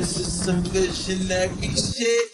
This is some visionary shit.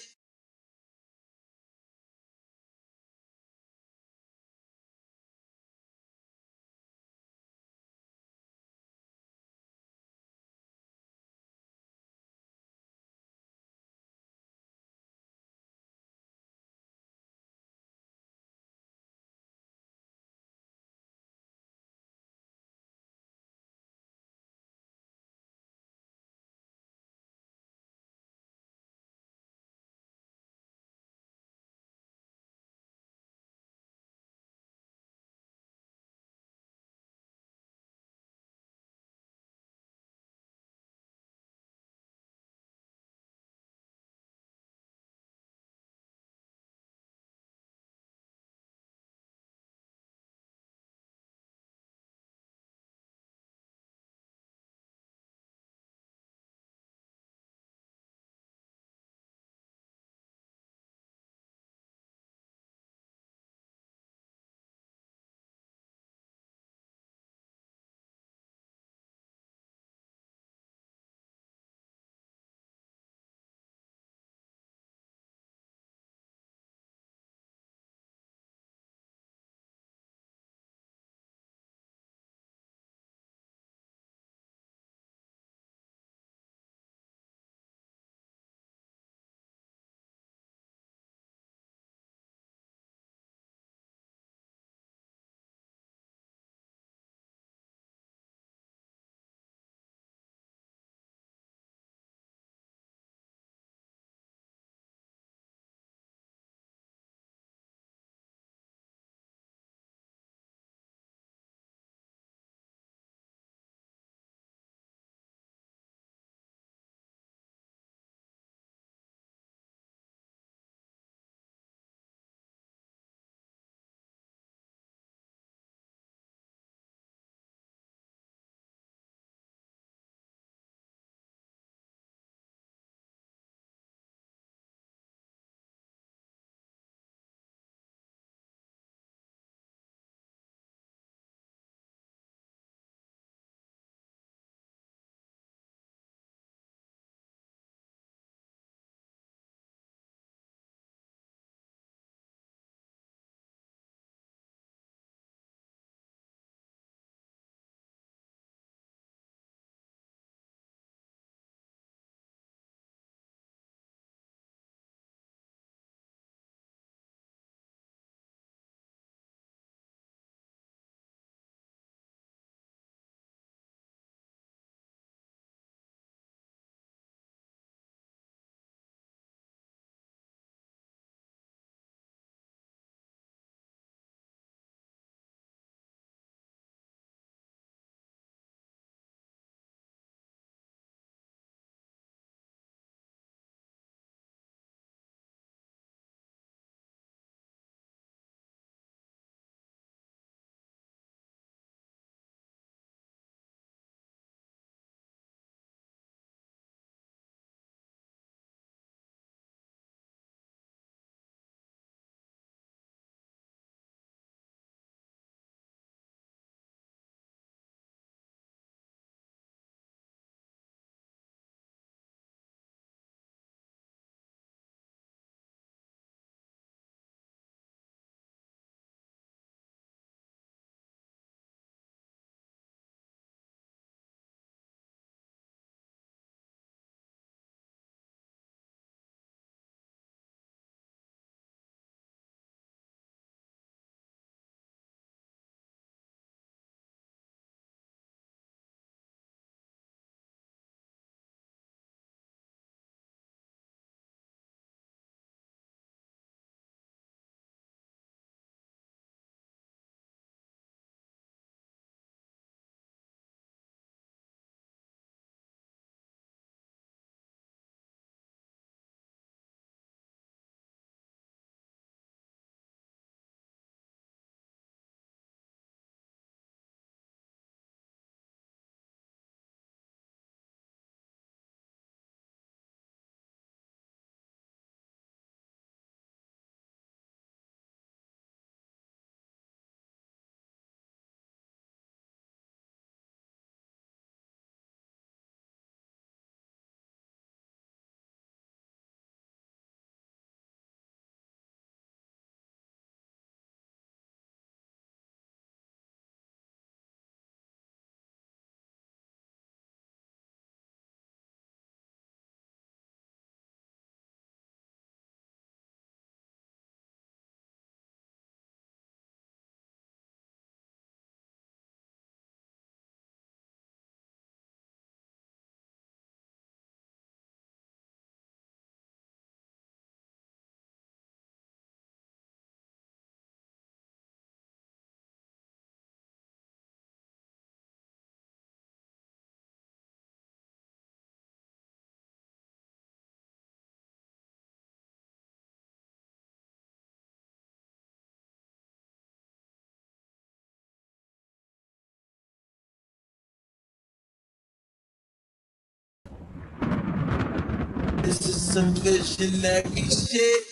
some good shenanigans shit.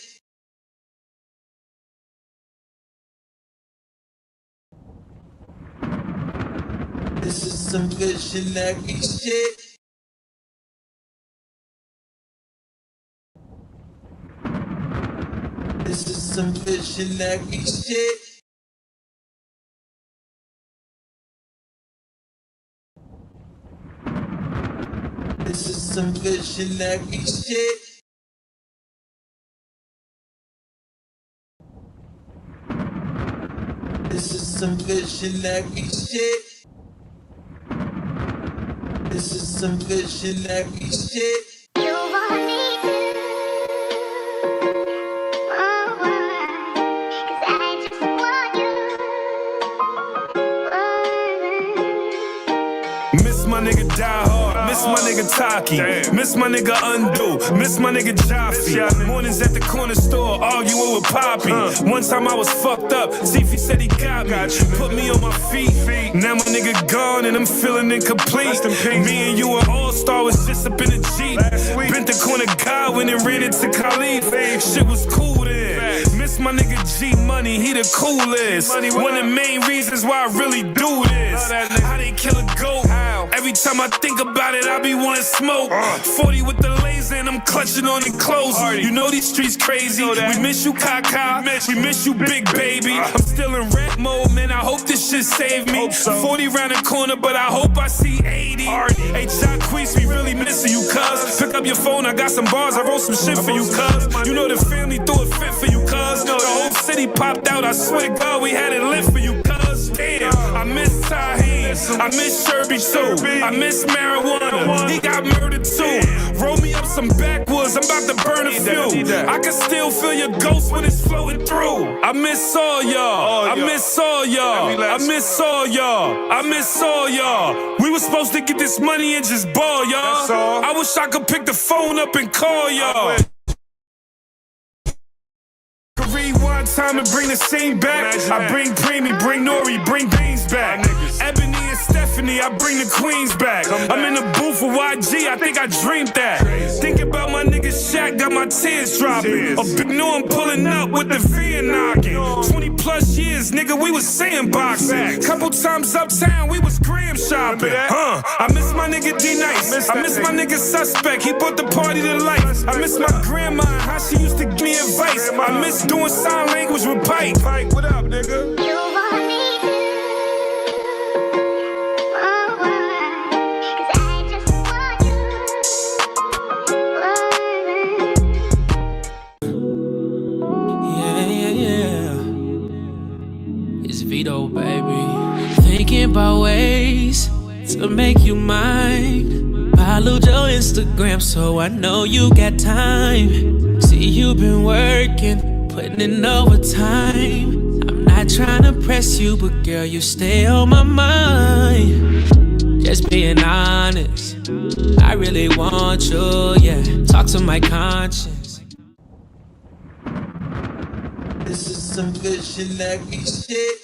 This is some good shenanigans shit. This is some good shenanigans shit. This is some good shenanigans shit. This is some good shenanigans shit. This is some good shenanigans shit. You want me to, oh, 'cause I just want you. Miss my nigga Die Hard, miss my nigga Taki, miss my nigga Undo, miss my nigga Jaffe. Mornings at the corner store, arguing with Poppy. One time I was fucked up, Ziffy said he got me. Put me on my feet, now my nigga gone and I'm feeling incomplete. Me and you were all-star, was just up in a Jeep. Bent the corner Godwin and ran into Khalid. Shit was cool then. Miss my nigga G Money, he the coolest. One of the main reasons why I really do this. How they kill a goat? Every time I think about it, I be wanting smoke. 40 with the laser and I'm clutching on it close. You know these streets crazy. We miss you, Kaka. We miss you, Big Baby. I'm still in rap mode, man. I hope this shit save me. 40 round the corner, but I hope I see 80. Hey, Jacquees, we really missing you, cuz. Pick up your phone, I got some bars. I wrote some shit for you, cuz. You know the family threw a fit for you, cuz. The whole city popped out. I swear to God, we had it lit for you, cuz. Damn, I miss Tahir. I miss Sherby too. I miss marijuana. He got murdered too. Roll me up some backwoods. I'm about to burn a few. I can still feel your ghost when it's floating through. I miss all y'all. I miss all y'all. I miss all y'all. I miss all y'all. We were supposed to get this money and just ball, y'all. I wish I could pick the phone up and call y'all. Rewind time and bring the scene back. I bring Preemy, bring Nori, bring Beans back. Ebony and Stephanie, I bring the queens back. I'm in the booth for YG, I think I dreamed that. Think about my nigga Shaq, got my tears dropping. A big no, I'm pulling up with the V knocking. 20 plus years, nigga, we was sandboxing. Couple times uptown, we was gram shopping. I miss my nigga D-Nice. I miss my nigga Suspect, he brought the party to life. I miss my grandma, how she used to give me advice. I miss doing sign language with Pike. Pike, what up, nigga? You want me to, oh, 'cause I just want you. Yeah. It's Vito, baby. Thinking about ways to make you mine. Followed your Instagram, so I know you got time. See, you've been working, putting in overtime. I'm not trying to press you, but girl, you stay on my mind. Just being honest, I really want you, yeah. Talk to my conscience. This is some good shenanigans shit.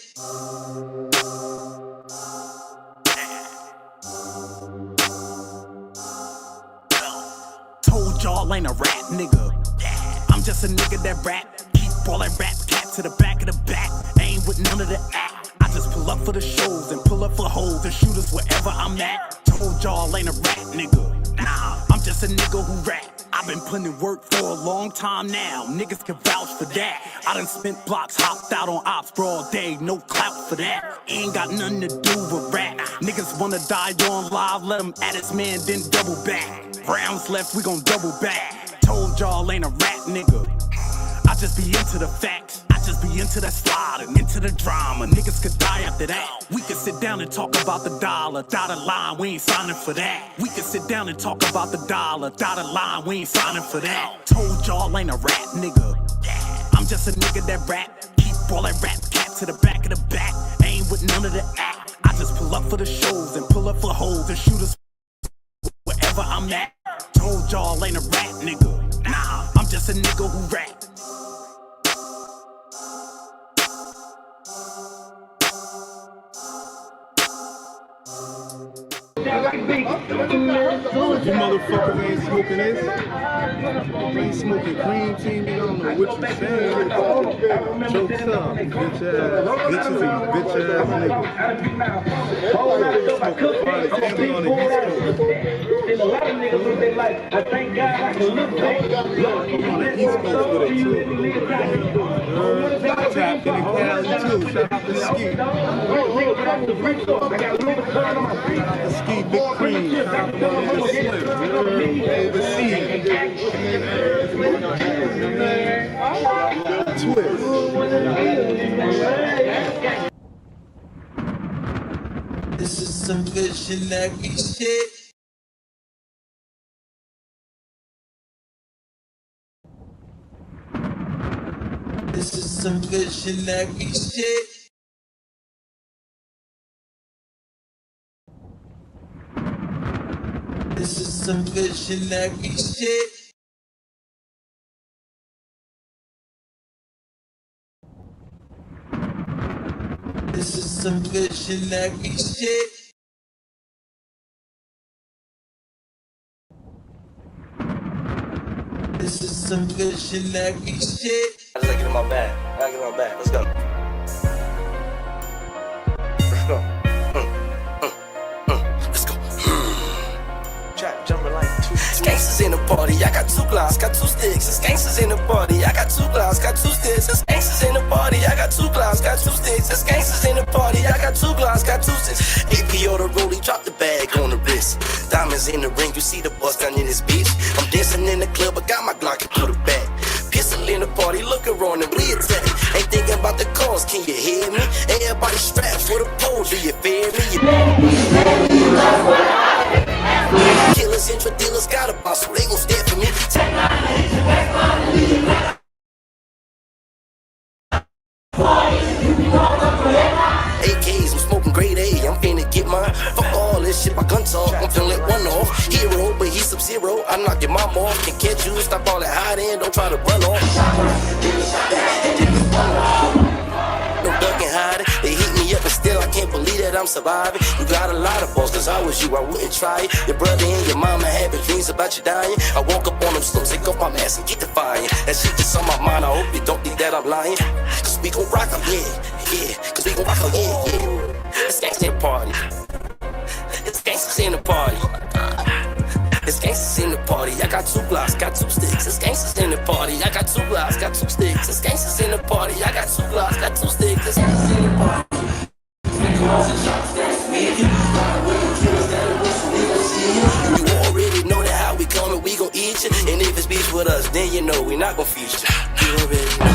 Told y'all ain't a rap nigga. I'm just a nigga that rap. Keep all that rap cat to the back of the back. Ain't with none of the act. I just pull up for the shows and pull up for hoes and shooters wherever I'm at. Told y'all ain't a rap nigga. Nah, I'm just a nigga who rap. I've been putting in work for a long time now. Niggas can vouch for that. I done spent blocks, hopped out on ops for all day. No clout for that. Ain't got nothing to do with rap. Niggas wanna die on live, let them at his man, then double back. Rounds left, we gon' double back. Told y'all ain't a rap nigga. I just be into the facts. I just be into that slide and into the drama. Niggas could die after that. We could sit down and talk about the dollar. Dotted line, we ain't signing for that. We could sit down and talk about the dollar. Dotted line, we ain't signing for that. Told y'all ain't a rap nigga. I'm just a nigga that rap. Keep all that rap cat to the back of the back. Ain't with none of the act. I just pull up for the shows and pull up for hoes and shooters wherever I'm at. Told y'all ain't a rap nigga. Nah, I'm just a nigga who rap. You motherfuckers ain't smoking this. You ain't smoking cream tea, nigga. I don't know what you saying. Jokes up, bitch ass. Bitches and bitch ass niggas. Smoking fire candy on the East Coast. And a lot of niggas live their life. I thank God I can look back. I'm on the East Coast with it too. Tapped in Cali too. Shout out to Ski. Ski Big Cream. Shout out to my nigga Slim. Overseas. Twist. This is some visionary shit. This is some visionary shit. This is some visionary shit. This is some visionary shit. This is some visionary shit. I just gotta get in my bag. I gotta get in my bag. Let's go. Let's go. Let's go. Trap jumping like two. Gangsters in the party. I got 2 glass, got 2 sticks. It's gangsters in the party. I got 2 glass, got 2 sticks. It's gangsters in the party. I got 2 glass, got 2 sticks. It's gangsters in the party. I got 2 glass, got 2 sticks. AP or the rollie, drop the bag on the wrist. Diamonds in the ring, you see the bust down in this bitch. I'm dancing in the club, I got my Glock and put it back. Pistol in the party, look around and bleed attack. Ain't thinking about the cause, can you hear me? Everybody strapped for the pole, do you fear me? Killers, intra dealers, got a boss, so they gon' stand for me. AKs, I'm smoking grade A, I'm finna get mine. Fuck all this shit, my gun talk, I'm finna let one off. Hero, but he's Sub-Zero, I'm knocking my off. Can catch you, stop all that hiding, don't try to run off. No ducking, hiding, they heat me up and still I can't believe that I'm surviving. You got a lot of balls, cause I was you, I wouldn't try it. Your brother and your mama having dreams about you dying. I woke up on them slopes, take off my mask and get defiant. That shit just on my mind, I hope you don't think that I'm lying. Cause we gon' rock 'em, yeah. Cause we gon' rock 'em, yeah. It's gangsta in the party. It's gangsters in the party. It's gangsters in the party. I got 2 blocks, got 2 sticks. It's gangsters in the party. I got 2 blocks, got 2 sticks. It's gangsters in the party. I got 2 blocks, got 2 sticks. It's gangsters in the party. You already know that how we coming, we gon' eat you. And if it's beef with us, then you know we not gon' feature you. You already know.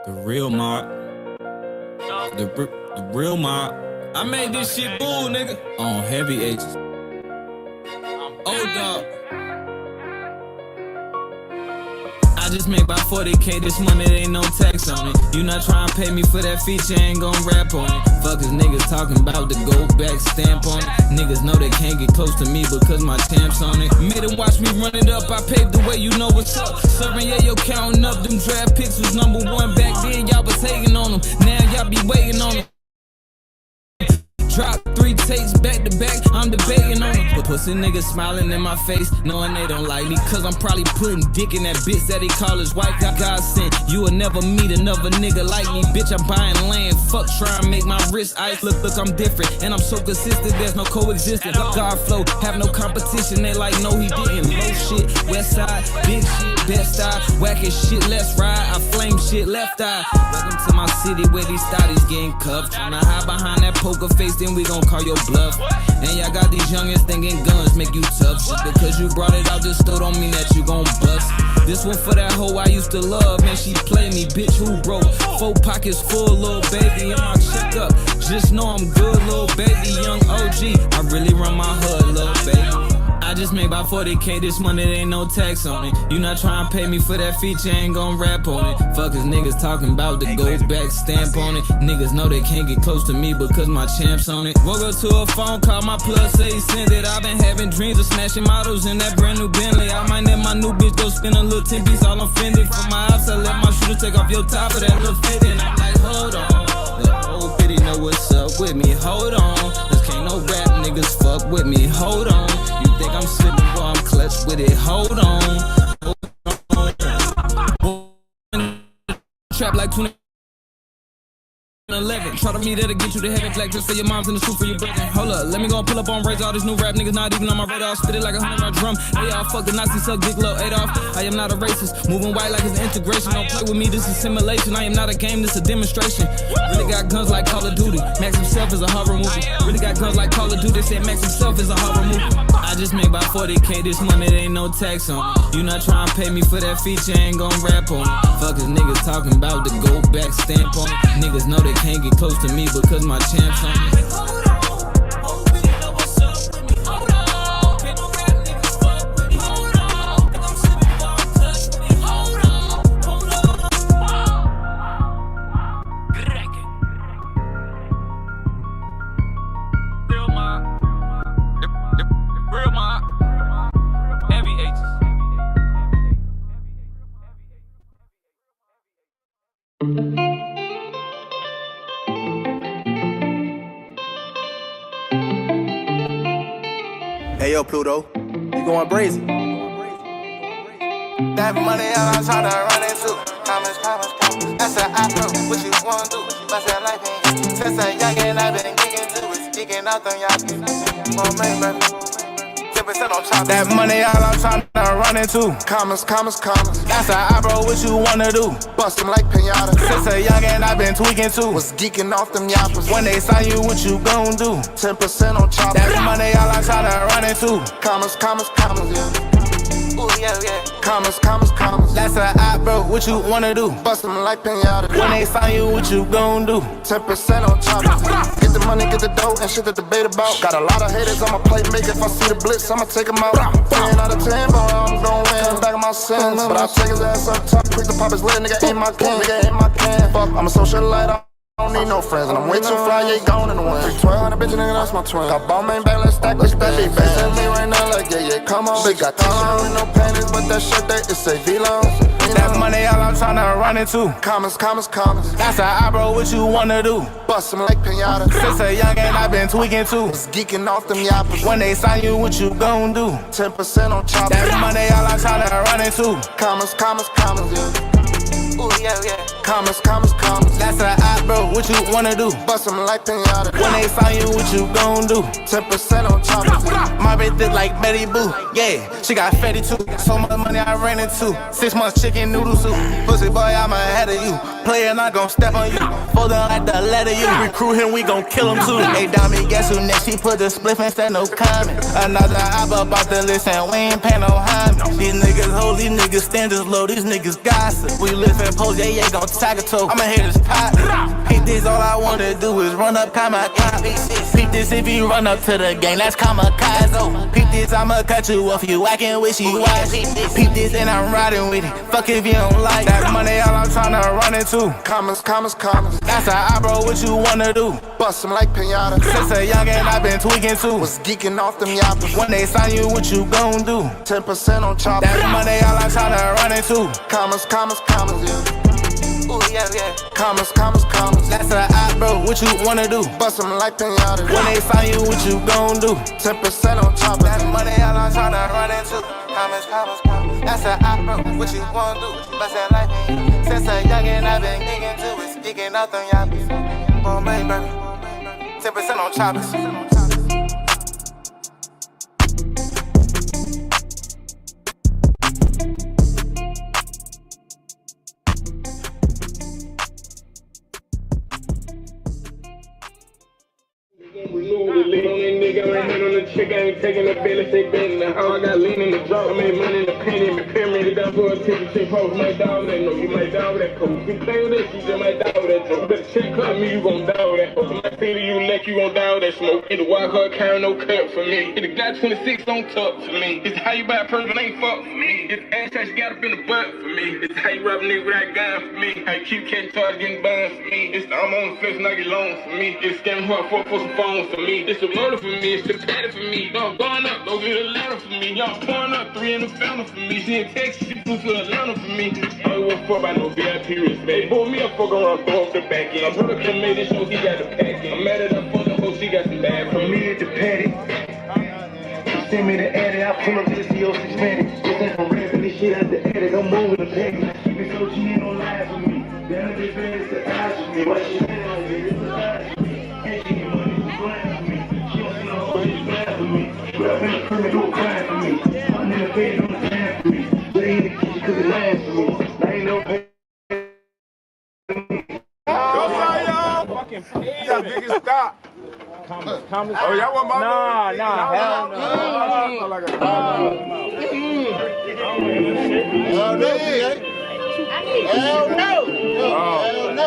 The real mob. The real mob. I made this shit bull, nigga. On heavy H's. Oh, dog. I just made about 40K this month, there ain't no tax on it. You not trying to pay me for that feature, ain't gon' rap on it. Fuckers niggas talking about the gold back stamp on it. Niggas know they can't get close to me because my stamp's on it. Made them watch me run it up, I paved the way, you know what's up. Serving, yeah, yo, counting up, them draft picks was #1 back then, y'all was hating on them. Now y'all be waiting on them. Drop 3 takes back to back, I'm debating on them. But pussy niggas smiling in my face, knowing they don't like me. Cause I'm probably putting dick in that bitch that he call his wife. God sent, you will never meet another nigga like me. Bitch, I'm buying land, fuck trying to make my wrist ice. Look, I'm different, and I'm so consistent, there's no coexistence. God flow, have no competition, they like, no he didn't. Low shit, west side, big shit. best eye. Whacking shit, let's ride. I flame shit, left eye. Welcome to my city where these thotties getting cuffed. Tryna hide behind that poker face, then we gon' call your bluff. And y'all got these youngins thinking guns make you tough. Just because you brought it out, just still don't mean that you gon' bust. This one for that hoe I used to love, man, she play me, bitch, who broke? 4 pockets full, little baby, and my check up. Just know I'm good, little baby, young OG. I really run my hood, little baby. I just made about 40K this month, it ain't no tax on it. You not trying to pay me for that feature, ain't gon' rap on it. Fuck is niggas talking about the go back stamp on it. Niggas know they can't get close to me because my champ's on it. Woke up to a phone call, my plug say he sent it. I've been having dreams of snatching models in that brand new Bentley. I might let my new bitch go spin a little 10 piece, all I'm fended. From my house, I let my shooter take off your top of that little fit. And I'm like, hold on, the old bitty know what's up with me, hold on. Cause can't no rap niggas fuck with me, hold on. You think I'm slipping, boy, I'm clutch with it, hold on. Trap like 2011. Try to meet that'll get you to heaven. Flag just for your moms and the suit for your brother. Hold up, let me go and pull up on raise. All these new rap niggas not even on my radar. Spit it like 100 round drum. Hey y'all, fuck the Nazi, suck dick low, Adolf. I am not a racist, moving white like it's an integration. Don't play with me, this is simulation. I am not a game, this is a demonstration. Really got guns like Call of Duty. Max himself is a horror movie. Really got guns like Call of Duty. Said Max himself is a horror movie. I just made about 40K this month, it ain't no tax on it. You not trying to pay me for that feature, ain't gon' rap on it. Fuck is niggas talking about the go back stamp on it. Niggas know they can't get close to me because my champ's on it. Hold on, oh, you know what's up with me. Hold on, can't no rap niggas fuck with me. Hold on, think I'm sipping while I'm touch with me. Hold on, hold on. Real mob, real mob, heavy H's. Hey yo, Pluto, you going brazen? That money all I'm tryna run into. Commas. That's an opera, what you wanna do? Bust that life in. Since a youngin' I been geeking to it. Geeking out them y'all. More money, baby. 10% on top. That money all I'm tryna run into. Commas. That's an opera, what you wanna do? Bust them like pinata. Since a youngin' I been tweaking too. Was geeking off them yappers. When they sign you, what you gon' do? 10% on top. That money all I'm tryna run into. Commas, yeah. Ooh, yeah. Commas. That's an op, bro. What you wanna do? Bust them like pinata. When they sign you, what you gon' do? 10% on top. Get the money, get the dough, and shit to debate about. Got a lot of haters on my plate, make if I see the blitz, I'ma take them out. 10 out of 10, boy, I'm gon' win. Back of my sins, but I'll take his ass up top. Quick to pop his lid, nigga ain't my can. Fuck, I'm a socialite. I don't need no friends, and I'm way too fly, yeah, gone in the wind. 1200 bitch, nigga, that's my twin. Got ball main back, let's stack this bitch. Big bass me right now, like, yeah, come on. Bitch got time with no panties, but that shirt, that is a V-Long. That money, all I'm tryna run into. Commas. That's an eye, bro, what you wanna do? Bust them like pinata. Since a youngin', I been tweaking too. Was geeking off them yappers. When they sign you, what you gon' do? 10% on top. That money, all I'm tryna run into. Commas, yeah. Ooh, yeah. Commas. That's an op, bro. What you wanna do? Bust them like pinata. When they sign you, what you gon' do? 10% on top. My bitch thick like Betty Boo. Yeah, she got fatty too. So much money I ran into. 6 months chicken noodle soup. Pussy boy, I'm ahead of you. Player not gon' step on you. Fold down like the letter you. Recruit him, we gon' kill him too. Hey, Dami, guess who next? She put the spliff and said no comment. Another op about the list and we ain't paying no homage. These niggas hold, these niggas standards low, these niggas gossip. We live in pose, yeah, gon' tag a toe. I'ma hit his pot. Peep this, all I wanna do is run up kamikaze. Peep this, if you run up to the gang, that's kamikaze. Peep this, I'ma cut you off, you acting wishy-washy. Peep this, and I'm riding with it. Fuck if you don't like that money, all I'm tryna run into. Commas. That's an eye, bro, what you wanna do? Bust them like pinata. Since a youngin', I been tweaking too. Was geeking off them yappers. When they sign you, what you gon' do? 10% on top. That money, all I'm tryna run into. Commas, yeah. Ooh, yeah. Commas. That's an op, bro. What you wanna do? Bust them like pinata. When they sign you, what you gon' do? 10% on top. That money, all I'm tryna run into. Commas. That's an op, bro. What you wanna do? Bust that like me. Since a youngin', I been geeking to it. Geeking out them yappies. Boom, baby. 10% on choppers. got my hand on the chick, I ain't taking the bill, say bet in the house. I got lean in the drop, I made money in the penny, me pyramid down for a ticket, chick post, my dog that know, you might dog that coach. You play with that, she just might dog that joke. Better check cut me, you gon' dog that. Open my city, you let you gon' dog that smoke. Hit the wild card count, no cut for me. Hit the guy 26 on top for me. It's how you buy a person, ain't fuck for me. It's ass trash, you got up in the butt for me. It's how you rob a nigga with that gun for me. How you keep catching charge, getting burned for me. It's the I'm on the fence, not get loans for me. It's scamming hard for some phones for me. It's the murder for me, it's the patty for me. Y'all going up, go get a letter for me. Y'all pouring up, 3 in the family for me. She in Texas, she flew to Atlanta for me. I don't give a fuck about no VIP respect. Boy, me a fuck around, throw up the back end. My brother come made this show, he got the pack in. I'm mad at her for the hoe, she got some bad for me. At the patty. Send me the edit, I pull up to the CO6 minutes. This ain't from rapping, this shit at the edit. I'm moving the package. Keep it so she ain't no lie for me. Down the bed, it's the eyes for me. Why she ain't on me? It's the eyes for me. And she get money, she's blind for me. She don't see no hoe, she's blind for me. Rap in the crib, do a crime for me. I'm in the bed, on the time for me. But in the kitchen, cause it lying for me. I ain't no pay. Fucking pay. Y'all niggas stop. Thomas. Oh, y'all want my Hell no. Hell no.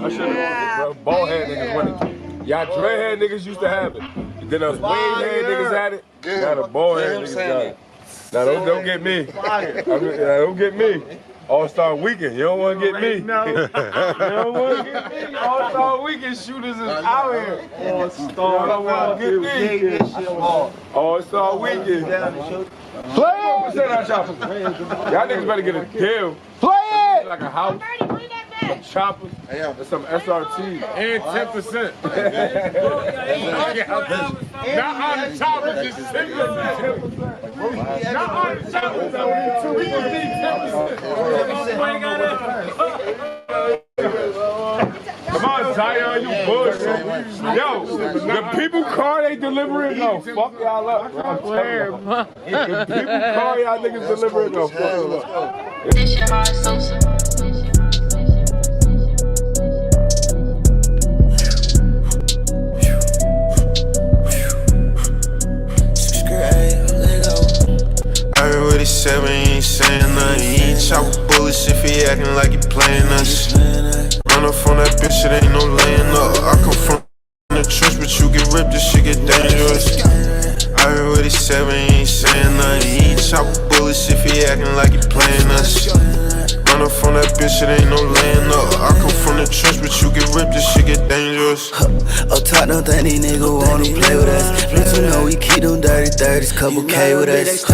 I should have. Bald head niggas wanted. Y'all dreadhead niggas used to have it. Then us wave head niggas had it. Now the bald head niggas got it. Now don't get me. Don't get me. All-Star Weekend, you don't want to get me. No. You don't want to get me. All-Star Weekend shooters is out here. All-Star Weekend. All-Star Weekend. Play it! Y'all niggas better get a deal. Play it! Like a house, some choppers, and some SRT. And 10%. Not on the choppers, just 10%. Not on the choppers, though. We just need 10%. Come on, Zion, you bullshit. Yo, the people car they delivering, no, fuck y'all up. The people car y'all niggas delivering, no, fuck y'all up. This shit hard Sosa. I heard what he said, but he ain't saying nothing. He ain't chop bullets if he acting like he playing us. Run up on that bitch, it ain't no laying up. I come from the trench, but you get ripped, this shit get dangerous. I heard what he said, but he ain't saying nothing. He ain't chop bullets if he acting like he playing us. Run up on that bitch, it ain't no laying up. I come from the trench, but you get ripped, this shit get dangerous. Oh, talk, don't think these niggas wanna play with us. But you know we keep them dirty 30s, couple K with us.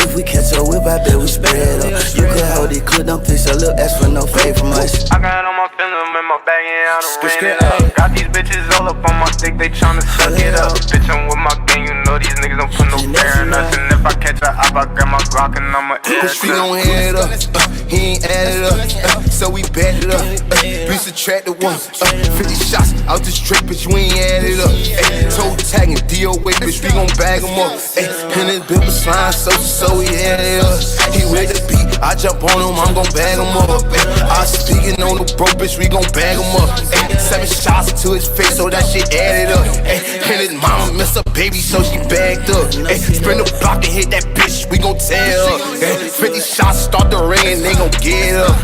If we catch a whip, I bet we spread up. You could hold it, could don't fix a little S for no fade from us. I got on my film in my bag and I done ran it up. Got these bitches all up on my dick, they tryna suck it up. Bitch, I'm with my gang, you know these niggas don't put no fair in us. And if I catch a op, I grab my Glock and I'ma air it. We gon' head it up, he ain't added up, so we bet it up. We subtracted one, 50 shots out this strip, bitch, we ain't added up. Toe tagging, DOA, bitch, we gon' bag him up. And this bitch was slime, so he had it up. He with the beat, I jump on him, I'm gon' bag him up. I speaking on the broke, bitch, we gon' bag him up. 7 shots to his face, so that shit added up. And his mama missed a baby, so she bagged up. Sprint the block and hit that bitch, we gon' tear up. 50 shots, start the ring, and they gon' get up.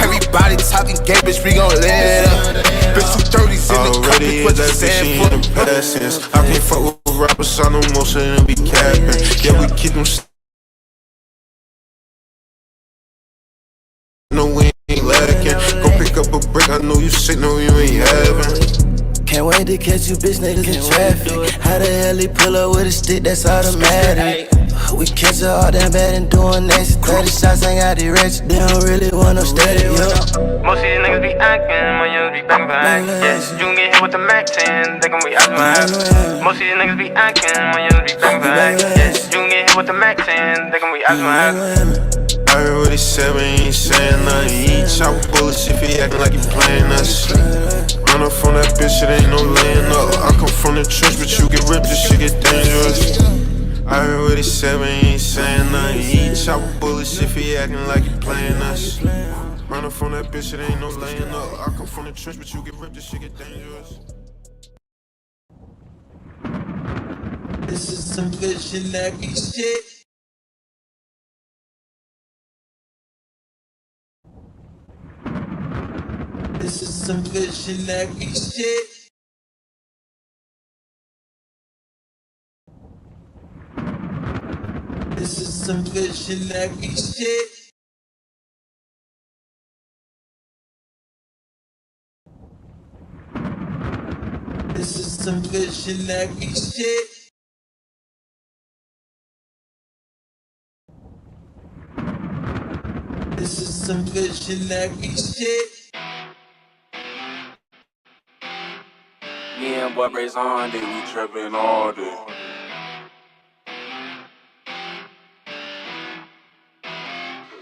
Everybody talking gay, bitch, we gon' let up. Bitch, 230s in the cup, bitch, what you saying for the passings? I can't fuck with rappers, I know most of them be capping. Yeah, we keep them. No, we ain't lacking. Go pick up a brick, I know you sick, no, you ain't having. Can't wait to catch you bitch niggas in traffic. How the hell he pull up with a stick that's automatic? We catch her all damn bad and doing next 30 shots, ain't got the rich, they don't really want no steady, yo. Most of these niggas be acting, my youngers be bang bang. Yeah, you can get hit with the Mac 10, they gon' be out my ass. Most of these niggas be acting, my youngers be bang bang. Yeah, you can get hit with the Mac 10, they gon' be out my ass. I heard what he said, but he ain't saying nothing. He ain't chop bullets if he acting like he playing us. Run up on that bitch, it ain't no laying up. I come from the trench, but you get ripped, this shit get dangerous. I heard what he said, but he ain't saying nothing. He ain't chop bullets if he acting like he playing us. Run up on that bitch, it ain't no laying up. I come from the trench, but you get ripped, this shit get dangerous. This is some good shenanigans shit. This is some good shenanigans shit. This is some good shenanigans shit. This is some good shenanigans shit. This is some good shenanigans shit. Me and boy Brace on day, we trapping all day.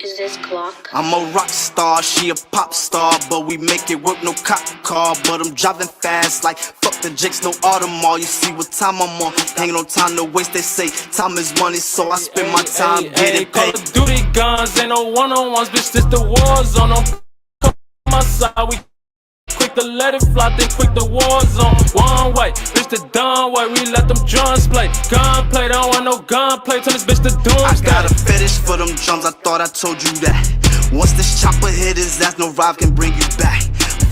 Is this clock? I'm a rock star, she a pop star, but we make it work, no cop car. But I'm driving fast like fuck the Jakes, no Audemars. You see what time I'm on, ain't no time to waste. They say time is money, so I spend my time getting paid. Call of Duty guns, ain't no one-on-ones, bitch, this the war zone. Come on my side, we quick to let it fly, then quick the war zone. One way, bitch, the done way, we let them drums play. Gunplay, don't want no gunplay, turn this bitch to doomsday. I got a fetish for them drums, I thought I told you that. Once this chopper hit his ass, no ride can bring you back.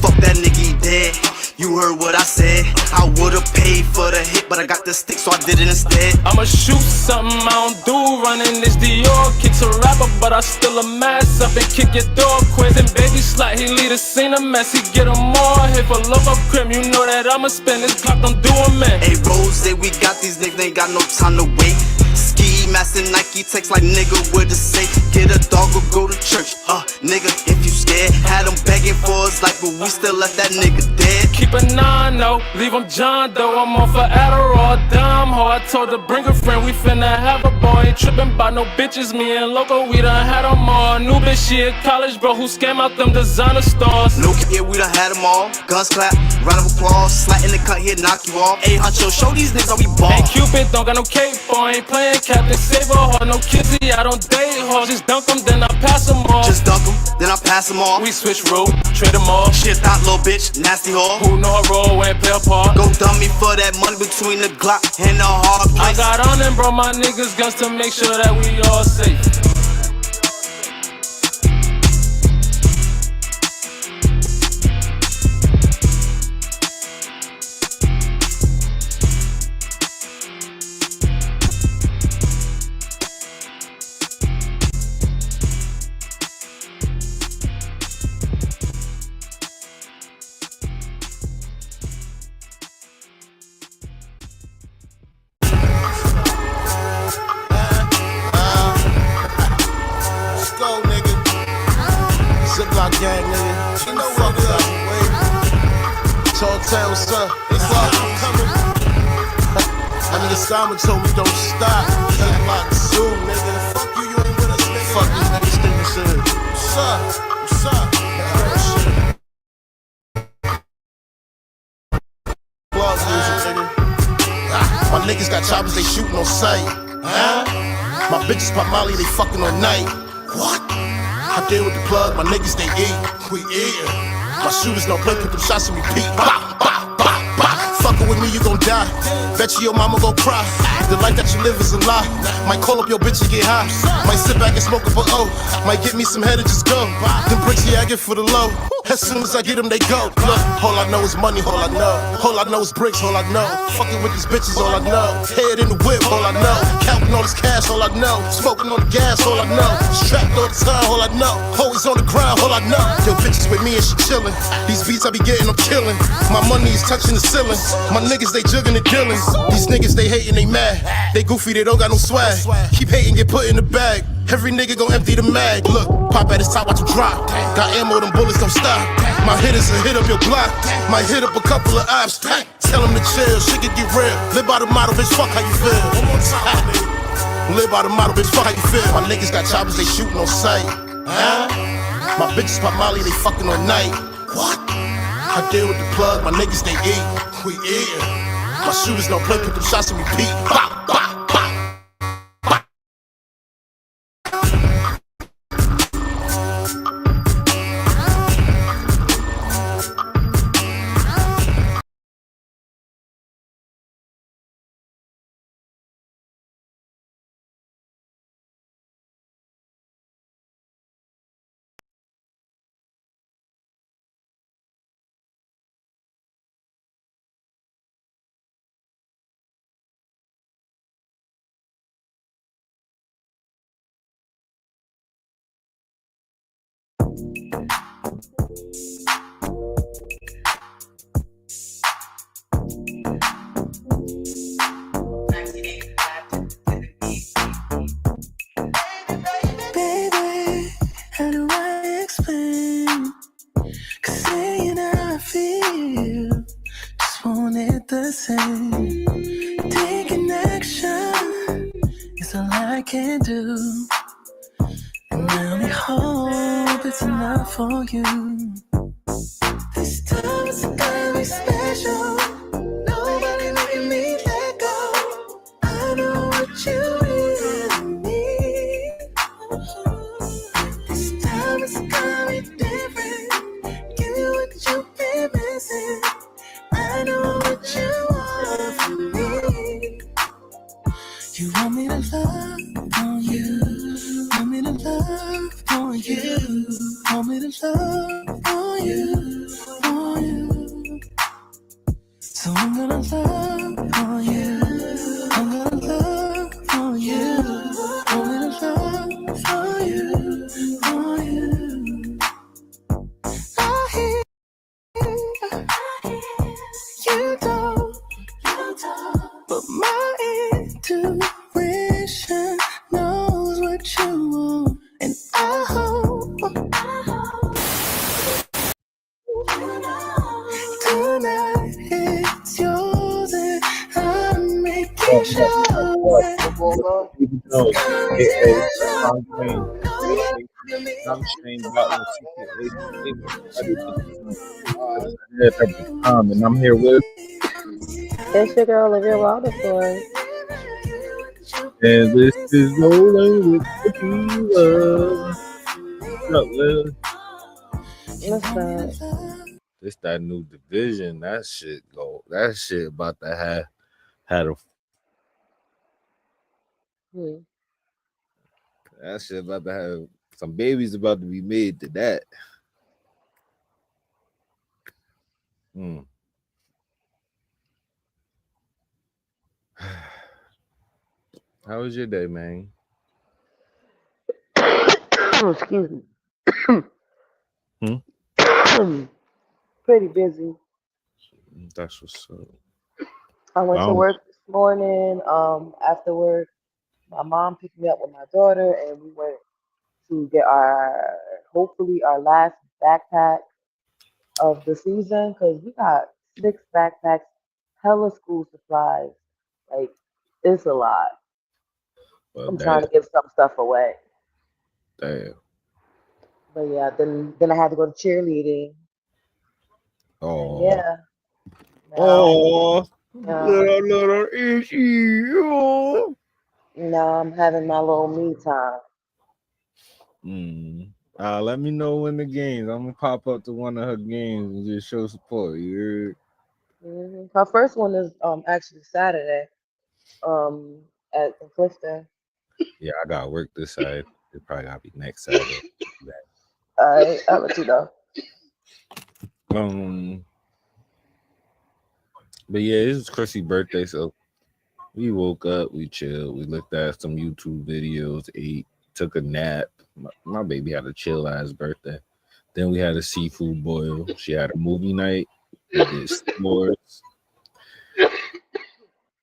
Fuck that nigga, he dead. You heard what I said. I would've paid for the hit, but I got the stick, so I did it instead. I'ma shoot something I don't do, running this Dior. Kicks a rapper, but I still a mess up and kick your door quick. Then baby slide, he lead a scene a mess, he get him more. Hit for love of crib, you know that I'ma spend this Glock, don't do a man. Hey Rose, we got these niggas, ain't got no time to wait. Ski mask and Nike text like nigga with a safe. Get a dog or go to church, nigga, if you scared. Had them begging for his life, but we still left that nigga dead. Keep a 9-0, leave him John Doe. I'm on for Adderall, dumb hoe. I told her bring a friend, we finna have a boy. Ain't trippin' by no bitches, me and Loco, we done had them all. New bitch, she in college, bro, who scam out them designer stores. No, yeah, we done had them all. Guns clap, round of applause, slat in the cut here, knock you off. Hey, Huncho, show these niggas how we ball. Ain't Cupid, don't got no cape for, ain't playing Captain Saber hard. No kizzy, I don't date hard. Just dunk them, then I pass them off. Just dunk them, then I pass them off. We switch road, trade them off. Shit, thought, little bitch, nasty whore. Who know her role and play a part? Go dummy for that money between the Glock and the hard place. I got on and brought my niggas guns to make sure that we all safe. Gang, nigga. You know what it is. Tall town, what's up? It's all coming. I mean, the Simon told me don't stop. Like Zoom, nigga. Fuck you, you ain't with us, nigga. Fuck these niggas think this is. What's up? What's up? Plug music, nigga. My niggas got choppers, they shooting on sight. My bitches pop Molly, they fucking all night. What? I deal with the plug, my niggas they eat, we eatin'. My shooters don't play, put them shots in repeat. Bop, bop, bop, bop. Fuckin' with me, you gon' die. Bet you your mama gon' cry. The life that you live is a lie. Might call up your bitch and get high. Might sit back and smoke up a O. Might get me some head and just go. Them bricks, yeah, I get for the low. As soon as I get them, they go. Look, all I know is money, all I know. All I know is bricks, all I know. Fucking with these bitches, all I know. Head in the whip, all I know. Counting all this cash, all I know. Smoking on the gas, all I know. Strapped all the time, all I know. Always on the ground, all I know. Yo, bitches with me and she chillin'. These beats I be getting, I'm killin'. My money is touching the ceiling. My niggas, they juggin' and dealin'. These niggas, they hatin', they mad. They goofy, they don't got no swag. Keep hating, get put in the bag. Every nigga gon' empty the mag. Look, pop at his top, watch him drop. Got ammo, them bullets don't stop. My hitters will hit up your block. Might hit up a couple of ops. Tell him to chill, shit can get real. Live by the motto, bitch, fuck how you feel. One more time, live by the motto, bitch, fuck how you feel. My niggas got choppers, they shooting on sight. My bitches pop Molly, they fucking all night. What? I deal with the plug, my niggas they eat, we eatin'. My shooters don't play, put them shots in repeat. Bop, bop. Baby, how do I explain? 'Cause saying how I feel, just want it the same. Taking action is all I can do. And I only hope it's enough for you. This time it's gonna be special. Nobody making me let go. I know what you really need. This time it's gonna be different. Give you what you've been missing. I know what you want from me. You want me to love on you. Want me to love on you. Want me to love on you. On you. So I'm gonna love on you. I'm gonna love on you. Want me to love on you. On you. I hear you don't, but my intuition knows what you want, and I hope tonight it's yours, and I'm making sure I'm Shane Butler, Secret Agent, and I'm here with. It's your girl Olivia Wilderford. And this is Rolling With Sativa. What's up, Liz? What's that? This that new division. That shit go. That shit about to have had a. That shit about to have some babies about to be made to that. How was your day, man? Excuse me. Pretty busy. That's what's up. I went to work this morning. After work, my mom picked me up with my daughter, and we went to get hopefully our last backpack of the season, because we got 6 backpacks, hella school supplies. Like, it's a lot. Well, I'm trying to give some stuff away. Damn. But yeah, then I had to go to cheerleading. Oh. Yeah. Oh. Little issue. Now I'm having my little me time. Let me know when the games. I'm gonna pop up to one of her games and just show support. You heard? Her first one is actually Saturday, at Clifton. Yeah, I got work this side. It probably gotta be next Saturday. Alright, I'll let you know. But yeah, it's Chrissy's birthday, so we woke up, we chilled, we looked at some YouTube videos, ate, took a nap. My baby had a chill ass birthday. Then we had a seafood boil. She had a movie night. We did sports.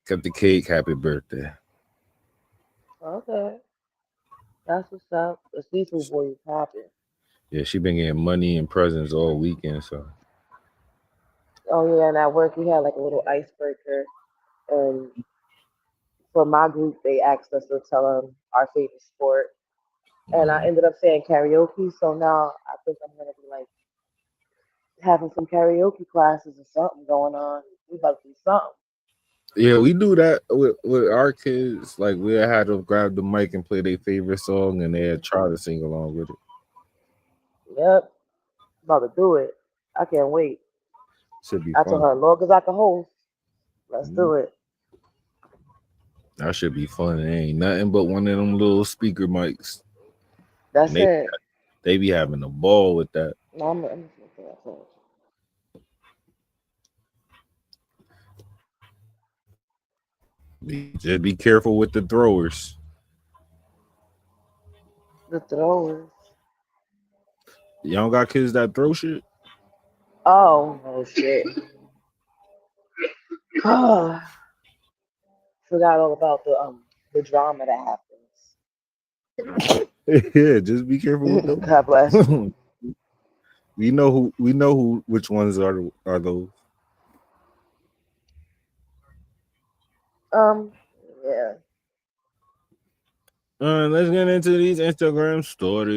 Cut the cake. Happy birthday. Okay. That's what's up. The seafood boy is happy. Yeah, she been getting money and presents all weekend, so. Oh yeah, and at work we had like a little icebreaker, and for my group they asked us to tell them our favorite sport, and I ended up saying karaoke. So now I think I'm gonna be like having some karaoke classes or something going on. We about to do something. Yeah, we do that with our kids. Like we had them grab the mic and play their favorite song, and they try to sing along with it. Yep, about to do it. I can't wait. Should be I fun. told her, as long as I can host, let's do it. That should be fun. It ain't nothing but one of them little speaker mics. That's it. They be having a ball with that. No, Just be careful with the throwers. The throwers. Y'all got kids that throw shit? Oh shit. Forgot all about the drama that happens. Yeah, just be careful with them. God bless. We know which ones are those. Yeah. Let's get into these Instagram stories.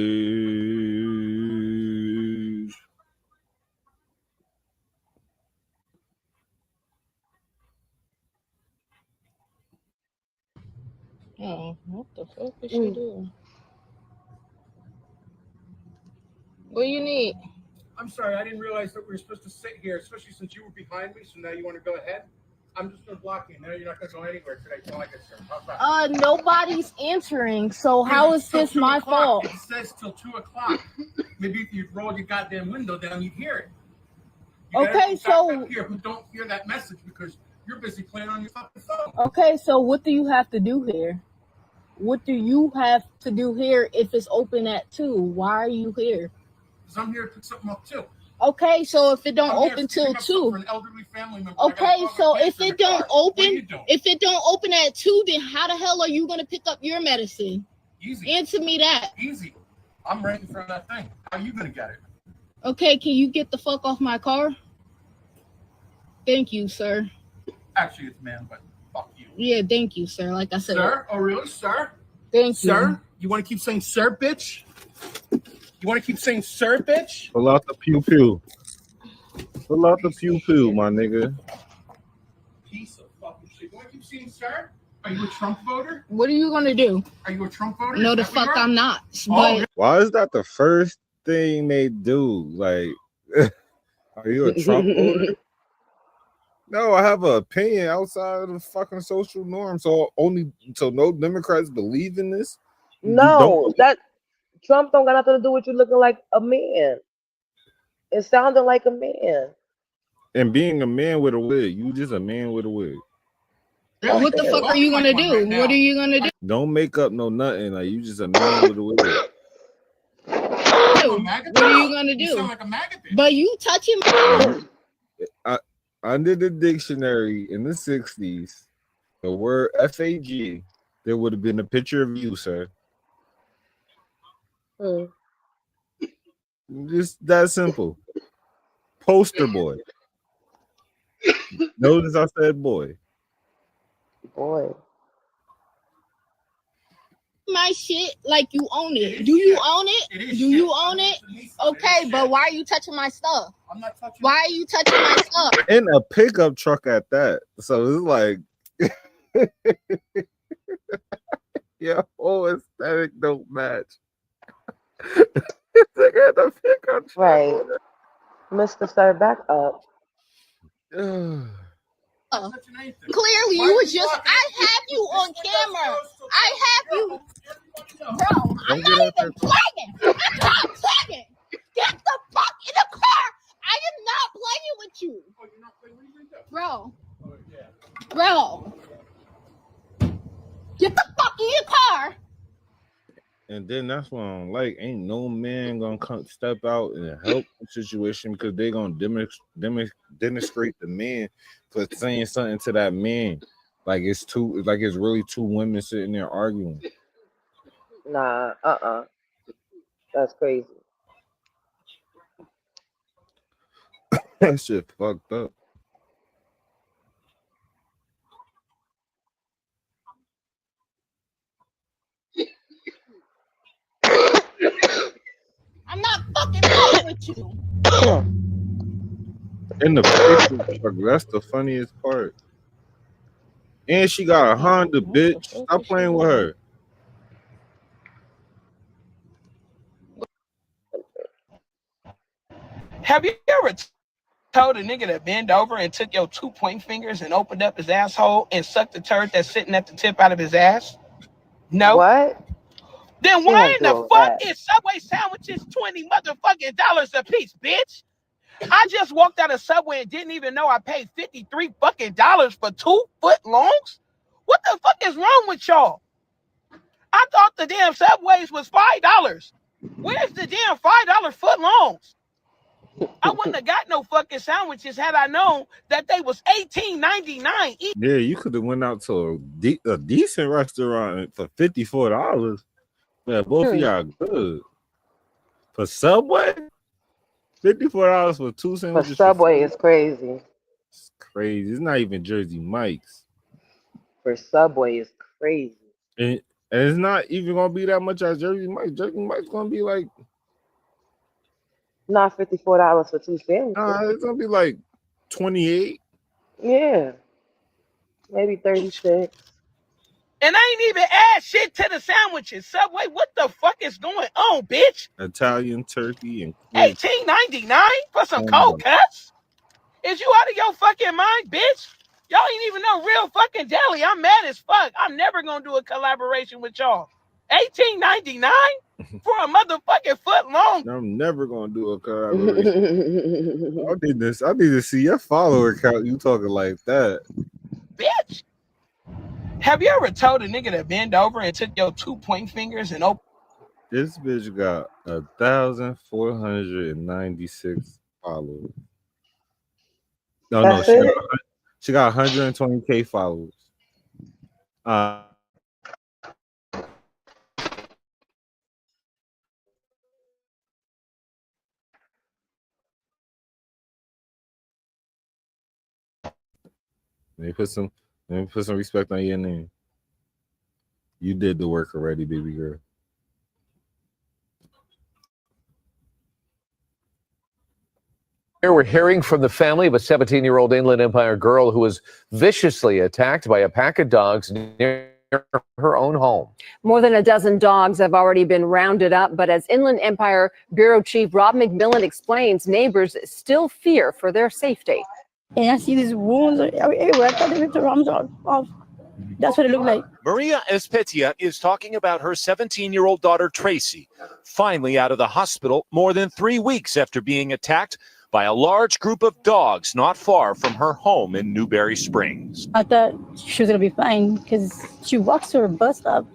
Oh, what the fuck is she doing? What do you need? I'm sorry, I didn't realize that we were supposed to sit here, especially since you were behind me, so now you want to go ahead? I'm just going to block you. No, you're not going to go anywhere today until I get served. How's that? Nobody's answering, so how is this my fault? It says till 2 o'clock. Maybe if you'd roll your goddamn window down, you'd hear it. Okay, so here who don't hear that message because you're busy playing on your fucking phone. Okay, so what do you have to do here? What do you have to do here if it's open at 2? Why are you here? Because I'm here to pick something up too. Okay, so if it don't open till 2. For an elderly family member, okay, so if it don't open, at 2, then how the hell are you gonna pick up your medicine? Easy. Answer me that. Easy. I'm right in front of that thing. How are you gonna get it? Okay, can you get the fuck off my car? Thank you, sir. Actually, it's man, but fuck you. Yeah, thank you, sir. Like I said. Sir? Oh, really? Sir? Thank you. Sir? You want to keep saying sir, bitch? You want to keep saying sir, bitch? Pull out the pew pew. Pull out the pew pew, my nigga. Piece of fucking shit. You want to keep saying sir? Are you a Trump voter? What are you gonna do? Are you a Trump voter? No, the fuck I'm not. But why is that the first thing they do? Like, are you a Trump voter? No, I have an opinion outside of the fucking social norm. So no Democrats believe in this. No, that Trump don't got nothing to do with you looking like a man. It sounded like a man. And being a man with a wig, you just a man with a wig. Really? What the fuck are you gonna do? Right, what are you gonna do? Don't make up no nothing. Like, you just a man with a wig. What are you gonna do? You sound like a maggot bitch. But you touching me. Under the dictionary in the 60s, the word FAG, there would have been a picture of you, sir. Just that simple. Poster boy. Notice I said boy. Boy. My shit like you own it. Do you own it? Do you own it? Okay, but why are you touching my stuff? I'm not touching. Why are you touching my stuff? In a pickup truck at that. So it's like your whole aesthetic don't match. The pickup truck. Right. Mr. Sir, back up. Clearly, you was just. I have you on camera. I have you, bro. I'm not even playing. I'm not playing. Get the fuck in the car. I am not playing with you, bro. Bro, get the fuck in your car. And then that's what I'm like. Ain't no man gonna come step out and help the situation because they gonna demonstrate the man for saying something to that man. Like it's really two women sitting there arguing. Nah, that's crazy. That shit fucked up. I'm not fucking playing with you. In the picture truck, that's the funniest part. And she got a Honda, bitch. Stop playing with her. Have you ever told a nigga to bend over and took your 2 point fingers and opened up his asshole and sucked the turd that's sitting at the tip out of his ass? No. What? Then why in the fuck is Subway sandwiches $20 motherfucking a piece, bitch? I just walked out of Subway and didn't even know I paid $53 fucking for 2 foot longs. What the fuck is wrong with y'all? I thought the damn Subways was $5. Where's the damn $5 foot longs? I wouldn't have got no fucking sandwiches had I known that they was $18.99 each. Yeah, you could have went out to a decent restaurant for $54. Yeah, both of y'all good. For Subway, $54 for 2 sandwiches. For Subway is crazy. It's crazy. It's not even Jersey Mike's. For Subway is crazy. And it's not even gonna be that much as Jersey Mike's. Jersey Mike's gonna be like not $54 for 2 sandwiches. It's gonna be like 28. Yeah, maybe 36. And I ain't even add shit to the sandwiches. Subway, what the fuck is going on, bitch? Italian turkey and $18.99 for some cold cuts? Is you out of your fucking mind, bitch? Y'all ain't even no real fucking deli. I'm mad as fuck. I'm never gonna do a collaboration with y'all. $18.99 for a motherfucking foot long. I'm never gonna do a collaboration. I need to see your follower count. You talking like that, bitch? Have you ever told a nigga to bend over and took your 2 point fingers and open? This bitch got 1,496 followers. No, she got 120K followers. Let me put some respect on your name. You did the work already, baby girl. Here we're hearing from the family of a 17-year-old Inland Empire girl who was viciously attacked by a pack of dogs near her own home. More than a dozen dogs have already been rounded up, but as Inland Empire Bureau Chief Rob McMillan explains, neighbors still fear for their safety. And I see these wounds everywhere. I thought they ripped her arms off. That's what it looked like. Maria Espetia is talking about her 17-year-old daughter, Tracy, finally out of the hospital more than 3 weeks after being attacked by a large group of dogs not far from her home in Newberry Springs. I thought she was going to be fine because she walks to her bus stop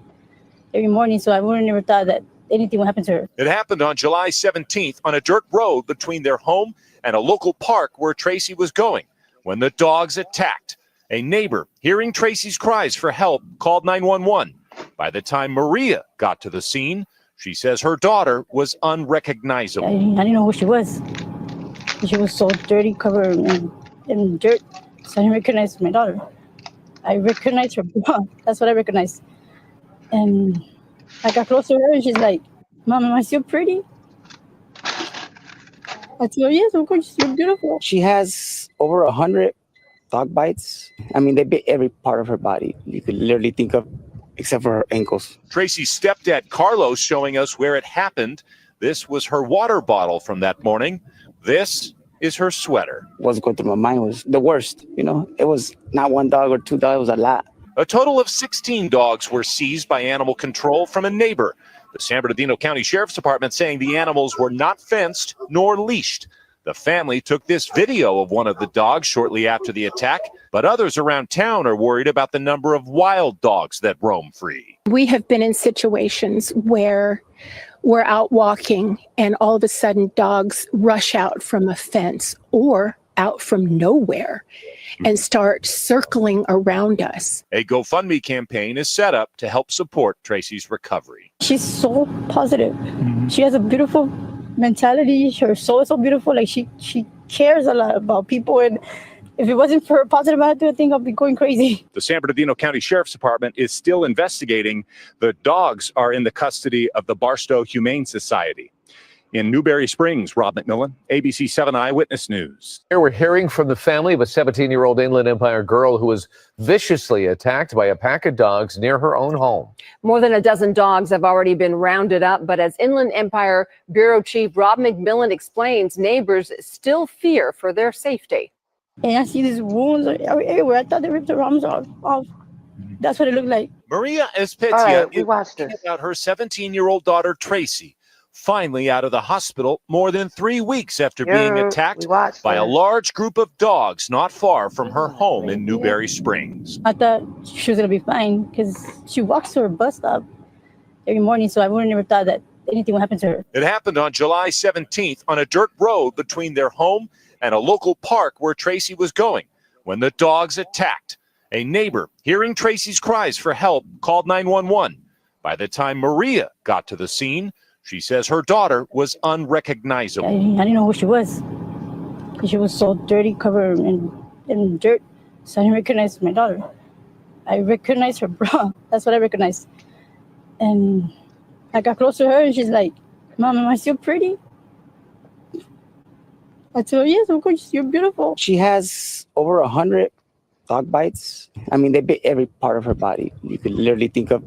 every morning, so I would have never thought that anything would happen to her. It happened on July 17th on a dirt road between their home and a local park where Tracy was going when the dogs attacked. A neighbor, hearing Tracy's cries for help, called 911. By the time Maria got to the scene, she says her daughter was unrecognizable. I didn't know who she was. She was so dirty, covered in dirt, so I didn't recognize my daughter. I recognized her mom. That's what I recognized. And I got close to her, and she's like, "Mom, am I still pretty?" I told her, "Yes, of course, you're beautiful." She has over 100 dog bites. I mean, they bit every part of her body you could literally think of, except for her ankles. Tracy's stepdad, Carlos, showing us where it happened. This was her water bottle from that morning. This is her sweater. What's going through my mind was the worst. You know, it was not one dog or two dogs, it was a lot. A total of 16 dogs were seized by animal control from a neighbor. The San Bernardino County Sheriff's Department saying the animals were not fenced nor leashed. The family took this video of one of the dogs shortly after the attack, but others around town are worried about the number of wild dogs that roam free. We have been in situations where we're out walking and all of a sudden dogs rush out from a fence or out from nowhere and start circling around us. A GoFundMe campaign is set up to help support Tracy's recovery. She's so positive. She has a beautiful mentality. Her soul is so beautiful. Like she cares a lot about people, and if it wasn't for her positive attitude, I think I'd be going crazy. The San Bernardino County Sheriff's Department is still investigating. The dogs are in the custody of the Barstow Humane Society. In Newberry Springs, Rob McMillan, ABC 7 Eyewitness News. Here we're hearing from the family of a 17-year-old Inland Empire girl who was viciously attacked by a pack of dogs near her own home. More than a dozen dogs have already been rounded up, but as Inland Empire Bureau Chief Rob McMillan explains, neighbors still fear for their safety. And I see these wounds everywhere. I thought they ripped her arms off. That's what it looked like. Maria Espetia is talking about her 17-year-old daughter, Tracy, finally out of the hospital more than 3 weeks after being attacked by a large group of dogs not far from her home in Newberry Springs. I thought she was going to be fine because she walks to her bus stop every morning, so I would have never thought that anything will happen to her. It happened on July 17th on a dirt road between their home and a local park where Tracy was going when the dogs attacked. A neighbor, hearing Tracy's cries for help, called 911. By the time Maria got to the scene, she says her daughter was unrecognizable. I didn't know who she was. She was so dirty, covered in dirt, so I didn't recognize my daughter. I recognized her bra. That's what I recognized. And I got close to her, and she's like, "Mom, am I still pretty?" I told her, "Yes, of course, you're beautiful." She has over 100 dog bites. I mean, they bit every part of her body. You could literally think of,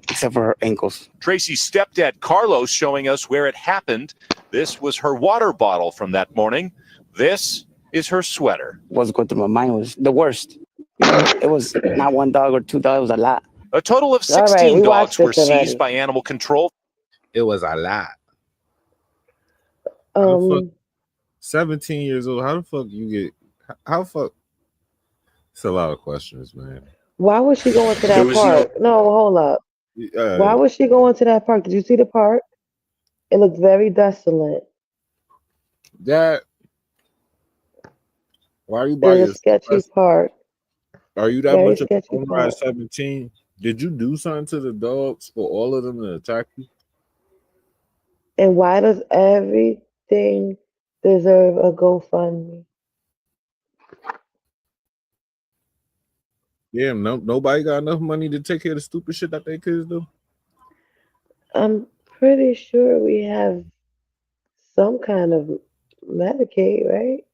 except for her ankles. Tracy's stepdad, Carlos, showing us where it happened. This was her water bottle from that morning. This is her sweater. What's going through my mind was the worst. It was not one dog or two dogs, it was a lot. A total of 16 dogs were seized by animal control. It was a lot. 17 years old. How the fuck you get? How fuck? It's a lot of questions, man. Why was she going to that park? No, hold up. Why was she going to that park? Did you see the park? It looked very desolate. That. Why are you by a sketchy park? Are you that Very much of a sketchy by 17? Did you do something to the dogs for all of them to attack you? And why does everything deserve a GoFundMe? Yeah, nobody got enough money to take care of the stupid shit that they kids do. I'm pretty sure we have some kind of Medicaid, right?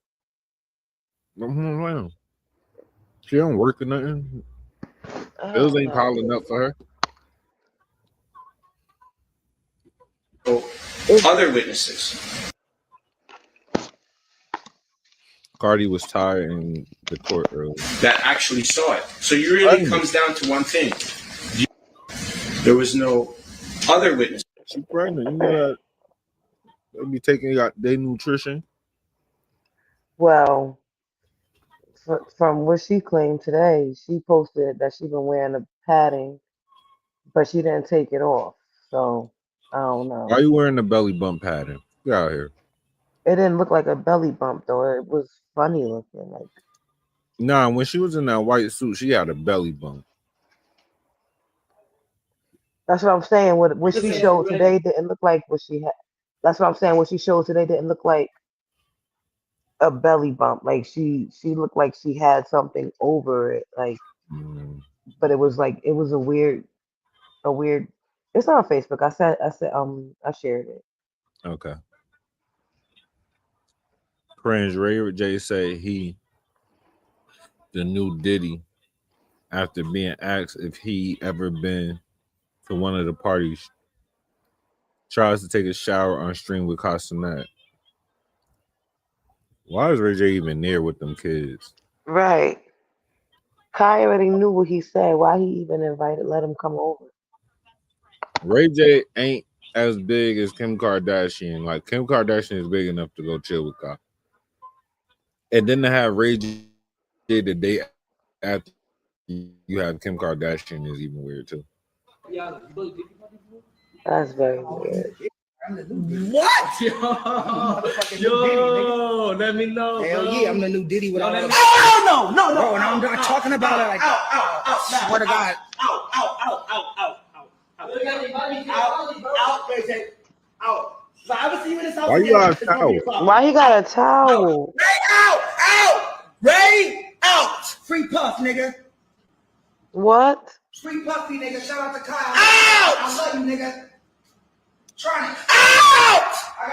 Wow. She don't work or nothing. Bills ain't piling up for her. Other witnesses. Cardi was tired in the court earlier. That actually saw it. So you really comes down to one thing. There was no other witnesses. She's pregnant. You know that they be taking their nutrition. Well, from what she claimed today, she posted that she been wearing the padding, but she didn't take it off. So I don't know. Why are you wearing the belly bump pattern? Get out here. It didn't look like a belly bump though. It was funny looking. Like, nah, when she was in that white suit, she had a belly bump. that's what I'm saying. What she showed today didn't look like what she had. That's what I'm saying. What she showed today didn't look like a belly bump. Like she looked like she had something over it. Like, but it was like it was a weird. It's not on Facebook. I shared it. Okay. Cringe. Ray J say he the new Diddy after being asked if he ever been to one of the parties. Tries to take a shower on stream with Castanet. Why is Ray J even there with them kids? Right. Kai already knew what he said. Why he even let him come over? Ray J ain't as big as Kim Kardashian. Like Kim Kardashian is big enough to go chill with Kai. And then to have Ray J the day after you have Kim Kardashian is even weird too. That's very weird. What? Yo, let me know. Hell bro. yeah, I'm the new Diddy with all that. Oh, no. Bro, and I'm not talking about it like, swear to God. Why you got a towel? Why he got a towel? Ray out. Free Puff, nigga. What? Free Puffy, nigga. Shout out to Kyle. Out. I love you, nigga. Trying it. Out. I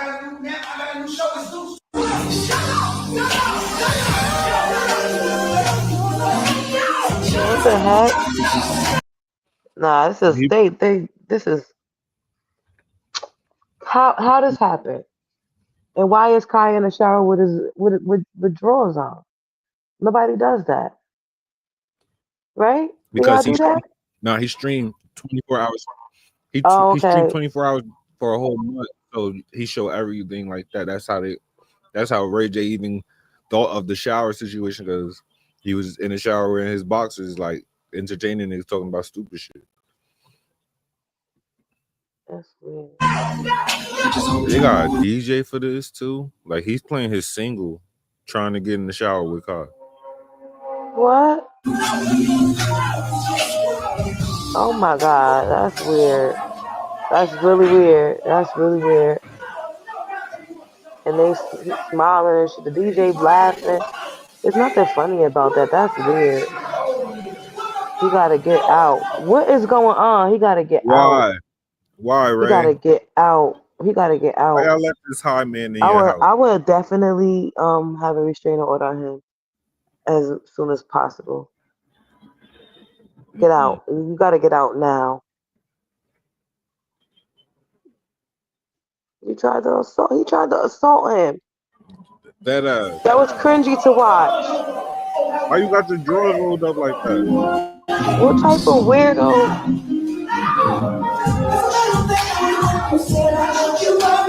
got a new show with Zeus. What the heck? Nah, this is this is how this happened? And why is Kai in the shower with drawers on? Nobody does that. Right? Because do that? he streamed 24 hours. He streamed 24 hours for a whole month. So he showed everything like that. That's how Ray J even thought of the shower situation, because he was in the shower wearing his boxers, like entertaining niggas talking about stupid shit. That's weird. They got a DJ for this too. Like he's playing his single, trying to get in the shower with Kai. What? Oh my God, that's weird. That's really weird. That's really weird. And he's smiling and shit. The DJ laughing. There's nothing funny about that. That's weird. He gotta get out. What is going on? He gotta get out. Why, Ray? He gotta get out. He gotta get out. Why y'all let this high man in your house? I would definitely have a restraining order on him as soon as possible. Get out. You gotta get out now. He tried to assault him. That was cringy to watch. Why you got the drawers rolled up like that? What type of weirdo?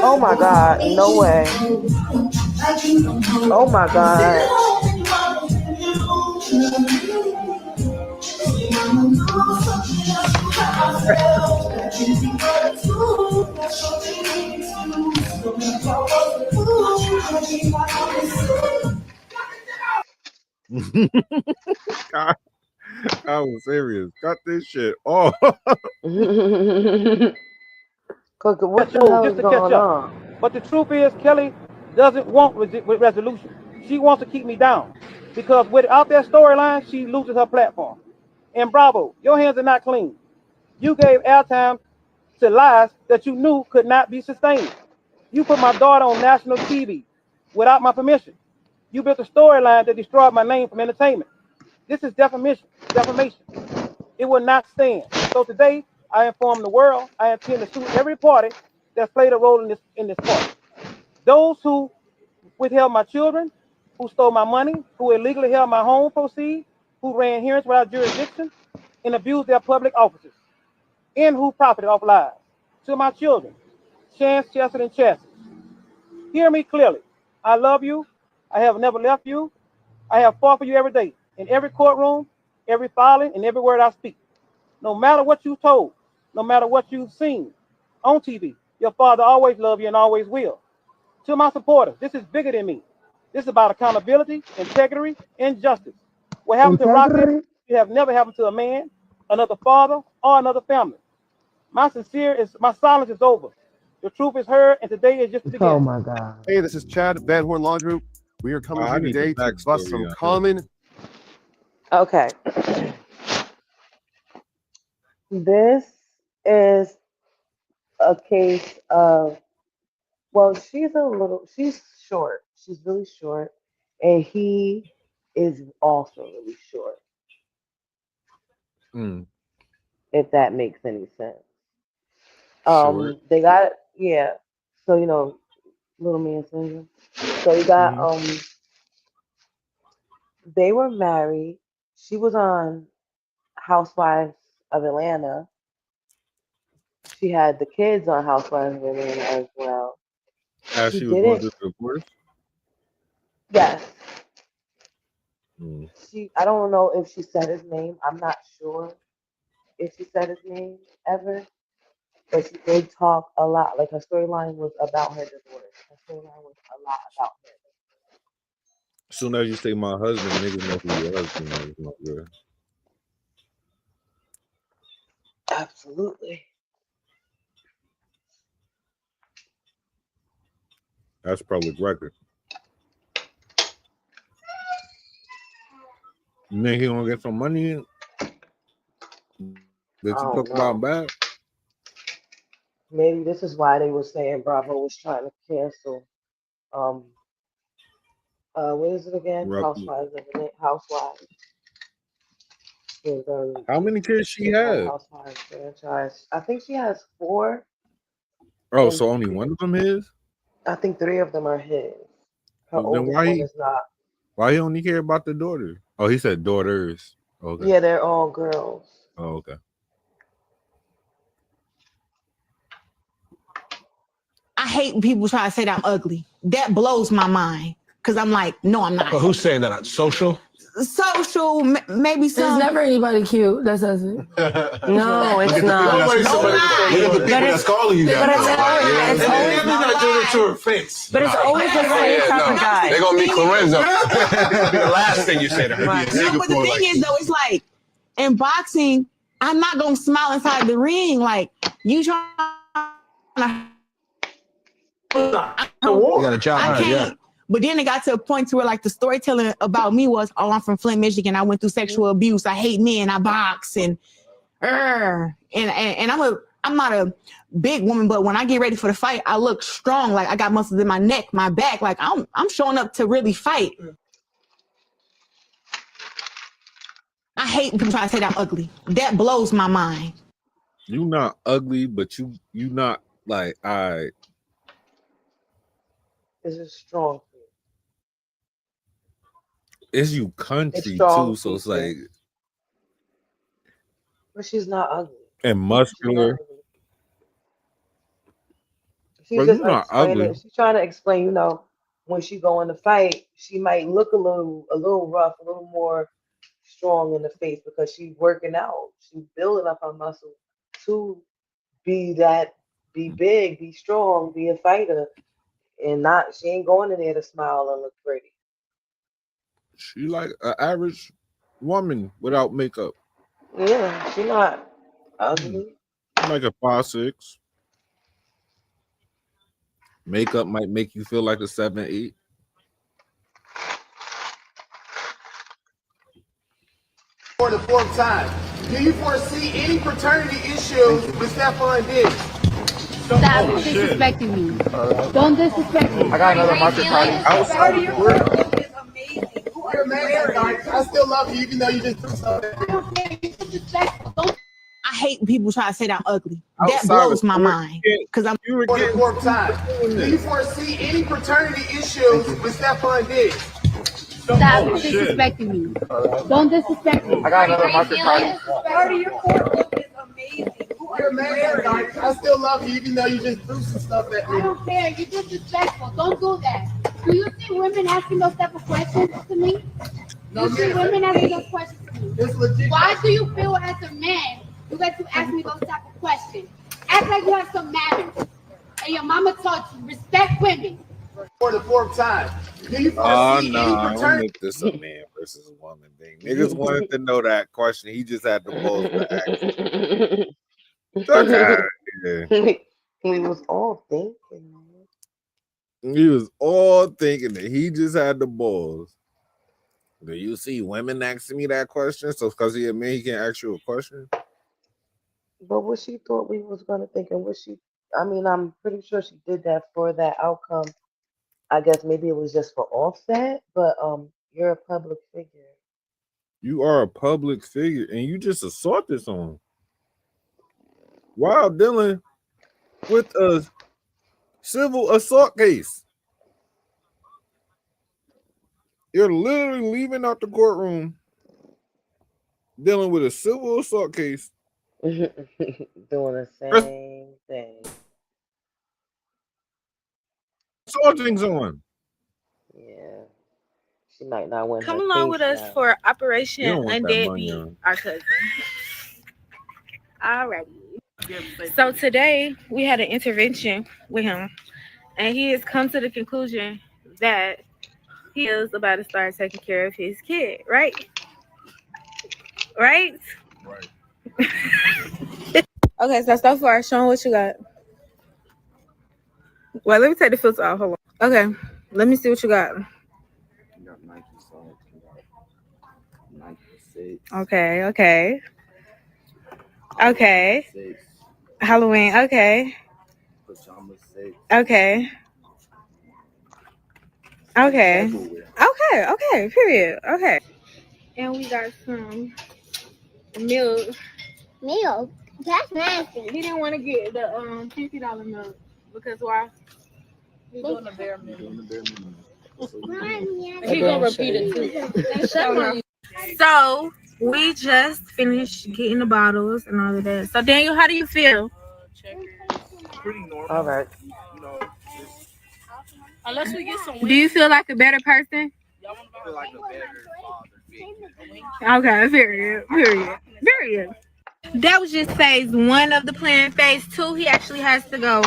Oh my God, no way. Oh my God. I was serious. Cut this shit off. What the hell is going on? But the truth is, Kelly doesn't want resolution. She wants to keep me down because without that storyline, she loses her platform. And Bravo, your hands are not clean. You gave airtime to lies that you knew could not be sustained. You put my daughter on national TV without my permission. You built a storyline that destroyed my name from entertainment. This is defamation. It will not stand. So today, I inform the world I intend to sue every party that's played a role in this party. Those who withheld my children, who stole my money, who illegally held my home proceeds, who ran hearings without jurisdiction, and abused their public offices, and who profited off lies. To my children, Chance, Chester, and Chassis, hear me clearly. I love you. I have never left you. I have fought for you every day, in every courtroom, every filing, and every word I speak. No matter what you told, no matter what you've seen on TV, your father always loved you and always will. To my supporters, this is bigger than me. This is about accountability, integrity, and justice. What happened to Roxanne, it have never happened to a man, another father, or another family. My silence is over. The truth is heard, and today is just the beginning. Oh my God. Hey, this is Chad, Van Horn Law Group. We are coming here today to bust some common. Okay. This is a case of, well, she's short. She's really short. And he is also really short. If that makes any sense. They got, yeah. So, little man syndrome. So you got, they were married. She was on Housewives of Atlanta. She had the kids on Housewives of Atlanta as well. As she was going through the divorce? Yes. I don't know if she said his name. I'm not sure if she said his name ever. But she did talk a lot. Like her storyline was about her divorce. Her storyline was a lot about her. As soon as you say my husband, niggas know who your husband is, my girl. Absolutely. That's public record. You think he gonna get some money in? Did you talk about him bad? Maybe this is why they were saying Bravo was trying to cancel. What is it again? Housewives. How many kids she had? Housewives franchise. I think she has 4. Oh, so only one of them is? I think 3 of them are his. Her Then oldest one is not. Why he only care about the daughter? Oh, he said daughters. Okay. Yeah, they're all girls. Oh, okay. I hate when people try to say that I'm ugly. That blows my mind. Because I'm like, no, I'm not. But who's saying that? Social? social, maybe some. There's never anybody cute that says it. No, it's not. Look at the people that's calling you that. It's always not doing it to her face. But it's always the same type of guy. They're gonna meet Lorenzo. That'll be the last thing you say to her. Right. No, but the thing is, though, it's like in boxing, I'm not gonna smile inside the ring. Like you trying to. You got a job. I can't. But then it got to a point to where like the storytelling about me was, oh, I'm from Flint, Michigan. I went through sexual abuse. I hate men. I box and I'm not a big woman, but when I get ready for the fight, I look strong. Like I got muscles in my neck, my back. Like I'm showing up to really fight. I hate people trying to say that I'm ugly. That blows my mind. You not ugly, but you not like Is it strong? It's you country strong too, so it's like. But she's not ugly. And muscular. She's But just you're not ugly. she's trying to explain, you know, when she go in the fight, she might look a little rough, a little more strong in the face because she's working out. She's building up her muscle to be big, be strong, be a fighter, and she ain't going in there to smile and look pretty. She like an average woman without makeup. Yeah, she's not ugly. Like a 5'6". Makeup might make you feel like a 7'8". For the fourth time, do you foresee any paternity issues with Stephon Diggs? Stop disrespecting me. Don't disrespect me. I got another market party outside of the world. You're amazing, guys. I still love you, even though you just threw something. I don't care. You're disrespectful. Don't. I hate people trying to say that I'm ugly. That Outside blows of my court, mind. Because I'm For the fourth time, do you foresee any paternity issues with Stephon Diggs? Stop disrespecting me. Don't disrespect me. I got another market party. Part of your court is amazing. You're amazing, guys. I still love you, even though you just threw some stuff at me. I don't care. You're disrespectful. Don't do that. Do you see women asking those type of questions to me? No, You see women asking those questions to me? It's legit. Why do you feel as a man you get to ask me those type of questions? Act like you have some manners. And your mama taught you respect women. For the fourth time, do you Oh foresee no, any I don't paternity? make this a man versus a woman thing. Niggas wanted to know that question. He just had the balls to ask it. Fuck outta here. He was all thinking. He was all thinking that he just had the balls. Do you see women asking me that question? So because he a man, he can't ask you a question? But what she thought we was gonna think, and I'm pretty sure she did that for that outcome. I guess maybe it was just for Offset, but you're a public figure. You are a public figure and you just assaulted someone. Wow, Dylan, with a civil assault case. You're literally leaving out the courtroom dealing with a civil assault case. Doing the same thing. Assaulting someone. Yeah. She might not win. Come her along case with us now. for You Operation don't want that money, Undeadbeat huh? our cousin. Alrighty. So today we had an intervention with him, and he has come to the conclusion that he is about to start taking care of his kid, right? Right? Right. Okay, so far, Sean, what you got? Well, let me take the filter off. Hold on. Okay, let me see what you got. You got Nike socks, you got Nike 6. Okay, okay. Okay. 6. Halloween, okay. Pajama 6. Okay. Okay. Okay, okay, period. Okay. And we got some milk. Milk? That's nasty. He didn't want to get the $50 milk because why? He's doing the bare minimum. He's gonna repeat it too. So we just finished getting the bottles and all of that. So Daniel, how do you feel? Pretty normal. All right. You know, unless we get some. Do you feel like a better person? I feel like a better father. Okay, period. That was just phase 1 of the plan. Phase 2, he actually has to go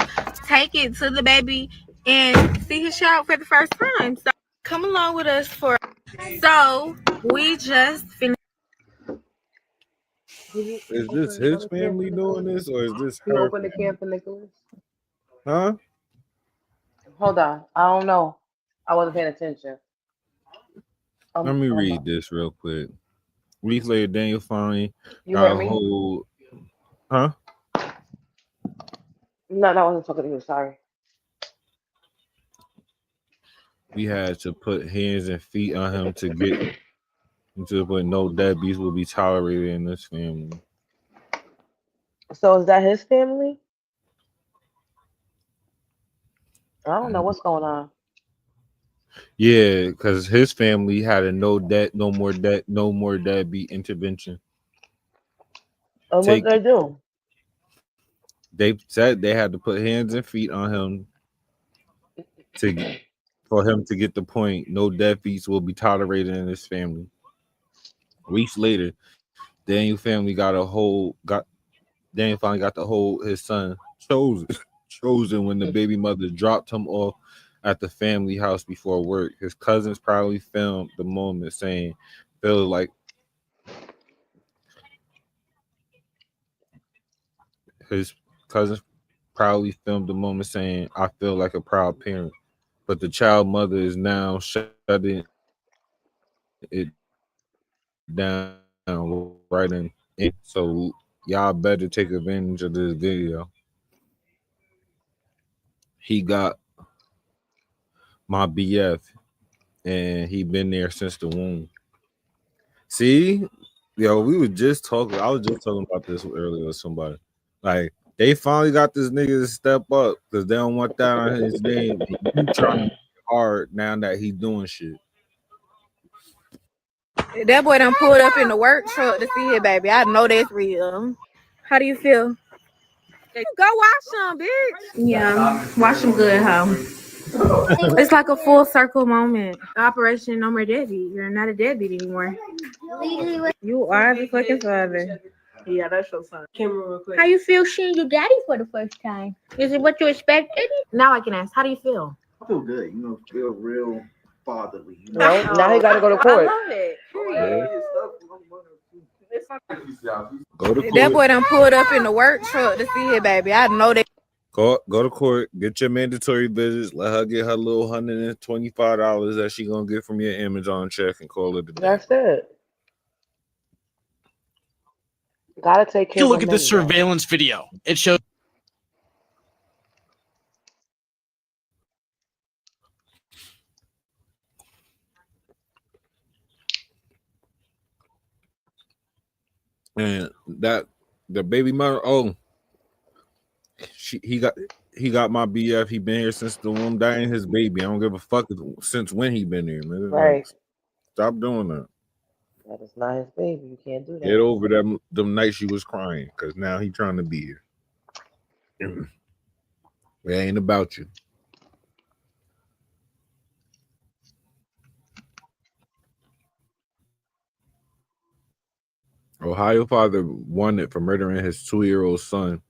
take it to the baby and see his child for the first time. So come along with us for. So we just finished. Is this his family doing this, or is this You her open the family? can for Nicholas? Huh? Hold on. I don't know. I wasn't paying attention. Let me read this real quick. Weeks later, Daniel finally You got heard a me? hold. Huh? No, I wasn't talking to you. Sorry. We had to put hands and feet on him to get into the point no deadbeats will be tolerated in this family. So is that his family? I don't know what's going on. Yeah, because his family had a no more deadbeat intervention. And what did they do? They said they had to put hands and feet on him for him to get the point. No deadbeats will be tolerated in his family. Weeks later, Daniel finally got to hold his son chosen when the baby mother dropped him off at the family house before work. His cousins probably filmed the moment saying, "Feel like." His cousins proudly filmed the moment saying, "I feel like a proud parent." But the child mother is now shutting it down right in. So y'all better take advantage of this video. He got my BF and he been there since the womb. See? Yo, we were just talking. I was just talking about this earlier with somebody. Like, they finally got this nigga to step up because they don't want that on his name. You trying to make it hard now that he's doing shit. That boy done pulled up in the work truck to see it, baby. I know that's real. How do you feel? Go wash them, bitch. Yeah, wash them good, huh? It's like a full circle moment. Operation No More Deadbeat. You're not a deadbeat anymore. You are the fucking father. Yeah, that's your son. Camera real quick. How you feel seeing your daddy for the first time? Is it what you expected? Now I can ask, how do you feel? I feel good. You know, feel real fatherly. You know? Right? Now he got to go to court. I love it. Yeah. Go to court. That boy done pulled up in the work truck to see it, baby. I know that. Go to court, get your mandatory visits, let her get her little $125 that she gonna get from your Amazon check and call it a day. That's it. Gotta take care You of look my at this money, surveillance video. It shows And that the baby mother, he got my BF. He been here since the womb. That ain't his baby. I don't give a fuck since when he been here, man. Right. Like, stop doing that. That is not his baby. You can't do that. Get over them nights she was crying, because now he trying to be here. It ain't about you. Ohio father wanted for murdering his 2-year-old son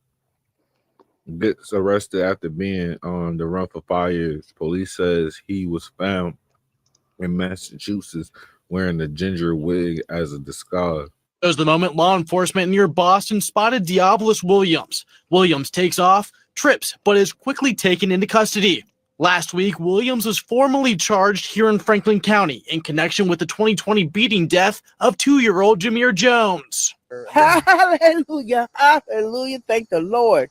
gets arrested after being on the run for 5 years. Police says he was found in Massachusetts wearing a ginger wig as a disguise. the moment law enforcement near Boston spotted Diabolus Williams. Williams takes off, trips, but is quickly taken into custody. Last week, Williams was formally charged here in Franklin County in connection with the 2020 beating death of 2-year-old Jameer Jones. Hallelujah. Hallelujah. Thank the Lord.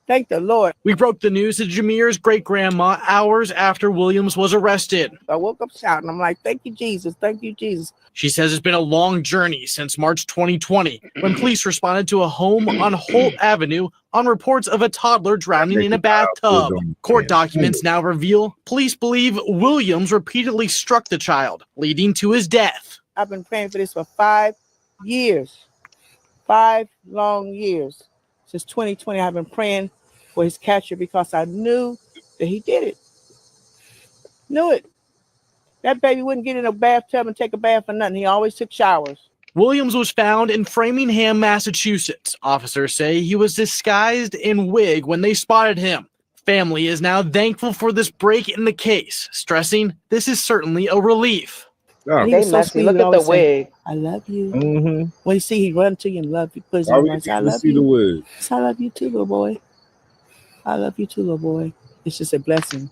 Thank the Lord. We broke the news to Jameer's great-grandma hours after Williams was arrested. I woke up shouting. I'm like, thank you, Jesus. Thank you, Jesus. She says it's been a long journey since March 2020 when police responded to a home on Holt Avenue on reports of a toddler drowning in a bathtub. Court documents now reveal police believe Williams repeatedly struck the child, leading to his death. I've been praying for this for 5 years. 5 long years. Since 2020, I've been praying for his capture because I knew that he did it. Knew it. That baby wouldn't get in a bathtub and take a bath or nothing. He always took showers. Williams was found in Framingham, Massachusetts. Officers say he was disguised in wig when they spotted him. Family is now thankful for this break in the case, stressing this is certainly a relief. And he was so sweet. Look at the wig. I love you. Mm-hmm. When you see he run to you and love you, put his Why arm would around you. you I even love see the you. wig? Yes, I love you too, little boy. I love you too, little boy. It's just a blessing.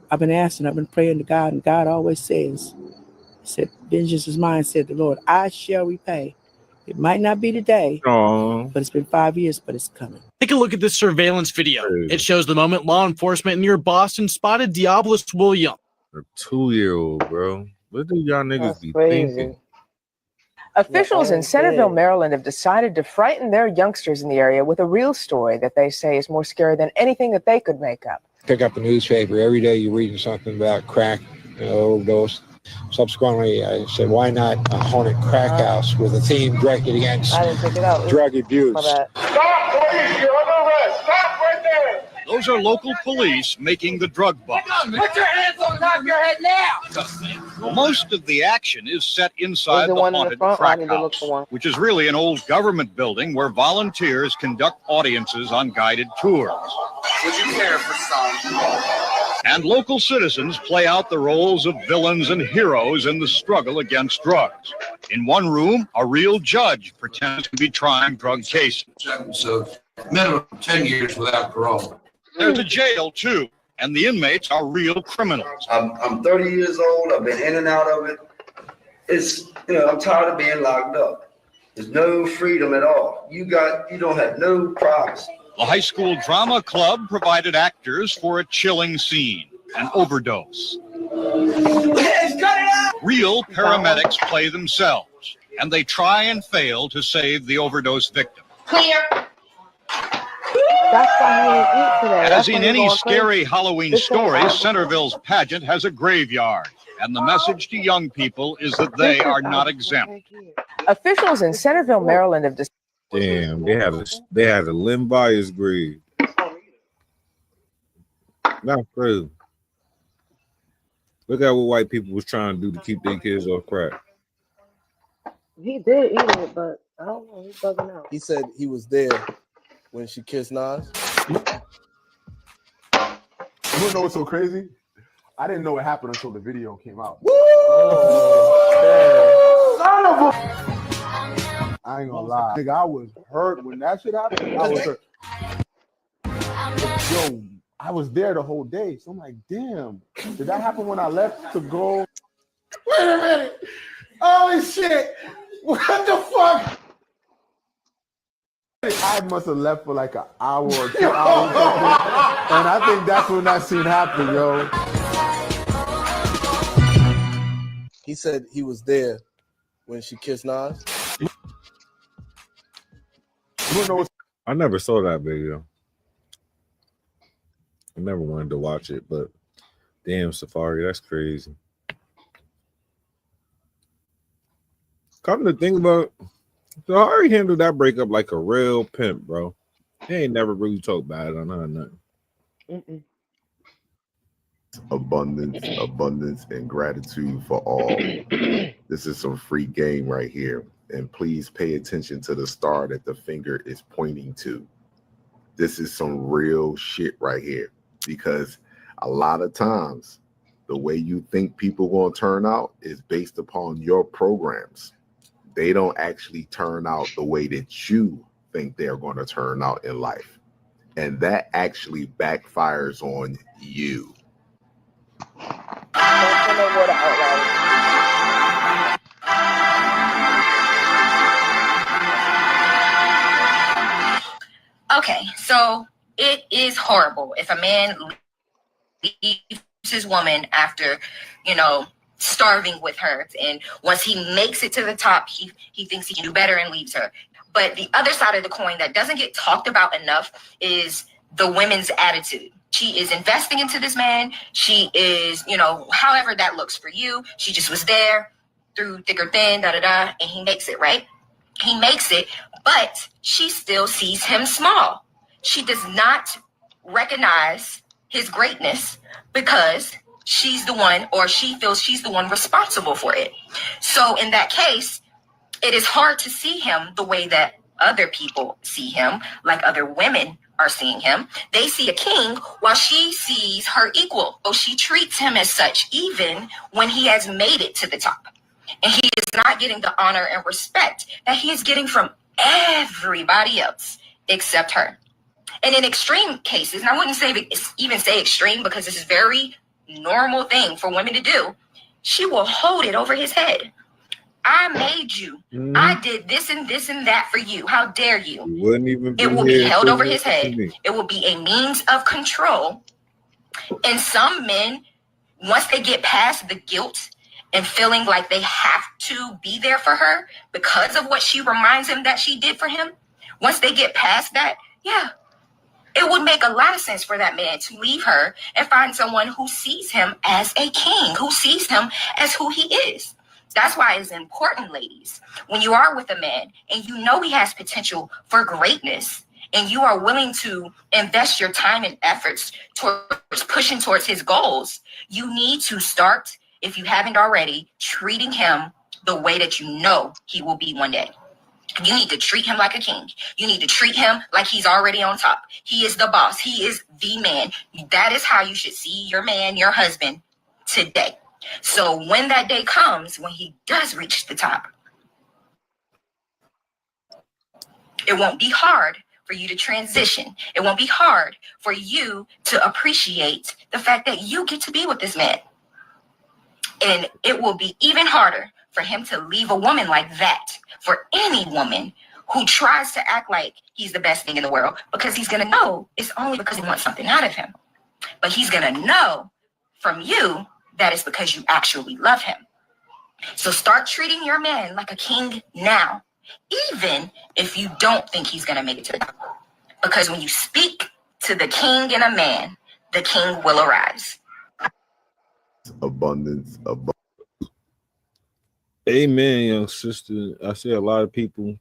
I've been asking, I've been praying to God, and God always says, he said, vengeance is mine, said the Lord. I shall repay. It might not be today, but it's been 5 years, but it's coming. Take a look at this surveillance video. It shows the moment law enforcement near Boston spotted Diabolus Williams. A 2-year-old, bro. What do y'all niggas be crazy. thinking? Officials in Centerville, Maryland have decided to frighten their youngsters in the area with a real story that they say is more scary than anything that they could make up. Pick up a newspaper. Every day you're reading something about crack, overdose. Subsequently, I said, why not a haunted crack house with a theme directed against drug abuse? Stop, please! You're under arrest! Stop right there! Those are local police making the drug bust. Put your hands on top of your head now! Most of the action is set inside the haunted crack house, which is really an old government building where volunteers conduct audiences on guided tours. Would you care for some? And local citizens play out the roles of villains and heroes in the struggle against drugs. In one room, a real judge pretends to be trying drug cases. So minimum 10 years without parole. There's a jail, too, and the inmates are real criminals. I'm 30 years old. I've been in and out of it. It's, I'm tired of being locked up. There's no freedom at all. You don't have no privacy. The high school drama club provided actors for a chilling scene, an overdose. Real paramedics play themselves, and they try and fail to save the overdose victim. Clear. That's why he didn't eat today. As in any scary Halloween story, Centerville's pageant has a graveyard, and the message to young people is that they are not exempt. Officials in Centerville, Maryland have decided. Damn, they had a limb bias grade. Not crazy. Look at what white people was trying to do to keep their kids off crack. He did eat it, but I don't know. He's bugging out. He said he was there when she kissed Nas. You wanna know what's so crazy? I didn't know it happened until the video came out. Woo! Son of a... I ain't gonna lie. Nigga, I was hurt when that shit happened. I was hurt. Yo, I was there the whole day. So I'm like, damn, did that happen when I left to go? Wait a minute. Holy shit. What the fuck? I must have left for like an hour or 2 hours. And I think that's when that scene happened, yo. He said he was there when she kissed Nas. I never saw that video. I never wanted to watch it, but damn, Safari, that's crazy. Come to think about it, Safari handled that breakup like a real pimp, bro. He ain't never really talked bad on her or nothing. Abundance, and gratitude for all. This is some free game right here. And please pay attention to the star that the finger is pointing to. This is some real shit right here. Because a lot of times, the way you think people going to turn out is based upon your programs. They don't actually turn out the way that you think they're going to turn out in life. And that actually backfires on you. Okay, so it is horrible if a man leaves his woman after, starving with her. And once he makes it to the top, he thinks he can do better and leaves her. But the other side of the coin that doesn't get talked about enough is the women's attitude. She is investing into this man. She is, however that looks for you. She just was there through thick or thin, and he makes it, right? He makes it, but she still sees him small. She does not recognize his greatness because she's the one, or she feels she's the one responsible for it. So in that case, it is hard to see him the way that other people see him, like other women are seeing him. They see a king while she sees her equal. So she treats him as such, even when he has made it to the top. And he is not getting the honor and respect that he is getting from everybody else except her. And in extreme cases, and I wouldn't even say extreme because this is a very normal thing for women to do, she will hold it over his head. I made you. I did this and this and that for you. How dare you? Wouldn't even It will be held over his head. It will be a means of control. And some men, once they get past the guilt and feeling like they have to be there for her because of what she reminds him that she did for him, once they get past that, yeah, it would make a lot of sense for that man to leave her and find someone who sees him as a king, who sees him as who he is. That's why it's important, ladies, when you are with a man and you know he has potential for greatness and you are willing to invest your time and efforts towards pushing towards his goals, you need to start, if you haven't already, treating him the way that you know he will be one day. You need to treat him like a king. You need to treat him like he's already on top. He is the boss. He is the man. That is how you should see your man, your husband, today. So when that day comes, when he does reach the top, it won't be hard for you to transition. It won't be hard for you to appreciate the fact that you get to be with this man. And it will be even harder for him to leave a woman like that, for any woman who tries to act like he's the best thing in the world, because he's going to know it's only because he wants something out of him. But he's going to know from you that it's because you actually love him. So start treating your man like a king now, even if you don't think he's going to make it to the top. Because when you speak to the king in a man, the king will arise. Abundance. Amen, young sister. I see a lot of people.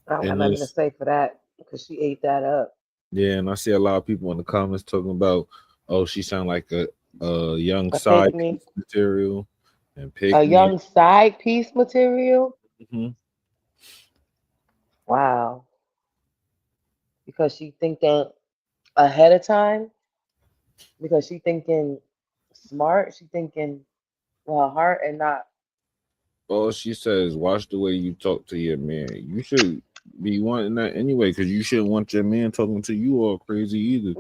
I don't have nothing to say for that because she ate that up. Yeah, and I see a lot of people in the comments talking about, oh, she sound like a young side piece material and pick a young side piece material. Mm-hmm. Wow. Because she thinking ahead of time. Because she thinking smart. She thinking with her heart and not. Oh, she says, watch the way you talk to your man. You should be wanting that anyway, because you shouldn't want your man talking to you all crazy either.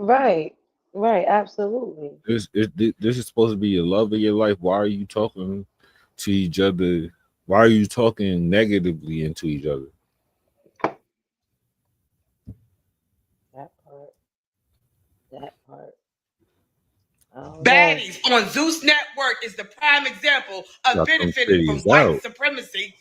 Right, absolutely. This is supposed to be your love of your life. Why are you talking to each other? Why are you talking negatively into each other? That part. Baddies on Zeus Network is the prime example of benefiting from white supremacy.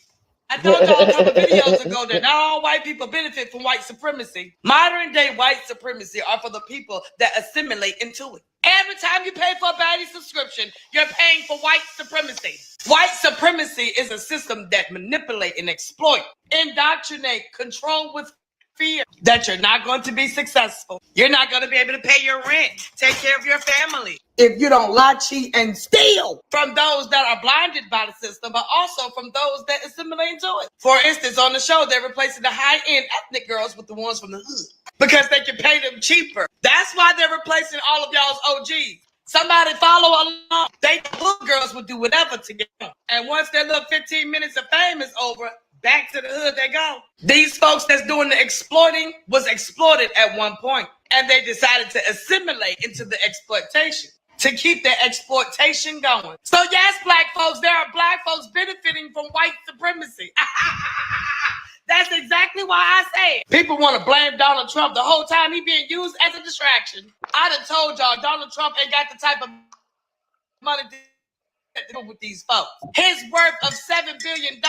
I told y'all a couple videos ago that not all white people benefit from white supremacy. Modern day white supremacy are for the people that assimilate into it. Every time you pay for a baddie subscription, you're paying for white supremacy. White supremacy is a system that manipulate and exploit, indoctrinate, control with fear that you're not going to be successful. You're not going to be able to pay your rent, take care of your family, if you don't lie, cheat, and steal from those that are blinded by the system, but also from those that assimilate into it. For instance, on the show, they're replacing the high-end ethnic girls with the ones from the hood because they can pay them cheaper. That's why they're replacing all of y'all's OGs. Somebody follow along. They hood girls would do whatever to get them. And once their little 15 minutes of fame is over, back to the hood they go. These folks that's doing the exploiting was exploited at one point, and they decided to assimilate into the exploitation to keep their exploitation going. So yes, black folks, there are black folks benefiting from white supremacy. That's exactly why I say it. People want to blame Donald Trump the whole time he being used as a distraction. I done told y'all Donald Trump ain't got the type of money to deal with these folks. His worth of $7 billion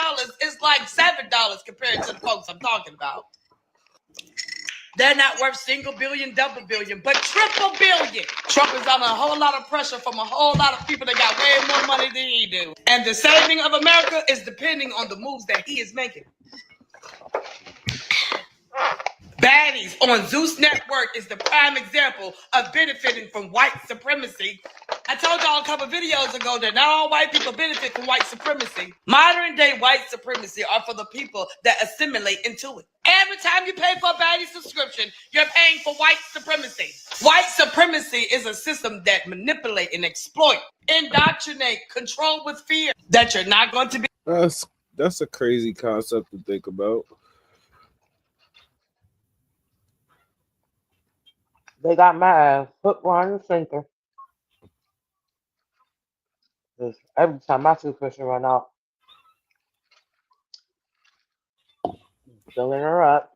is like $7 compared to the folks I'm talking about. They're not worth single billion, double billion, but triple billion. Trump is under a whole lot of pressure from a whole lot of people that got way more money than he do. And the saving of America is depending on the moves that he is making. Baddies on Zeus Network is the prime example of benefiting from white supremacy. I told y'all a couple videos ago that not all white people benefit from white supremacy. Modern day white supremacy are for the people that assimilate into it. Every time you pay for a baddie subscription, you're paying for white supremacy. White supremacy is a system that manipulate and exploit, indoctrinate, control with fear that you're not going to be. That's a crazy concept to think about. They got my ass hook, line, and sinker. 'Cause every time my subscription run out, filling her up.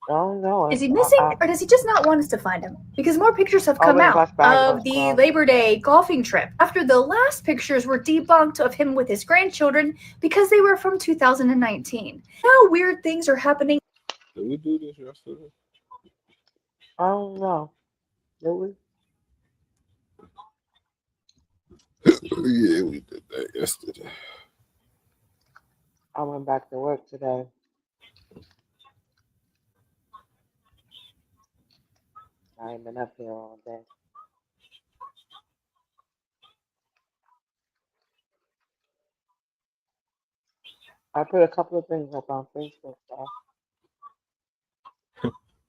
Oh no. Is he missing, or does he just not want us to find him? Because more pictures have come out of the Labor Day golfing trip after the last pictures were debunked of him with his grandchildren because they were from 2019. Now weird things are happening. Did we do this yesterday? I don't know. Did we? Yeah, we did that yesterday. I went back to work today. I ain't been up here all day. I put a couple of things up on Facebook, though.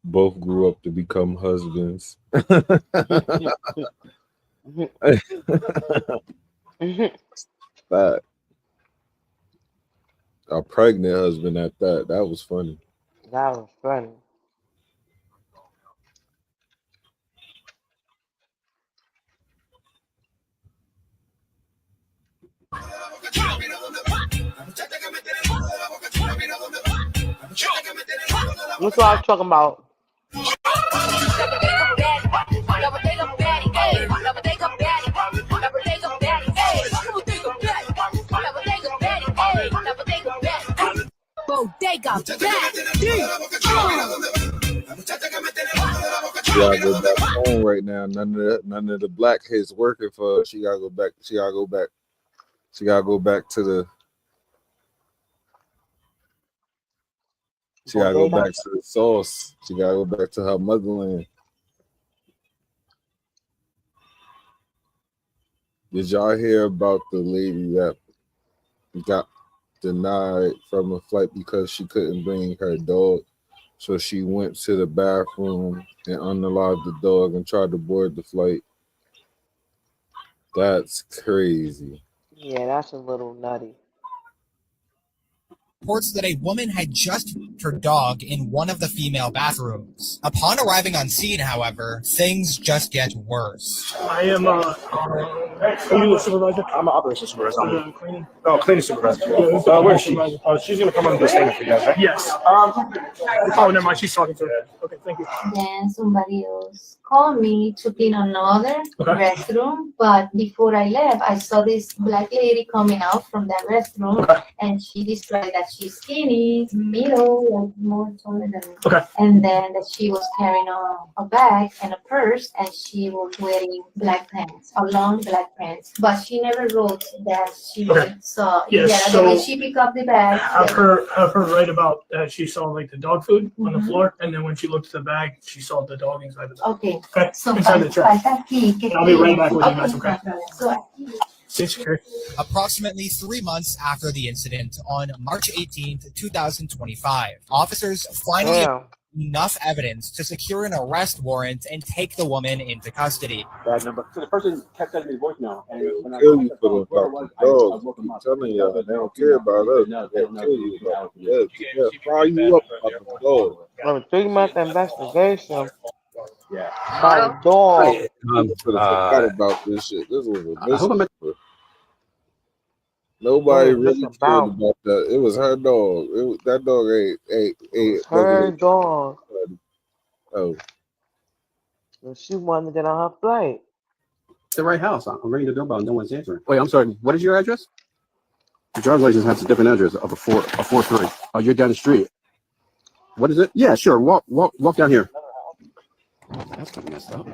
Both grew up to become husbands. That a pregnant husband at that. That was funny. That was funny. That's what I was talking about. She gotta go back home right now. None of the black hits working for her. She gotta go back. She gotta go back. She gotta go back to the. She gotta go back to the source. She gotta go back to her motherland. Did y'all hear about the lady that got denied from a flight because she couldn't bring her dog? So she went to the bathroom and unallowed the dog and tried to board the flight. That's crazy. Yeah, that's a little nutty. Reports that a woman had just put her dog in one of the female bathrooms. Upon arriving on scene, however, things just get worse. I am are you a supervisor? I'm an operations supervisor. Cleaning? Oh, cleaning supervisor. Yeah, where is she? She's going to come on the statement for you guys, right? Yes. Oh, never mind. She's talking to her. Okay, thank you. Then somebody else called me to clean another restroom, but before I left, I saw this black lady coming out from that restroom, and she described that she's skinny, middle, like more taller than me. And then that she was carrying a bag and a purse, and she was wearing black pants, a long black pants. But she never wrote that she saw. Yes, so when she picked up the bag, I've heard right about that she saw like the dog food on the floor, and then when she looked at the bag, she saw the dog inside the bag. Okay. So inside the trash. I'll be right back with you guys, okay? Approximately 3 months after the incident, on March 18th, 2025, officers finally had enough evidence to secure an arrest warrant and take the woman into custody. Bad number. So the person kept sending me voicemail, and when I kill you for the dogs. I'm telling y'all, they don't care about us. They kill you about us. Yeah, fire you up about the dog. A 3-month investigation. By a dog. I forgot about this shit. This was a mystery. Nobody really cared about that. It was her dog. That dog ate her dog. Oh. And she wanted to get on her flight. It's the right house. I'm ringing the doorbell. No one's answering. Wait, I'm sorry. What is your address? Your driver's license has a different address of a 4-3. Oh, you're down the street. What is it? Yeah, sure. Walk down here. That's kind of messed up.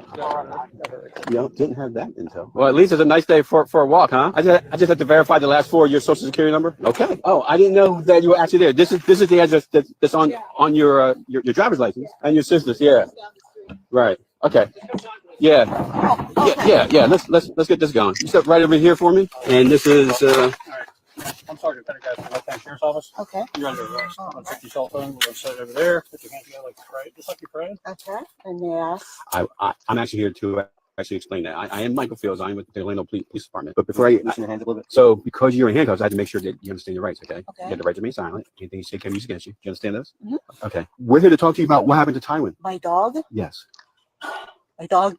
Yeah, didn't have that intel. Well, at least it's a nice day for a walk, huh? I just have to verify the last 4 of your social security number. Okay. Oh, I didn't know that you were actually there. This is the address that's on your driver's license and your sister's. Yeah. Right. Okay. Yeah. Yeah. Let's get this going. You step right over here for me, and this is. I'm Sergeant Pendergast from the Left Sheriff's Office. Okay. You're under arrest. I'm gonna take your cell phone. We're gonna set it over there. Put your hands together like you pray, just like you pray. Okay. And yes. I'm actually here to actually explain that. I am Michael Fields. I'm with the Orlando Police Department. But before so because you're in handcuffs, I have to make sure that you understand your rights. Okay. Okay. You have the right to remain silent. Anything you say can be used against you. Do you understand this? Mm-hmm. Okay. We're here to talk to you about what happened to Tywin. My dog. Yes. My dog.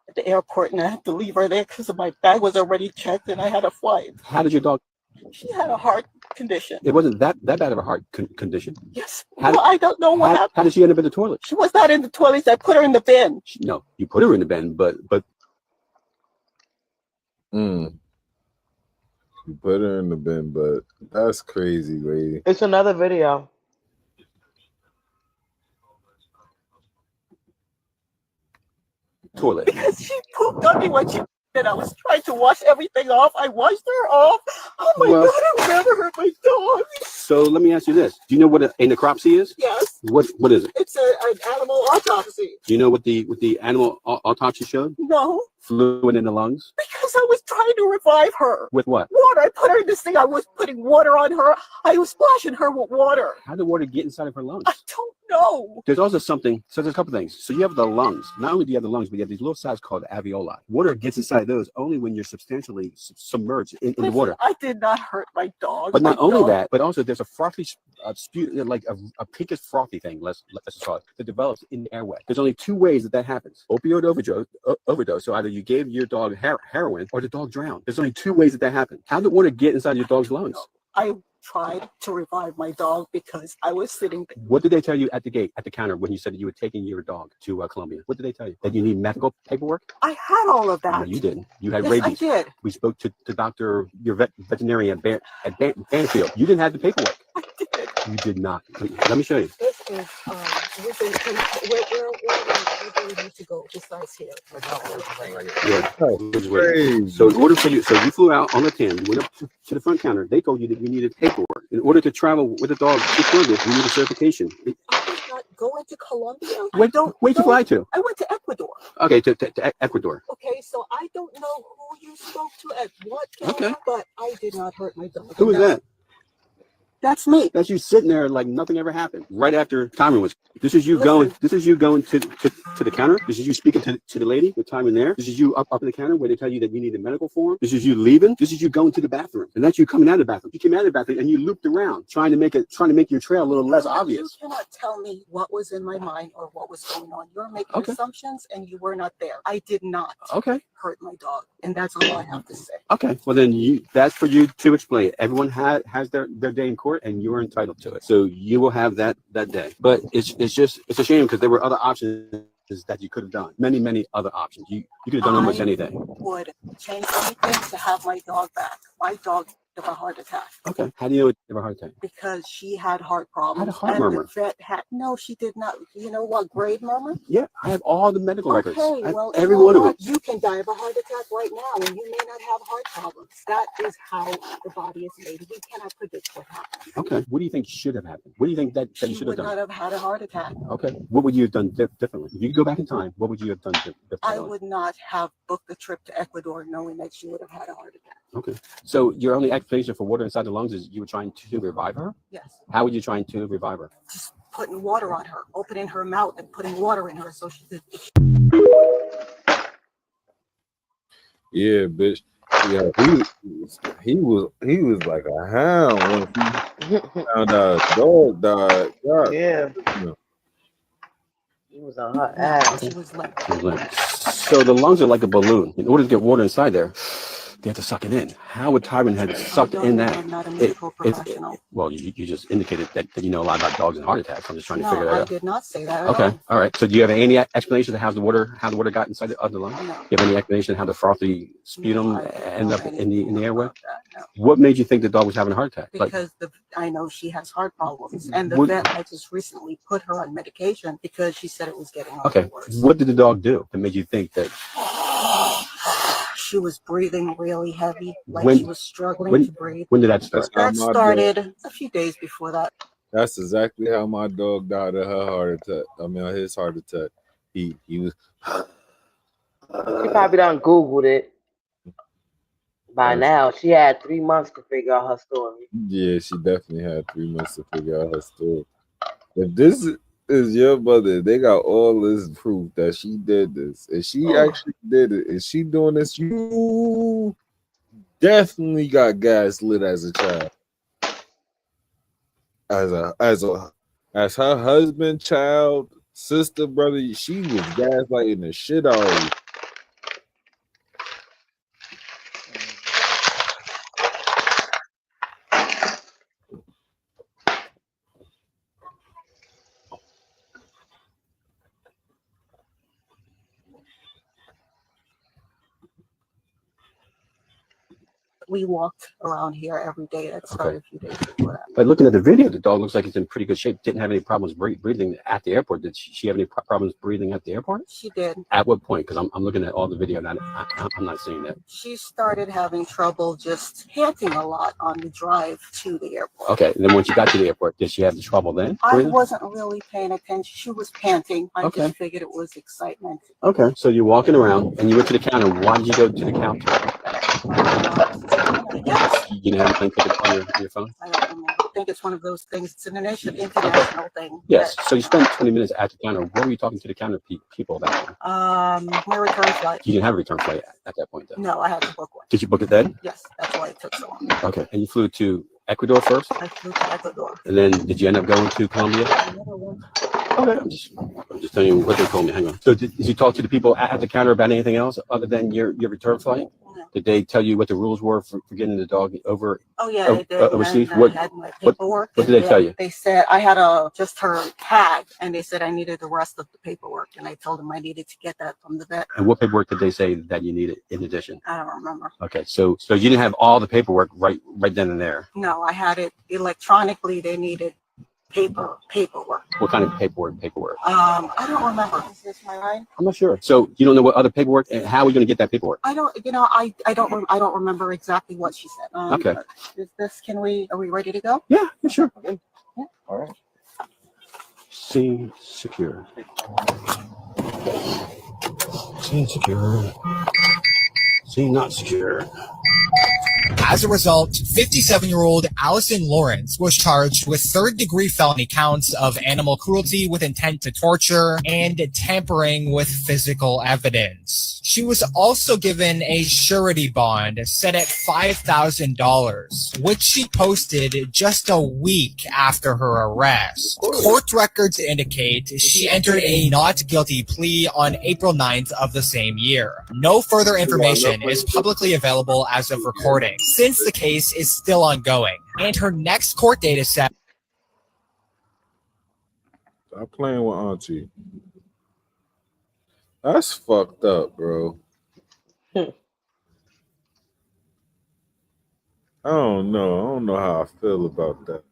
At the airport, and I had to leave her there because my bag was already checked, and I had a flight. How did your dog? She had a heart condition. It wasn't that bad of a heart condition. Yes. I don't know what happened. How did she end up in the toilet? She was not in the toilet. I put her in the bin. No, you put her in the bin, but. You put her in the bin, but that's crazy, lady. It's another video. Toilet. Because she pooped on me when she did. I was trying to wash everything off. I washed her off. Oh my God, I never hurt my dog. So let me ask you this. Do you know what a necropsy is? Yes. What is it? It's an animal autopsy. Do you know what the animal autopsy showed? No. Fluid in the lungs? Because I was trying to revive her. With what? Water. I put her in this thing. I was putting water on her. I was splashing her with water. How did water get inside of her lungs? I don't know. There's also something, so there's a couple things. So you have the lungs. Not only do you have the lungs, but you have these little cells called alveoli. Water gets inside those only when you're substantially submerged in the water. I did not hurt my dog. But not only that, but also there's a frothy, like a pinkish frothy thing, let's just call it, that develops in the airway. There's only two ways that happens. Opioid overdose. So either you gave your dog heroin or the dog drowned. There's only two ways that happens. How did water get inside your dog's lungs? I tried to revive my dog because I was sitting there. What did they tell you at the gate, at the counter, when you said that you were taking your dog to Colombia? What did they tell you? That you need medical paperwork? I had all of that. No, you didn't. You had Yes, rabies. I did. We spoke to Dr. your veterinarian at Banfield. You didn't have the paperwork. I did. You did not. Let me show you. This is where do we need to go besides here? Yeah. So in order for you, so you flew out on the 10, you went up to the front counter. They told you that you needed paperwork. In order to travel with a dog to Colombia, you need a certification. I did not go into Colombia. Where'd you fly to? I went to Ecuador. Okay, to Ecuador. Okay, so I don't know who you spoke to at what counter, but I did not hurt my dog. Who was that? That's me. That's you sitting there like nothing ever happened. Right after Timon was. This is you going. This is you going to the counter. This is you speaking to the lady with Timon there. This is you up at the counter where they tell you that you need a medical form. This is you leaving. This is you going to the bathroom, and that's you coming out of the bathroom. You came out of the bathroom and you looped around, trying to make your trail a little less obvious. You cannot tell me what was in my mind or what was going on. You're making assumptions, and you were not there. I did not hurt my dog, and that's all I have to say. Okay, well then that's for you to explain. Everyone has their day in court, and you are entitled to it. So you will have that day. But it's a shame because there were other options that you could have done. Many other options. You could have done almost anything. Would change anything to have my dog back. My dog had a heart attack. Okay. How do you know it had a heart attack? Because she had heart problems. Had a heart murmur. The vet had no, she did not. You know what grade murmur? Yeah, I have all the medical records. Okay, well, every one of them. You can die of a heart attack right now, and you may not have heart problems. That is how the body is made. We cannot predict what happens. Okay. What do you think should have happened? What do you think that you should have done? She would not have had a heart attack. Okay. What would you have done differently? If you could go back in time, what would you have done differently? I would not have booked a trip to Ecuador knowing that she would have had a heart attack. Okay. So your only explanation for water inside the lungs is you were trying to revive her? Yes. How were you trying to revive her? Just putting water on her, opening her mouth and putting water in her so she could. Yeah, bitch. Yeah, he was like a hound when he found out his dog died. God. Yeah. You know. She was on her ass. She was limp. So the lungs are like a balloon. In order to get water inside there, they have to suck it in. How would Tyron have sucked in that? I'm not a medical professional. Well, you just indicated that you know a lot about dogs and heart attacks. I'm just trying to figure that out. I did not say that. Okay, all right. So do you have any explanation of how the water got inside the lung? No. Do you have any explanation of how the frothy sputum ended up in the airway? No. What made you think the dog was having a heart attack? Because I know she has heart problems, and the vet had just recently put her on medication because she said it was getting worse. What did the dog do that made you think that? She was breathing really heavy, like she was struggling to breathe. When did that start? That started a few days before that. That's exactly how my dog died of her heart attack. I mean, his heart attack. He was She probably done Googled it. By now, she had 3 months to figure out her story. Yeah, she definitely had 3 months to figure out her story. If this is your mother, they got all this proof that she did this, and she actually did it, and she doing this. You definitely got gaslit as a child, as her husband, child, sister, brother. She was gaslighting the shit out of you. We walked around here every day. That started a few days before that. But looking at the video, the dog looks like it's in pretty good shape. Didn't have any problems breathing at the airport. Did she have any problems breathing at the airport? She did. At what point? Because I'm looking at all the video and I'm not seeing that. She started having trouble just panting a lot on the drive to the airport. Okay. And then when she got to the airport, did she have the trouble then? I wasn't really paying attention. She was panting. I just figured it was excitement. Okay. So you're walking around and you went to the counter. Why did you go to the counter? You didn't have anything on your phone? I don't remember. I think it's one of those things. It's an international thing. Yes. So you spent 20 minutes at the counter. What were you talking to the counter people about? My return flight. You didn't have a return flight at that point, though? No, I had to book one. Did you book it then? Yes, that's why it took so long. Okay. And you flew to Ecuador first? I flew to Ecuador. And then did you end up going to Colombia? Okay. I'm just telling you what they told me. Hang on. So did you talk to the people at the counter about anything else other than your return flight? Did they tell you what the rules were for getting the dog over? Oh yeah, they did. Overseas? I had my paperwork. What did they tell you? They said I had just her tag, and they said I needed the rest of the paperwork, and I told them I needed to get that from the vet. And what paperwork did they say that you needed in addition? I don't remember. Okay, so you didn't have all the paperwork right then and there. No, I had it electronically. They needed paperwork. What kind of paperwork? I don't remember. Is this my line? I'm not sure. So you don't know what other paperwork, and how are you going to get that paperwork? I don't. I don't remember exactly what she said. Okay. Are we ready to go? Yeah, sure. Yeah. All right. Scene secure. Scene secure. Scene not secure. As a result, 57-year-old Allison Lawrence was charged with third-degree felony counts of animal cruelty with intent to torture and tampering with physical evidence. She was also given a surety bond set at $5,000, which she posted just a week after her arrest. Court records indicate she entered a not guilty plea on April 9th of the same year. No further information is publicly available as of recording, since the case is still ongoing, and her next court date is set. Stop playing with Auntie. That's fucked up, bro. I don't know. I don't know how I feel about that.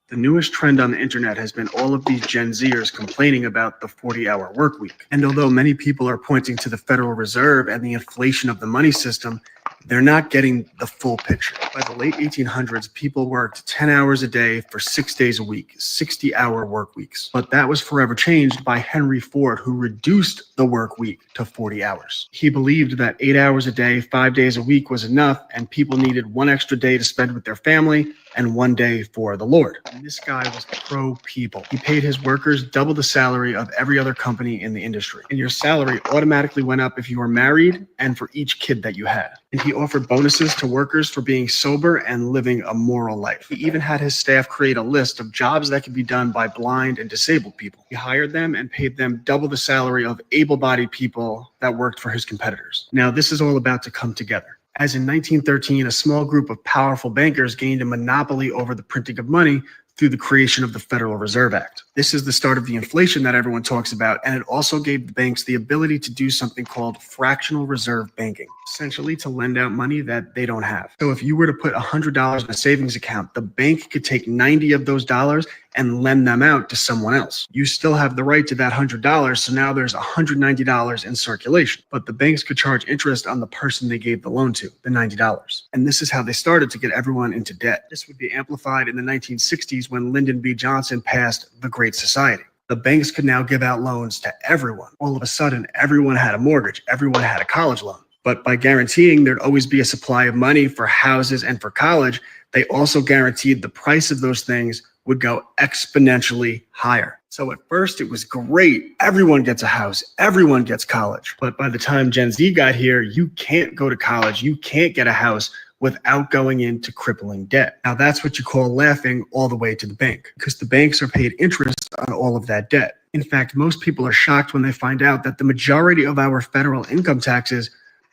The newest trend on the internet has been all of these Gen Zers complaining about the 40-hour work week. And although many people are pointing to the Federal Reserve and the inflation of the money system, they're not getting the full picture. By the late 1800s, people worked 10 hours a day for 6 days a week, 60-hour work weeks. But that was forever changed by Henry Ford, who reduced the work week to 40 hours. He believed that 8 hours a day, 5 days a week was enough, and people needed one extra day to spend with their family and one day for the Lord. And this guy was pro-people. He paid his workers double the salary of every other company in the industry. And your salary automatically went up if you were married and for each kid that you had. And he offered bonuses to workers for being sober and living a moral life. He even had his staff create a list of jobs that could be done by blind and disabled people. He hired them and paid them double the salary of able-bodied people that worked for his competitors. Now, this is all about to come together. As in 1913, a small group of powerful bankers gained a monopoly over the printing of money through the creation of the Federal Reserve Act. This is the start of the inflation that everyone talks about, and it also gave the banks the ability to do something called fractional reserve banking, essentially to lend out money that they don't have. So if you were to put $100 in a savings account, the bank could take 90 of those dollars and lend them out to someone else. You still have the right to that $100, so now there's $190 in circulation. But the banks could charge interest on the person they gave the loan to, the $90. And this is how they started to get everyone into debt. This would be amplified in the 1960s when Lyndon B. Johnson passed the Great Society. The banks could now give out loans to everyone. All of a sudden, everyone had a mortgage. Everyone had a college loan. But by guaranteeing there'd always be a supply of money for houses and for college, they also guaranteed the price of those things would go exponentially higher. So at first it was great. Everyone gets a house. Everyone gets college. But by the time Gen Z got here, you can't go to college. You can't get a house without going into crippling debt. Now that's what you call laughing all the way to the bank, because the banks are paid interest on all of that debt. In fact, most people are shocked when they find out that the majority of our federal income taxes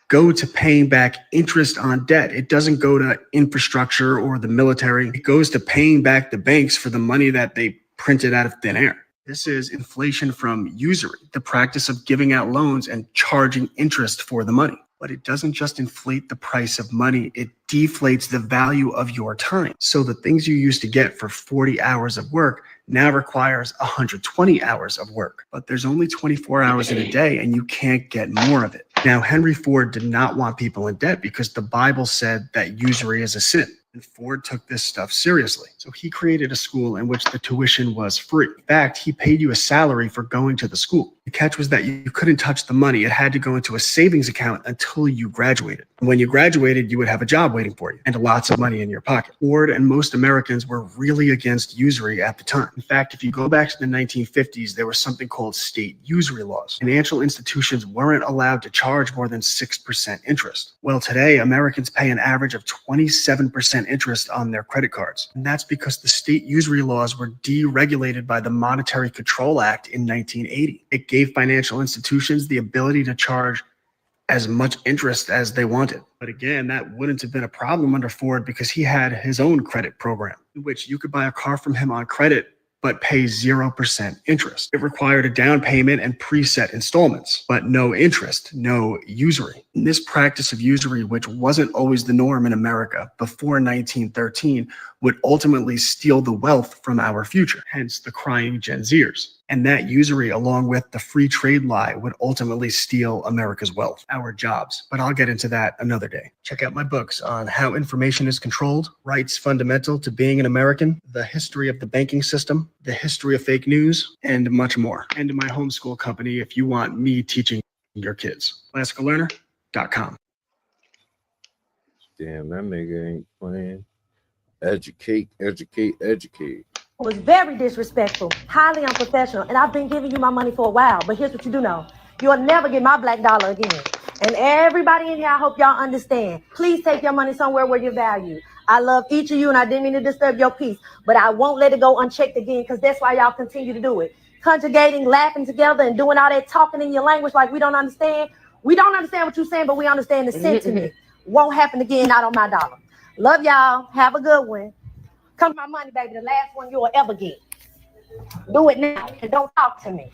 go to paying back interest on debt. It doesn't go to infrastructure or the military. It goes to paying back the banks for the money that they printed out of thin air. This is inflation from usury, the practice of giving out loans and charging interest for the money. But it doesn't just inflate the price of money, it deflates the value of your time. So the things you used to get for 40 hours of work now requires 120 hours of work. But there's only 24 hours in a day and you can't get more of it. Now, Henry Ford did not want people in debt because the Bible said that usury is a sin. And Ford took this stuff seriously. So he created a school in which the tuition was free. In fact, he paid you a salary for going to the school. The catch was that you couldn't touch the money. It had to go into a savings account until you graduated. And when you graduated, you would have a job waiting for you and lots of money in your pocket. Ford and most Americans were really against usury at the time. In fact, if you go back to the 1950s, there was something called state usury laws. Financial institutions weren't allowed to charge more than 6% interest. Well, today, Americans pay an average of 27% interest on their credit cards. And that's because the state usury laws were deregulated by the Monetary Control Act in 1980. It gave financial institutions the ability to charge as much interest as they wanted. But again, that wouldn't have been a problem under Ford because he had his own credit program in which you could buy a car from him on credit but pay 0% interest. It required a down payment and preset installments, but no interest, no usury. And this practice of usury, which wasn't always the norm in America before 1913, would ultimately steal the wealth from our future, hence the crying Gen Zers. And that usury, along with the free trade lie, would ultimately steal America's wealth, our jobs. But I'll get into that another day. Check out my books on how information is controlled, rights fundamental to being an American, the history of the banking system, the history of fake news, and much more. And my homeschool company if you want me teaching your kids. ClassicalLearner.com. Damn, that nigga ain't playing. Educate, educate, educate. Was very disrespectful, highly unprofessional, and I've been giving you my money for a while, but here's what you do know. You'll never get my black dollar again. And everybody in here, I hope y'all understand. Please take your money somewhere where you're valued. I love each of you, and I didn't mean to disturb your peace, but I won't let it go unchecked again, because that's why y'all continue to do it. Conjugating, laughing together, and doing all that talking in your language like we don't understand. We don't understand what you're saying, but we understand the sentiment. Won't happen again, not on my dollar. Love y'all. Have a good one. Come to my money, baby, the last one you'll ever get. Do it now and don't talk to me.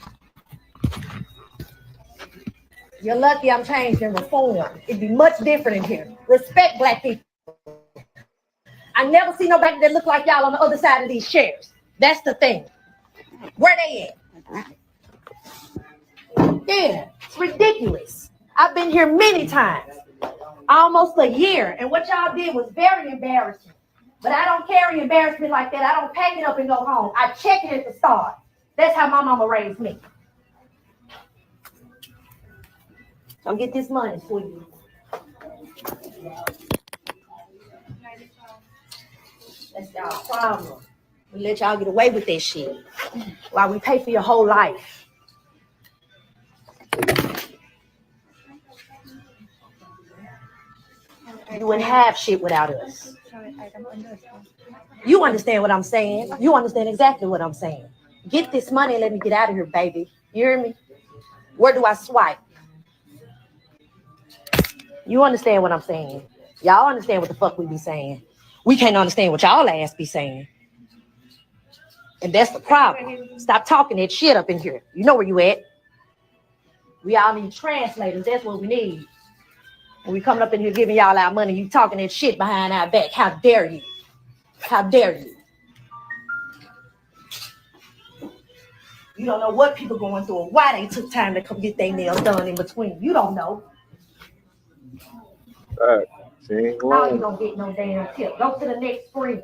You're lucky I'm changed and reformed. It'd be much different in here. Respect black people. I never see nobody that look like y'all on the other side of these chairs. That's the thing. Where they at? Yeah, it's ridiculous. I've been here many times. Almost a year. And what y'all did was very embarrassing. But I don't carry embarrassment like that. I don't pack it up and go home. I check it at the start. That's how my mama raised me. Come get this money, sweetie. That's y'all problem. We let y'all get away with that shit while we pay for your whole life. You wouldn't have shit without us. You understand what I'm saying. You understand exactly what I'm saying. Get this money and let me get out of here, baby. You hear me? Where do I swipe? You understand what I'm saying. Y'all understand what the fuck we be saying. We can't understand what y'all ass be saying. And that's the problem. Stop talking that shit up in here. You know where you at. We all need translators. That's what we need. When we coming up in here giving y'all our money, you talking that shit behind our back. How dare you? How dare you? You don't know what people going through or why they took time to come get their nails done in between. You don't know. She ain't Now you lying. don't get no damn tip. Go to the next screen.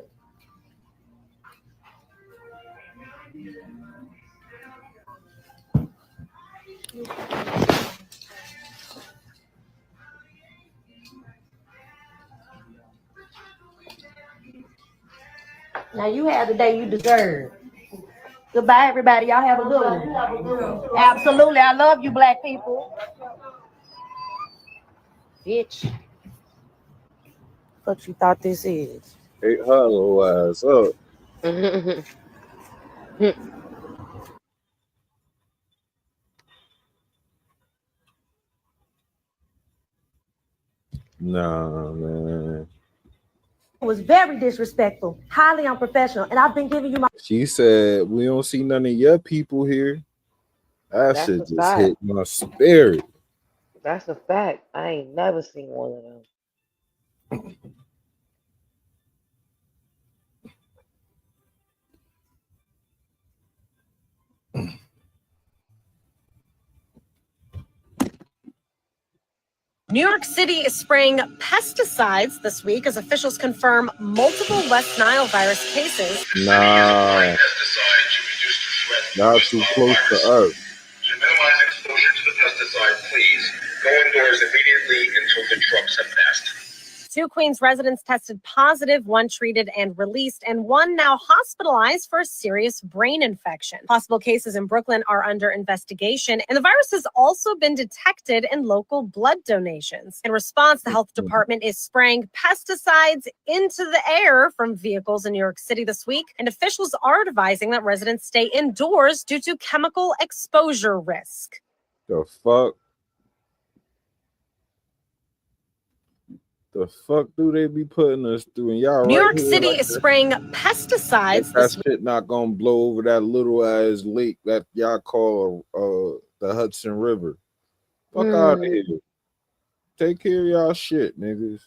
Now you have the day you deserve. Goodbye, everybody. Y'all have a good one. Absolutely. I love you, black people. Bitch. What you thought this is? Hey, hello, ass up. Nah, man. It was very disrespectful, highly unprofessional, and I've been giving you my. She said, we don't see none of your people here. That That's shit a just fact. hit my spirit. That's a fact. I ain't never seen one of them. New York City is spraying pesticides this week as officials confirm multiple West Nile virus cases. Nah, not too close to us. To minimize exposure to the pesticide, please go indoors immediately until the trucks have passed. 2 Queens residents tested positive, 1 treated and released, and 1 now hospitalized for a serious brain infection. Possible cases in Brooklyn are under investigation, and the virus has also been detected in local blood donations. In response, the health department is spraying pesticides into the air from vehicles in New York City this week, and officials are advising that residents stay indoors due to chemical exposure risk. The fuck? The fuck do they be putting us through? And y'all New right York here City like is that. spraying pesticides. That shit not gonna blow over that little ass lake that y'all call the Hudson River. Fuck out of here. Take care of y'all shit, niggas.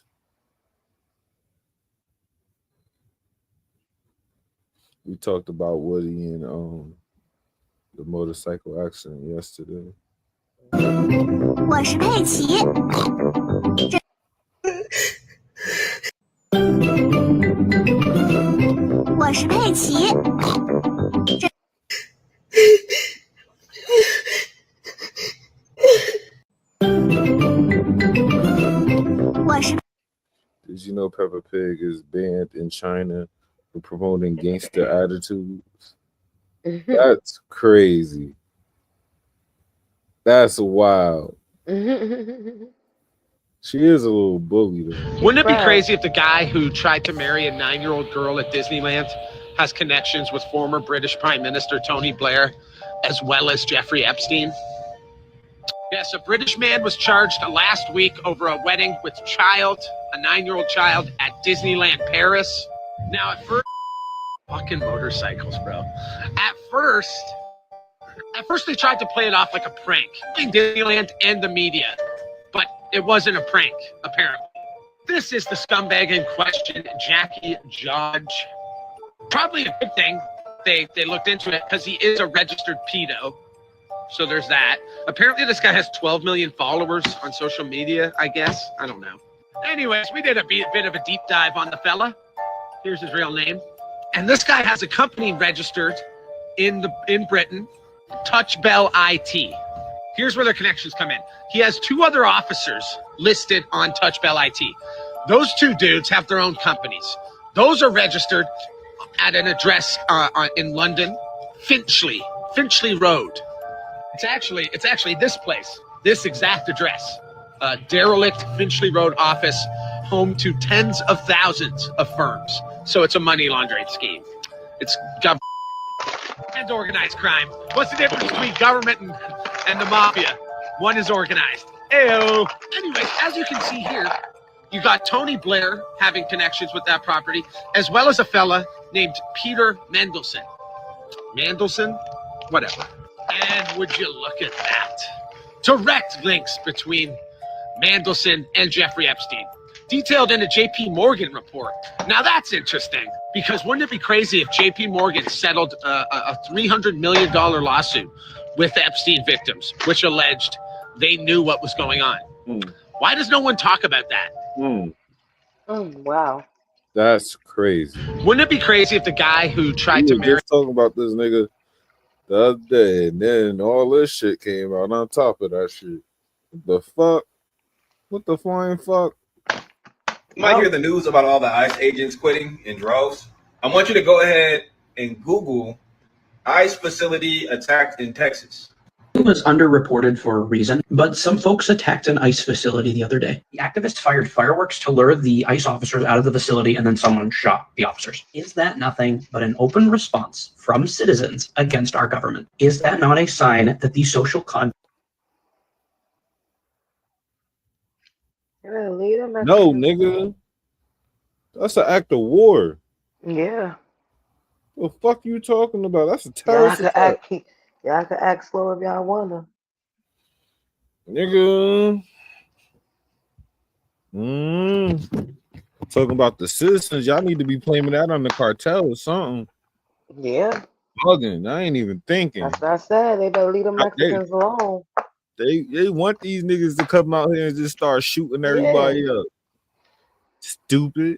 We talked about Woody and the motorcycle accident yesterday. 我是佩奇。我是佩奇。我是。Did you know Peppa Pig is banned in China for promoting gangster attitudes? That's crazy. That's wild. She is a little bully, though. Wouldn't it be crazy if the guy who tried to marry a 9-year-old girl at Disneyland has connections with former British Prime Minister Tony Blair, as well as Jeffrey Epstein? Yes, a British man was charged last week over a wedding with child, a 9-year-old child, at Disneyland Paris. Now, at first, fucking motorcycles, bro. At first, they tried to play it off like a prank, Disneyland and the media. But it wasn't a prank, apparently. This is the scumbag in question, Jackie Judge. Probably a good thing they looked into it because he is a registered pedo. So there's that. Apparently this guy has 12 million followers on social media, I guess. I don't know. Anyways, we did a bit of a deep dive on the fella. Here's his real name. And this guy has a company registered in Britain, Touch Bell IT. Here's where their connections come in. He has 2 other officers listed on Touch Bell IT. Those 2 dudes have their own companies. Those are registered at an address in London, Finchley Road. It's actually this place, this exact address, derelict Finchley Road office, home to tens of thousands of firms. So it's a money laundering scheme. It's got and organized crime. What's the difference between government and the mafia? One is organized. Ayo. Anyways, as you can see here, you got Tony Blair having connections with that property, as well as a fella named Peter Mandelson. Mandelson? Whatever. And would you look at that? Direct links between Mandelson and Jeffrey Epstein, detailed in a JP Morgan report. Now that's interesting, Because wouldn't it be crazy if JP Morgan settled a $300 million lawsuit with Epstein victims, which alleged they knew what was going on? Why does no one talk about that? Wow. That's crazy. Wouldn't it be crazy if the guy who tried to We were marry... just talking about this nigga the other day, and then all this shit came out on top of that shit. The fuck? What the flying fuck? You might hear the news about all the ICE agents quitting in droves. I want you to go ahead and Google ICE facility attacked in Texas. It was underreported for a reason, but some folks attacked an ICE facility the other day. The activists fired fireworks to lure the ICE officers out of the facility, and then someone shot the officers. Is that nothing but an open response from citizens against our government? Is that not a sign that the social No, nigga. That's an act of war. Yeah. What the fuck you talking about? That's a terrorist attack. Y'all can act slow if y'all wanna. Nigga. Talking about the citizens. Y'all need to be blaming that on the cartel or something. Yeah. Bugging. I ain't even thinking. That's what I said. They better leave the Mexicans alone. They want these niggas to come out here and just start shooting everybody up. Stupid.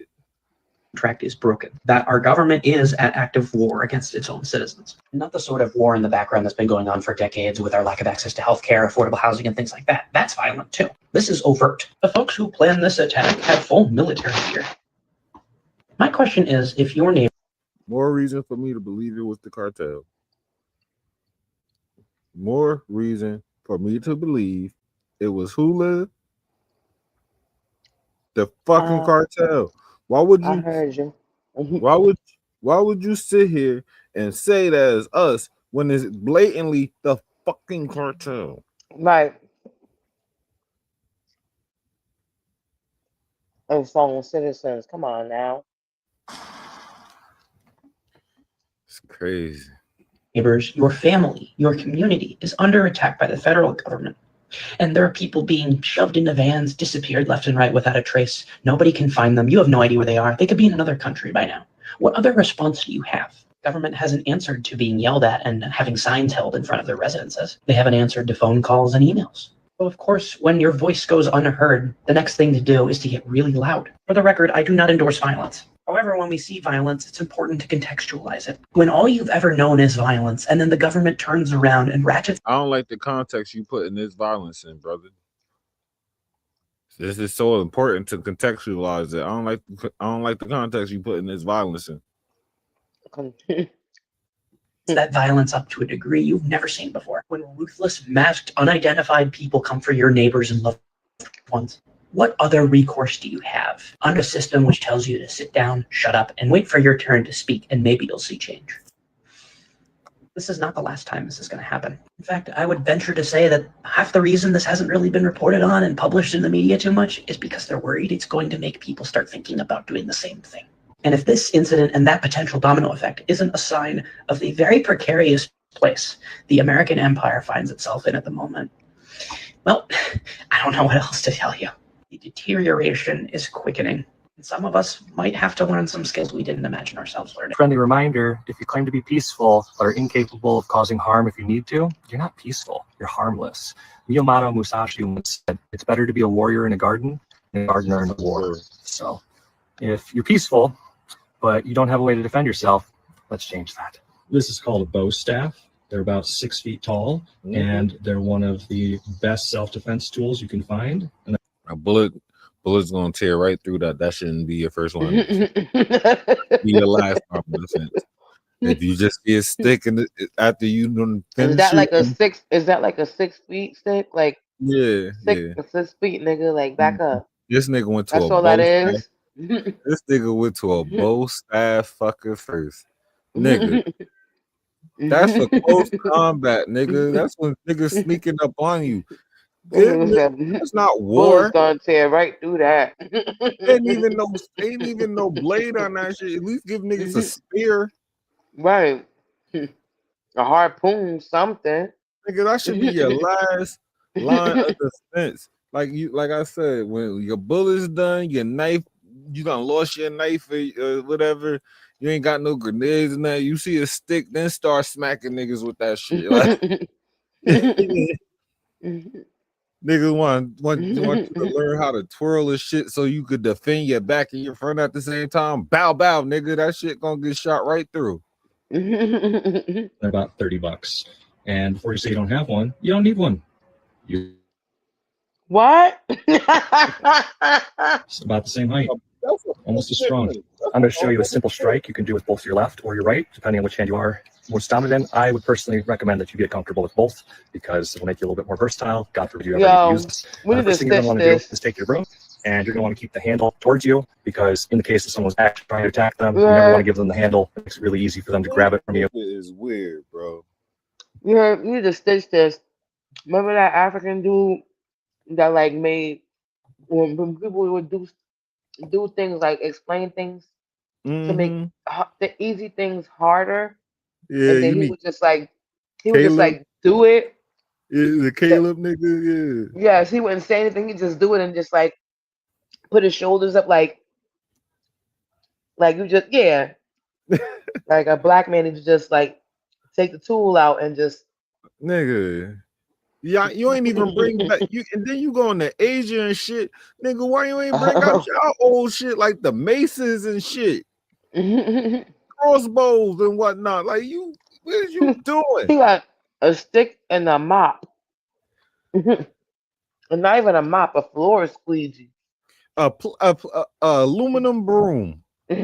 contract is broken, that our government is at active war against its own citizens. Not the sort of war in the background that's been going on for decades with our lack of access to healthcare, affordable housing, and things like that. That's violent too. This is overt. The folks who planned this attack had full military gear. My question is, if your neighbor... More reason for me to believe it was the cartel. More reason for me to believe it was who lived? The fucking cartel. Why would you? I heard you. Why would you sit here and say that as us when it's blatantly the fucking cartel? Right. Those own citizens. Come on now. It's crazy. Neighbors, your family, your community is under attack by the federal government. And there are people being shoved into vans, disappeared left and right without a trace. Nobody can find them. You have no idea where they are. They could be in another country by now. What other response do you have? Government hasn't answered to being yelled at and having signs held in front of their residences. They haven't answered to phone calls and emails. So of course, when your voice goes unheard, the next thing to do is to get really loud. For the record, I do not endorse violence. However, when we see violence, it's important to contextualize it. When all you've ever known is violence, and then the government turns around and ratchets... I don't like the context you put in this violence in, brother. This is so important to contextualize it. I don't like the context you put in this violence in. That violence up to a degree you've never seen before. When ruthless, masked, unidentified people come for your neighbors and loved ones. What other recourse do you have under a system which tells you to sit down, shut up, and wait for your turn to speak, and maybe you'll see change? This is not the last time this is going to happen. In fact, I would venture to say that half the reason this hasn't really been reported on and published in the media too much is because they're worried it's going to make people start thinking about doing the same thing. And if this incident and that potential domino effect isn't a sign of the very precarious place the American empire finds itself in at the moment, well, I don't know what else to tell you. The deterioration is quickening. And some of us might have to learn some skills we didn't imagine ourselves learning. Friendly reminder, if you claim to be peaceful but are incapable of causing harm if you need to, you're not peaceful, you're harmless. Miyamoto Musashi once said, it's better to be a warrior in a garden than a gardener in a war. So if you're peaceful, but you don't have a way to defend yourself, let's change that. This is called a bow staff. They're about 6 feet tall, and they're one of the best self-defense tools you can find. And a bullet's gonna tear right through that. That shouldn't be your first one. Be your last one. If you just get a stick and after you don't finish, is that like a 6? Is that like a 6 feet stick? Like 6 feet, nigga. Like back up. This nigga went to That's all that is. This nigga went to a bow staff fucker first, nigga. That's for close combat, nigga. That's when niggas sneaking up on you. It's not war. Bullets gonna tear right through that. Ain't even no blade on that shit. At least give niggas a spear. Right. A harpoon, something. Nigga, that should be your last line of defense. Like I said, when your bullet's done, your knife you done lost your knife or whatever. You ain't got no grenades and that. You see a stick, then start smacking niggas with that shit. Like, niggas want you to learn how to twirl and shit so you could defend your back and your front at the same time. Bow, bow, nigga. That shit gonna get shot right through. They're about $30. And before you say you don't have one, you don't need one. What? It's about the same height. Almost as strong. I'm going to show you a simple strike you can do with both your left or your right, depending on which hand you are most dominant in. I would personally recommend that you get comfortable with both because it will make you a little bit more versatile. God forbid you ever use this. The first thing you're going to want to do is take your broom, and you're going to want to keep the handle towards you because in the case that someone's actually trying to attack them, you never want to give them the handle. It makes it really easy for them to grab it from you. It is weird, bro. You need to stitch this. Remember that African dude that like made when people would do things like explain things to make the easy things harder, and then he would just like do it. Yeah, the Caleb nigga, yeah. Yes, he wouldn't say anything. He'd just do it and just like put his shoulders up, like you just like a black man. He'd just like take the tool out and just nigga. Yeah, you ain't even bring back you, and then you go into Asia and shit, nigga. Why you ain't bring out your old shit like the maces and shit, crossbows and whatnot? Like you, what is you doing? He got a stick and a mop, and not even a mop, a floor squeegee, a aluminum broom, two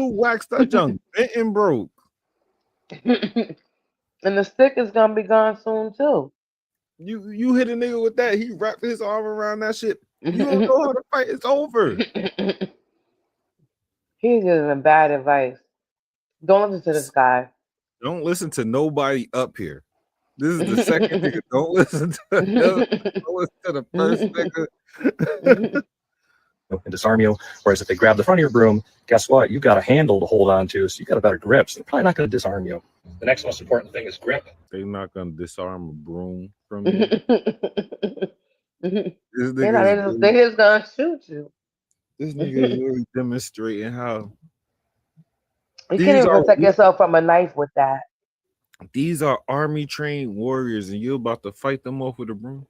waxed that junk, bent and broke. And the stick is gonna be gone soon too. You hit a nigga with that, he wrapped his arm around that shit. You don't know how to fight, it's over. He's giving bad advice. Don't listen to this guy. Don't listen to nobody up here. This is the second nigga. Don't listen to the first nigga. And disarm you. Whereas if they grab the front of your broom, guess what? You've got a handle to hold on to, so you got a better grip. So they're probably not going to disarm you. The next most important thing is grip. They're not going to disarm a broom from you. They're just going to shoot you. This nigga is really demonstrating how. You can't even protect yourself from a knife with that. These are army trained warriors, and you're about to fight them off with a broom.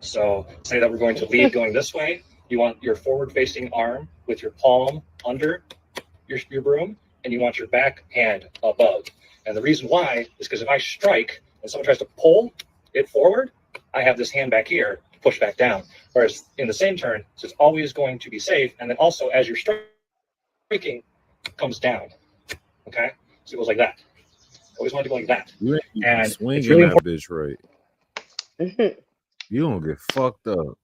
So say that we're going to lead going this way. You want your forward-facing arm with your palm under your broom, and you want your back hand above. And the reason why is because if I strike and someone tries to pull it forward, I have this hand back here to push back down. Whereas in the same turn, so it's always going to be safe. And then also as you're striking, it comes down. Okay? So it goes like that. Always want to go like that. And swinging really that bitch right. You don't get fucked up.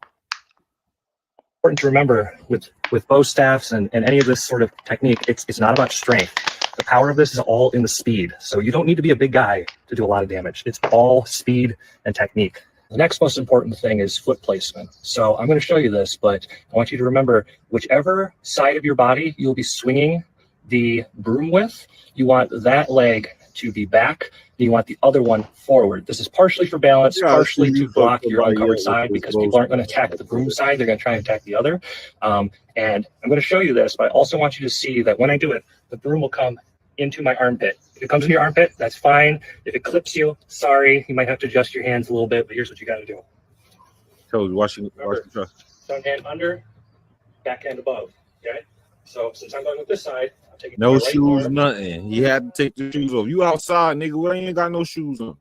Important to remember with bow staffs and any of this sort of technique, it's not about strength. The power of this is all in the speed. So you don't need to be a big guy to do a lot of damage. It's all speed and technique. The next most important thing is foot placement. So I'm going to show you this, but I want you to remember whichever side of your body you'll be swinging the broom with, you want that leg to be back. You want the other one forward. This is partially for balance, partially to block your uncovered side because people aren't going to attack the broom side. They're going to try and attack the other. And I'm going to show you this, but I also want you to see that when I do it, the broom will come into my armpit. If it comes into your armpit, that's fine. If it clips you, sorry, you might have to adjust your hands a little bit, but here's what you got to do. So watch the truck. Front hand under, back hand above. Okay. So since I'm going with this side, I'm taking no shoes, right, nothing. You had to take the shoes off. You outside, nigga. We ain't got no shoes on.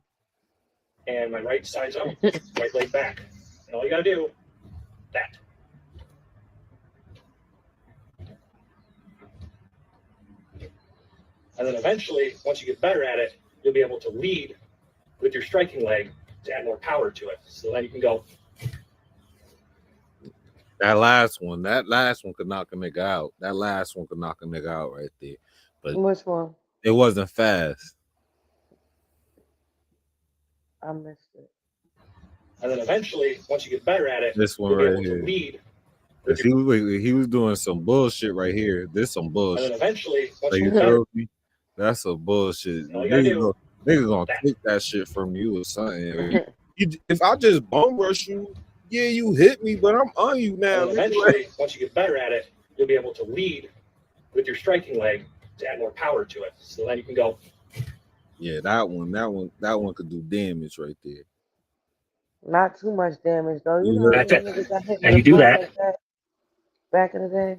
And my right side's up, right leg back. And all you gotta do, that. And then eventually, once you get better at it, you'll be able to lead with your striking leg to add more power to it. So then you can go. That last one could knock a nigga out. That last one could knock a nigga out right there. But which one? It wasn't fast. I missed it. And then eventually, once you get better at it, this one right here. Lead. If he was doing some bullshit right here. This some bullshit. And then eventually, once you get better, that's some bullshit. Nigga gonna take that shit from you or something. If I just bum rush you, Yeah, you hit me, but I'm on you now. And eventually, once you get better at it, you'll be able to lead with your striking leg to add more power to it. So then you can go. Yeah, that one could do damage right there. Not too much damage though. You You know how heard many that? niggas got hit And with you a do blunt that. like that back in the day?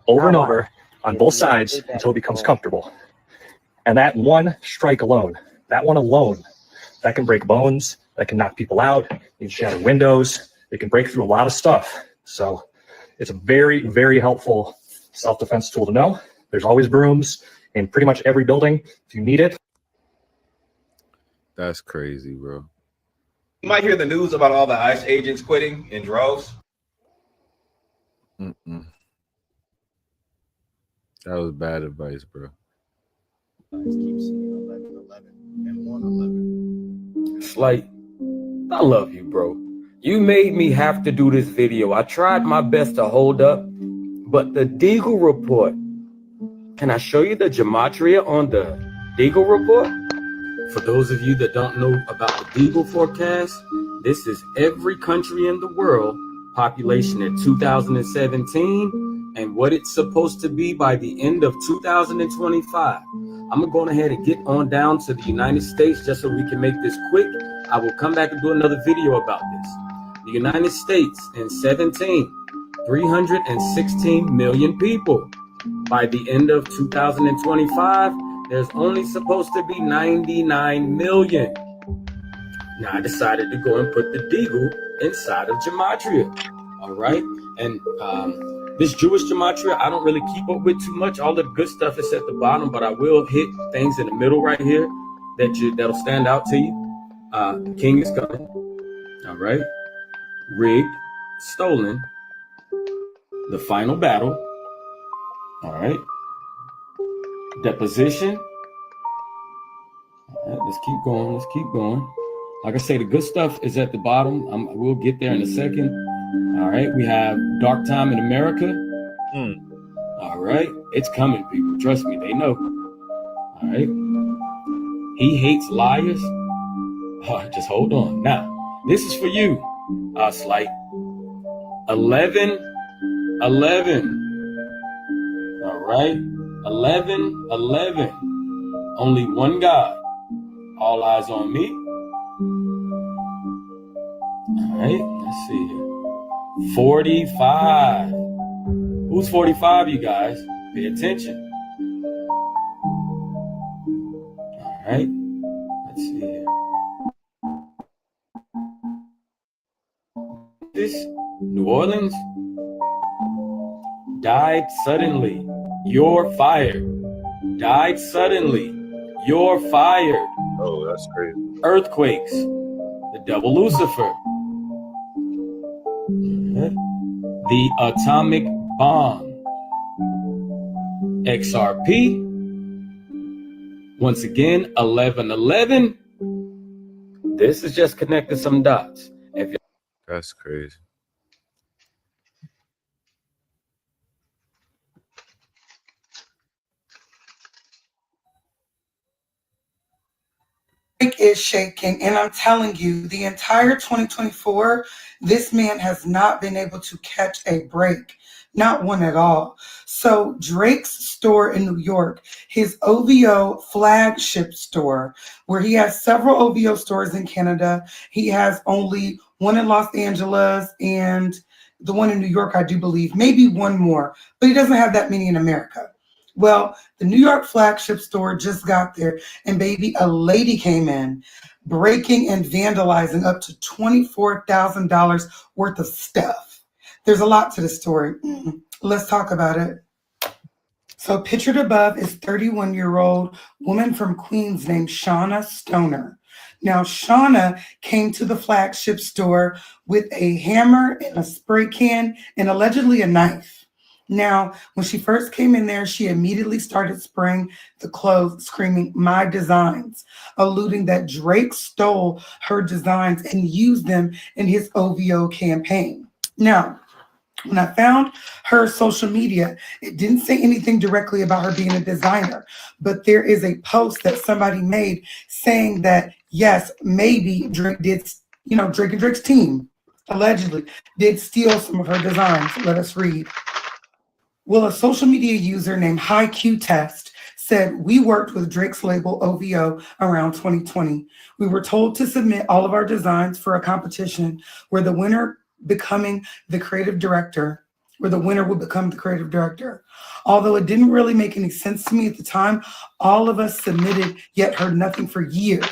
Over and over on both sides until it becomes comfortable. And that one strike alone, that can break bones, that can knock people out, it can shatter windows, it can break through a lot of stuff. So it's a very, very helpful self-defense tool to know. There's always brooms in pretty much every building if you need it. That's crazy, bro. You might hear the news about all the ICE agents quitting in droves. That was bad advice, bro. Slight, I love you, bro. You made me have to do this video. I tried my best to hold up, but the Deagle report. Can I show you the gematria on the Deagle report? For those of you that don't know about the Deagle forecast, this is every country in the world, population in 2017, and what it's supposed to be by the end of 2025. I'm gonna go ahead and get on down to the United States just so we can make this quick. I will come back and do another video about this. The United States in 17, 316 million people. By the end of 2025, there's only supposed to be 99 million. Now I decided to go and put the Deagle inside of gematria. All right, and this Jewish gematria, I don't really keep up with too much. All the good stuff is at the bottom, but I will hit things in the middle right here that'll stand out to you. The king is coming. All right, rigged, stolen, the final battle. All right, deposition. All right, let's keep going. Let's keep going. Like I say, the good stuff is at the bottom. We'll get there in a second. All right, we have Dark Time in America. All right, it's coming, people. Trust me, they know. All right, he hates liars. All right, just hold on. Now, this is for you, Slight. 11, 11. All right, 11, 11. Only one God. All eyes on me. All right, let's see here. 45. Who's 45, you guys? Pay attention. All right, let's see here. This New Orleans died suddenly. You're fired. Died suddenly. You're fired. Oh, that's crazy. Earthquakes. The devil Lucifer. The atomic bomb. XRP. Once again, 1111. This is just connecting some dots. That's crazy. Is shaking, and I'm telling you, the entire 2024, this man has not been able to catch a break, not one at all. So Drake's store in New York, his OVO flagship store, where he has several OVO stores in Canada, he has only one in Los Angeles and the one in New York, I do believe, maybe one more, but he doesn't have that many in America. Well, the New York flagship store just got there, and baby, a lady came in, breaking and vandalizing up to $24,000 worth of stuff. There's a lot to the story. Let's talk about it. So pictured above is 31-year-old woman from Queens named Shauna Stoner. Now, Shauna came to the flagship store with a hammer and a spray can and allegedly a knife. Now, when she first came in there, she immediately started spraying the clothes, screaming, "My designs," alluding that Drake stole her designs and used them in his OVO campaign. Now, When I found her social media, it didn't say anything directly about her being a designer, but there is a post that somebody made saying that, yes, maybe Drake did, Drake and Drake's team allegedly did steal some of her designs. Let us read. Well, a social media user named HiQ said, we worked with Drake's label OVO around 2020. We were told to submit all of our designs for a competition where the winner would become the creative director. Although it didn't really make any sense to me at the time, all of us submitted yet heard nothing for years.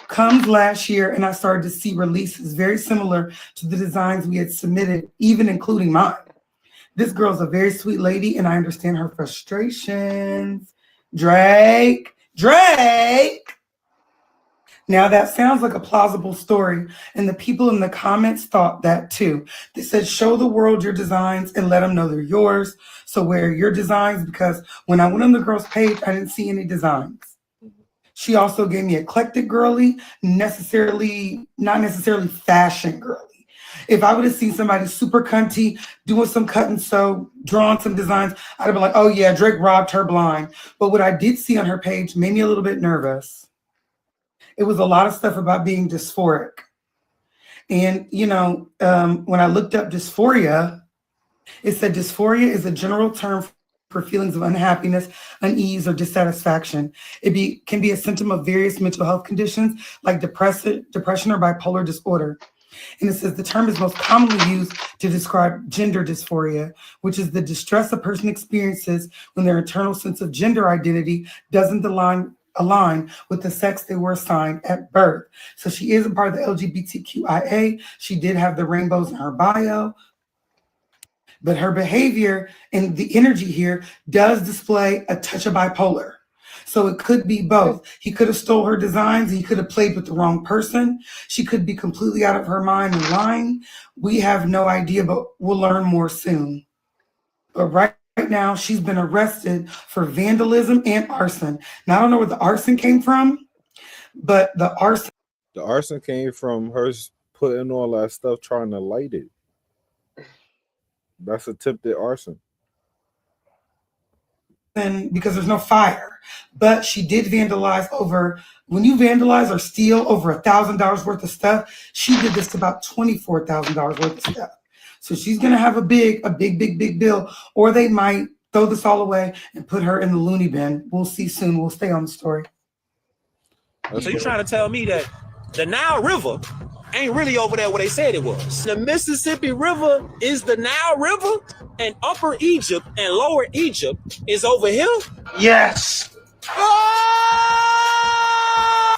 Comes last year and I started to see releases very similar to the designs we had submitted, even including mine. This girl's a very sweet lady and I understand her frustrations. Drake. Now that sounds like a plausible story, and the people in the comments thought that too. They said, show the world your designs and let them know they're yours. So where are your designs? Because when I went on the girl's page, I didn't see any designs. She also gave me eclectic girly, not necessarily fashion girly. If I would have seen somebody super cunty, doing some cut and sew, drawing some designs, I'd have been like, oh yeah, Drake robbed her blind. But what I did see on her page made me a little bit nervous. It was a lot of stuff about being dysphoric. And, when I looked up dysphoria, it said dysphoria is a general term for feelings of unhappiness, unease, or dissatisfaction. It can be a symptom of various mental health conditions like depression or bipolar disorder. And it says the term is most commonly used to describe gender dysphoria, which is the distress a person experiences when their internal sense of gender identity doesn't align with the sex they were assigned at birth. So she is a part of the LGBTQIA. She did have the rainbows in her bio. But her behavior and the energy here does display a touch of bipolar. So it could be both. He could have stole her designs. He could have played with the wrong person. She could be completely out of her mind and lying. We have no idea, but we'll learn more soon. But right now, she's been arrested for vandalism and arson. Now, I don't know where the arson came from, but the arson came from her putting all that stuff trying to light it. That's attempted arson. Because there's no fire, but she did vandalize when you vandalize or steal over $1,000 worth of stuff, she did this to about $24,000 worth of stuff. So she's going to have a big bill, or they might throw this all away and put her in the loony bin. We'll see soon. We'll stay on the story. So you're trying to tell me that the Nile River ain't really over there where they said it was? The Mississippi River is the Nile River, and Upper Egypt and Lower Egypt is over here? Yes.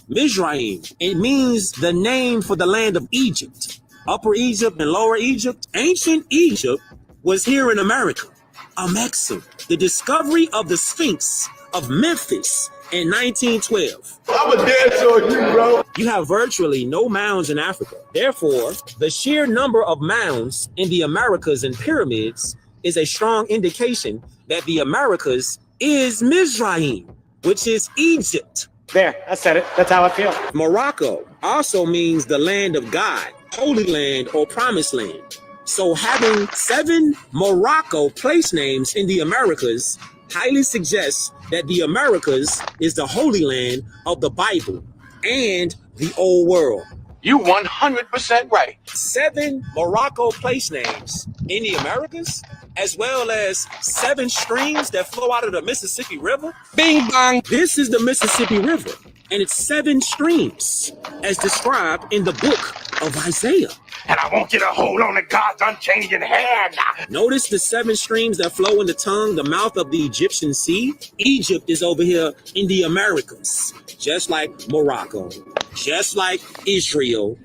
Mizraim, it means the name for the land of Egypt. Upper Egypt and Lower Egypt. Ancient Egypt was here in America. Amexem, the discovery of the Sphinx of Memphis in 1912. I'm a dancer on you, bro. You have virtually no mounds in Africa. Therefore, the sheer number of mounds in the Americas and pyramids is a strong indication that the Americas is Mizraim, which is Egypt. There, I said it. That's how I feel. Morocco also means the land of God, Holy Land, or Promised Land. So having 7 Morocco place names in the Americas highly suggests that the Americas is the Holy Land of the Bible and the Old World. You 100% right. 7 Morocco place names in the Americas, as well as 7 streams that flow out of the Mississippi River. Bing bang. This is the Mississippi River, and it's 7 streams, as described in the book of Isaiah. And I want you to hold on to God's unchanging hand. Notice the 7 streams that flow in the tongue, the mouth of the Egyptian sea. Egypt is over here in the Americas, just like Morocco, just like Israel,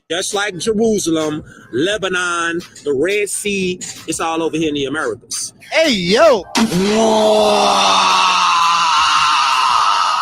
just like Jerusalem, Lebanon, the Red Sea. It's all over here in the Americas. Hey, yo.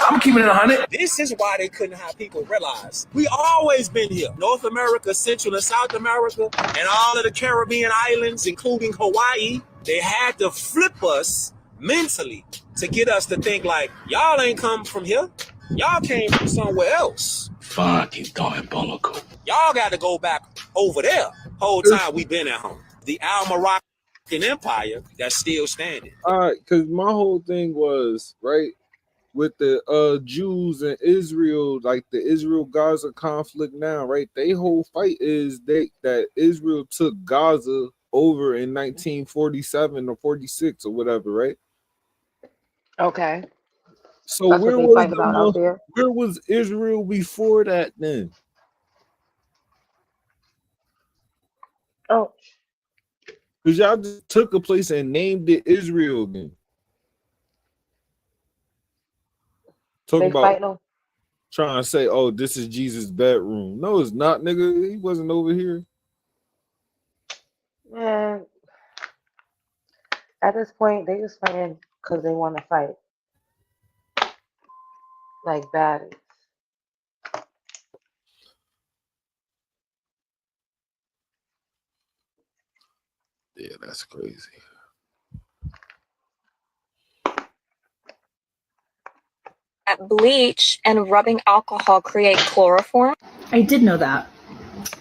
I'm keeping it 100. This is why they couldn't have people realize we always been here. North America, Central and South America, and all of the Caribbean islands, including Hawaii. They had to flip us mentally to get us to think like, y'all ain't come from here. Y'all came from somewhere else. Fucking diabolical. Y'all got to go back over there. Whole time we been at home. the Al-Moroccan Empire that's still standing. Because my whole thing was, right, with the Jews and Israel, like the Israel-Gaza conflict now, right? They whole fight is that Israel took Gaza over in 1947 or 46 or whatever, right? Okay. So That's what they fight about out there. where was Israel before that then? Oh. Because y'all just took a place and named it Israel again. Talking about trying to say, oh, this is Jesus' bedroom. No, it's not, nigga. He wasn't over here. Man, at this point, they just fighting because they want to fight. Like baddies. Yeah, that's crazy. Bleach and rubbing alcohol create chloroform? I did know that.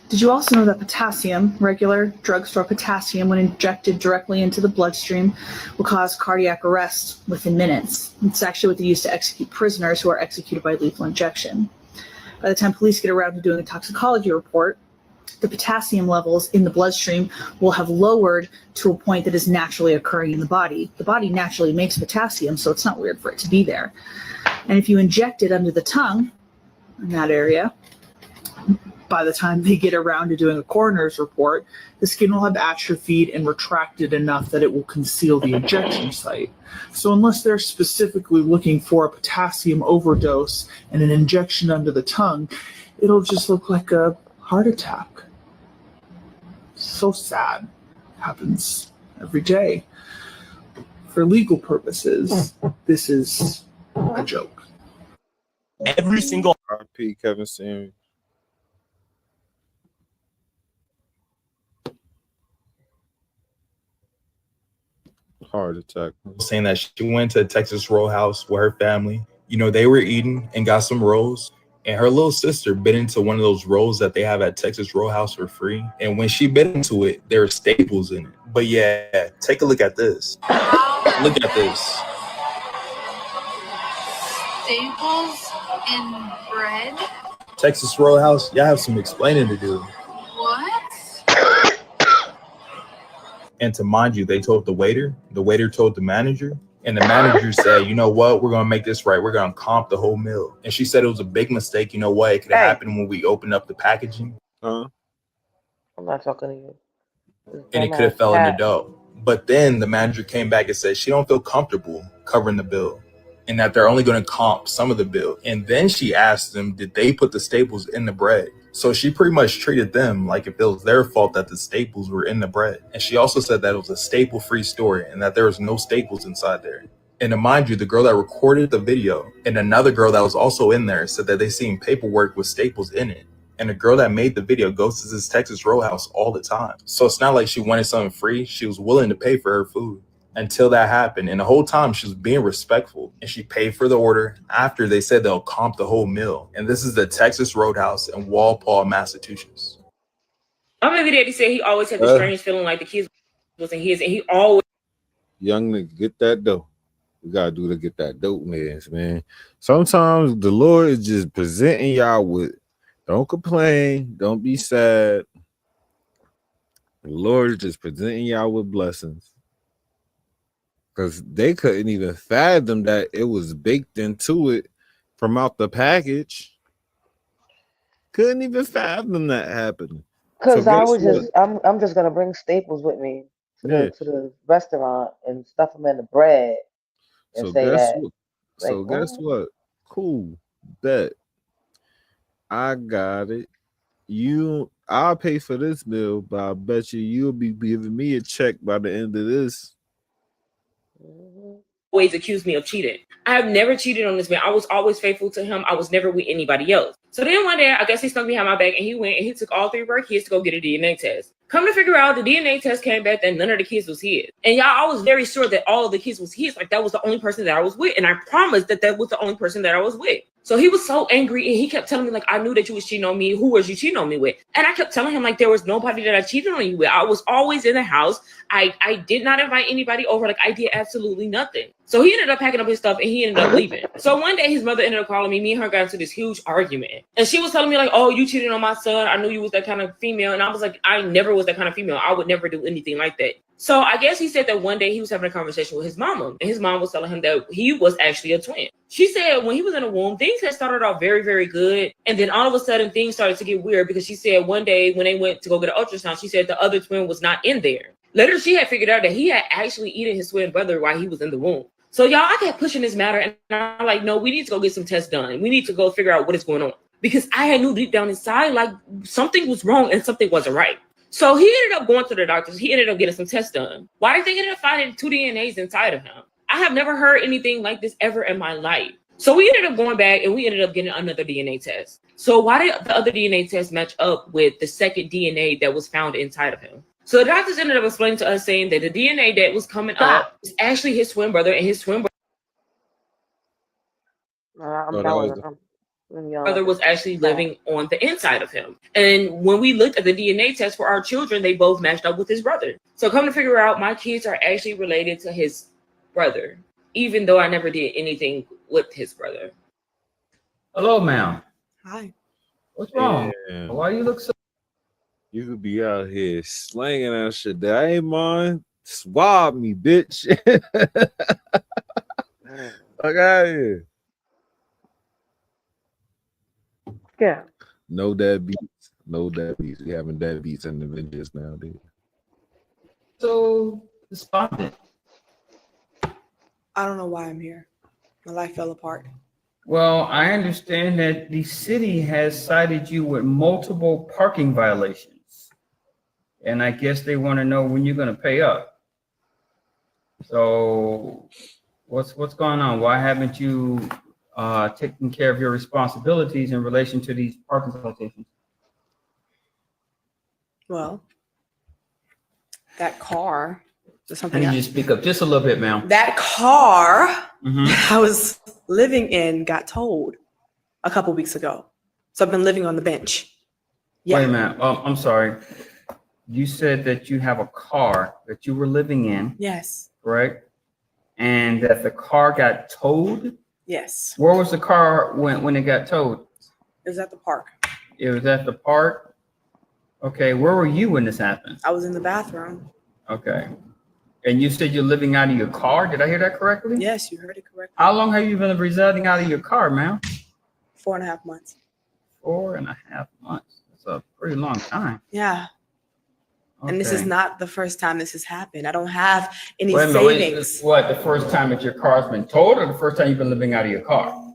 Did you also know that potassium, regular drugstore potassium, when injected directly into the bloodstream, will cause cardiac arrest within minutes? It's actually what they use to execute prisoners who are executed by lethal injection. By the time police get around to doing a toxicology report, the potassium levels in the bloodstream will have lowered to a point that is naturally occurring in the body. The body naturally makes potassium, so it's not weird for it to be there. And if you inject it under the tongue, in that area, by the time they get around to doing a coroner's report, the skin will have atrophied and retracted enough that it will conceal the injection site. So unless they're specifically looking for a potassium overdose and an injection under the tongue, it'll just look like a heart attack. So sad. Happens every day. For legal purposes, this is a joke. Every single RP Kevin Samuels. Heart attack. Saying that she went to a Texas Roadhouse with her family. You know, they were eating and got some rolls, and her little sister bit into one of those rolls that they have at Texas Roadhouse for free. And when she bit into it, there were staples in it. But yeah, take a look at this. Look at this. Staples in bread? Texas Roadhouse, y'all have some explaining to do. What? And to mind you, they told the waiter told the manager, and the manager said, you know what, we're gonna make this right. We're gonna comp the whole meal. And she said it was a big mistake. You know what? It could have happened when we opened up the packaging. I'm not talking to you. And it could have fell in the dough. But then the manager came back and said she don't feel comfortable covering the bill, and that they're only going to comp some of the bill. And then she asked them, did they put the staples in the bread? So she pretty much treated them like if it was their fault that the staples were in the bread. And she also said that it was a staple-free store and that there was no staples inside there. And to mind you, the girl that recorded the video and another girl that was also in there said that they seen paperwork with staples in it. And the girl that made the video goes to this Texas Roadhouse all the time. So it's not like she wanted something free. She was willing to pay for her food until that happened. And the whole time she was being respectful, and she paid for the order after they said they'll comp the whole meal. And this is the Texas Roadhouse in Walpole, Massachusetts. I remember that he said he always had the strange feeling like the kids wasn't his, and he always Young nigga, get that dope. We gotta do to get that dope, man. Sometimes the Lord is just presenting y'all with, don't complain, don't be sad. The Lord is just presenting y'all with blessings. Because they couldn't even fathom that it was baked into it from out the package. Couldn't even fathom that happening. Because so I'm just gonna bring staples with me to the restaurant and stuff them in the bread and say that. Guess what? Cool, bet. I got it. I'll pay for this meal, but I bet you'll be giving me a check by the end of this. always accused me of cheating. I have never cheated on this man. I was always faithful to him. I was never with anybody else. So then one day, I guess he snuck behind my back and he went and he took all 3 of our kids to go get a DNA test. Come to figure out, the DNA test came back that none of the kids was his. And y'all, I was very sure that all of the kids was his. Like that was the only person that I was with. And I promised that that was the only person that I was with. So he was so angry, and he kept telling me, like, I knew that you was cheating on me. Who was you cheating on me with? And I kept telling him, like, there was nobody that I cheated on you with. I was always in the house. I did not invite anybody over. Like, I did absolutely nothing. So he ended up packing up his stuff, and he ended up leaving. So one day his mother ended up calling me. Me and her got into this huge argument. And she was telling me, like, oh, you cheated on my son. I knew you was that kind of female. And I was like, I never was that kind of female. I would never do anything like that. So I guess he said that one day he was having a conversation with his mama, and his mom was telling him that he was actually a twin. She said when he was in the womb, things had started off very, very good. And then all of a sudden things started to get weird, because she said one day when they went to go get an ultrasound, she said the other twin was not in there. Later, she had figured out that he had actually eaten his twin brother while he was in the womb. So y'all, I kept pushing this matter, and I'm like, no, we need to go get some tests done. We need to go figure out what is going on, because I knew deep down inside, like, something was wrong and something wasn't right. So he ended up going to the doctors. He ended up getting some tests done. Why did they end up finding 2 DNAs inside of him? I have never heard anything like this ever in my life. So we ended up going back, and we ended up getting another DNA test. So why did the other DNA test match up with the second DNA that was found inside of him? So the doctors ended up explaining to us, saying that the DNA that was coming up is actually his twin brother, and his twin brother was actually living on the inside of him. And when we looked at the DNA test for our children, they both matched up with his brother. So come to figure out, my kids are actually related to his brother, even though I never did anything with his brother. Hello, ma'am. Hi. What's wrong? Damn. Why you look so... You could be out here slanging that shit. That ain't mine. Swab me, bitch. Fuck out here. Yeah. No dead beats. No dead beats. We having dead beats in the videos nowadays. So despondent. I don't know why I'm here. My life fell apart. Well, I understand that the city has cited you with multiple parking violations. And I guess they want to know when you're going to pay up. So what's going on? Why haven't you taken care of your responsibilities in relation to these parking citations? Well, that car is something. I need you to speak up just a little bit, ma'am. That car I was living in got towed a couple weeks ago. So I've been living on the bench. Yeah. Wait a minute. I'm sorry. You said that you have a car that you were living in. Yes. Correct? And that the car got towed? Yes. Where was the car when it got towed? It was at the park. It was at the park? Okay. Where were you when this happened? I was in the bathroom. Okay. And you said you're living out of your car? Did I hear that correctly? Yes, you heard it correctly. How long have you been residing out of your car, ma'am? 4.5 months. 4.5 months. That's a pretty long time. Yeah. Okay. And this is not the first time this has happened. I don't have any Wait a minute, savings. what, the first time that your car's been towed, or the first time you've been living out of your car?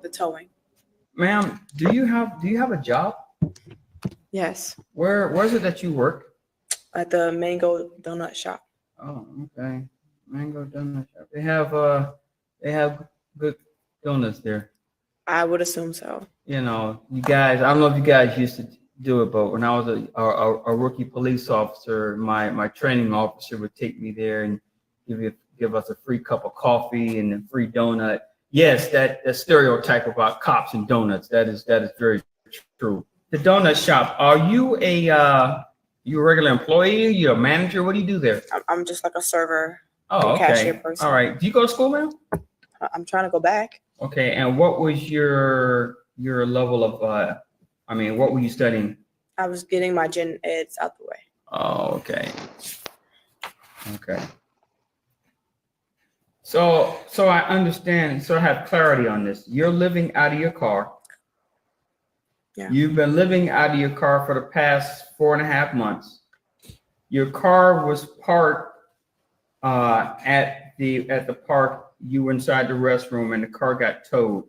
The towing. Ma'am, do you have a job? Yes. Where is it that you work? At the Mango Donut Shop. Oh, okay. Mango Donut Shop. They have good donuts there. I would assume so. You know, you guys, I don't know if you guys used to do it, but when I was a rookie police officer, my training officer would take me there and give us a free cup of coffee and a free donut. Yes, that stereotype about cops and donuts, that is very true. The donut shop, are you a regular employee? You a manager? What do you do there? I'm just like a server. Oh, okay. Cashier person. All right. Do you go to school, ma'am? I'm trying to go back. Okay. And what was your level of what were you studying? I was getting my gen eds out the way. Oh, okay. Okay. So I understand. So I have clarity on this. You're living out of your car. Yeah. You've been living out of your car for the past 4.5 months. Your car was parked at the park. You were inside the restroom, and the car got towed.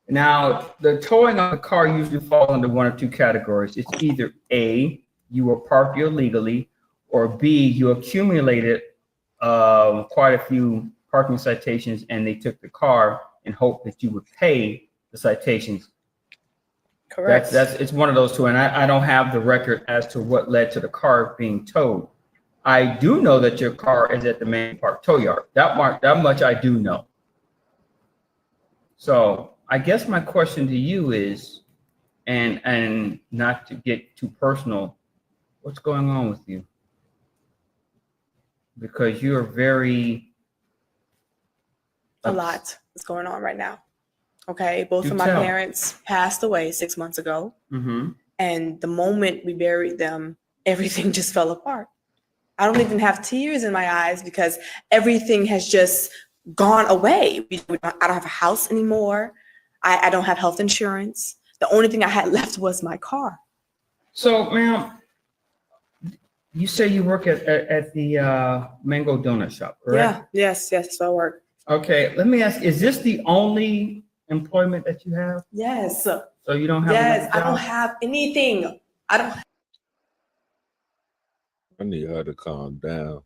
Now, the towing of the car usually falls under one of two categories. It's either A, you were parked illegally, or B, you accumulated quite a few parking citations, and they took the car in hope that you would pay the citations. Correct. It's one of those two, and I don't have the record as to what led to the car being towed. I do know that your car is at the main park tow yard. That much I do know. So I guess my question to you is, and not to get too personal, what's going on with you? Because you're very A lot is going on right now. Okay, both Do of my tell. parents passed away 6 months ago, Mm-hmm. and the moment we buried them, everything just fell apart. I don't even have tears in my eyes because everything has just gone away. I don't have a house anymore. I don't have health insurance. The only thing I had left was my car. So, ma'am, you say you work at the Mango Donut Shop, correct? Yeah, yes, that's where I work. Okay, let me ask, is this the only employment that you have? Yes. So you don't have Yes, another I don't job? have anything. I don't. I need her to calm down.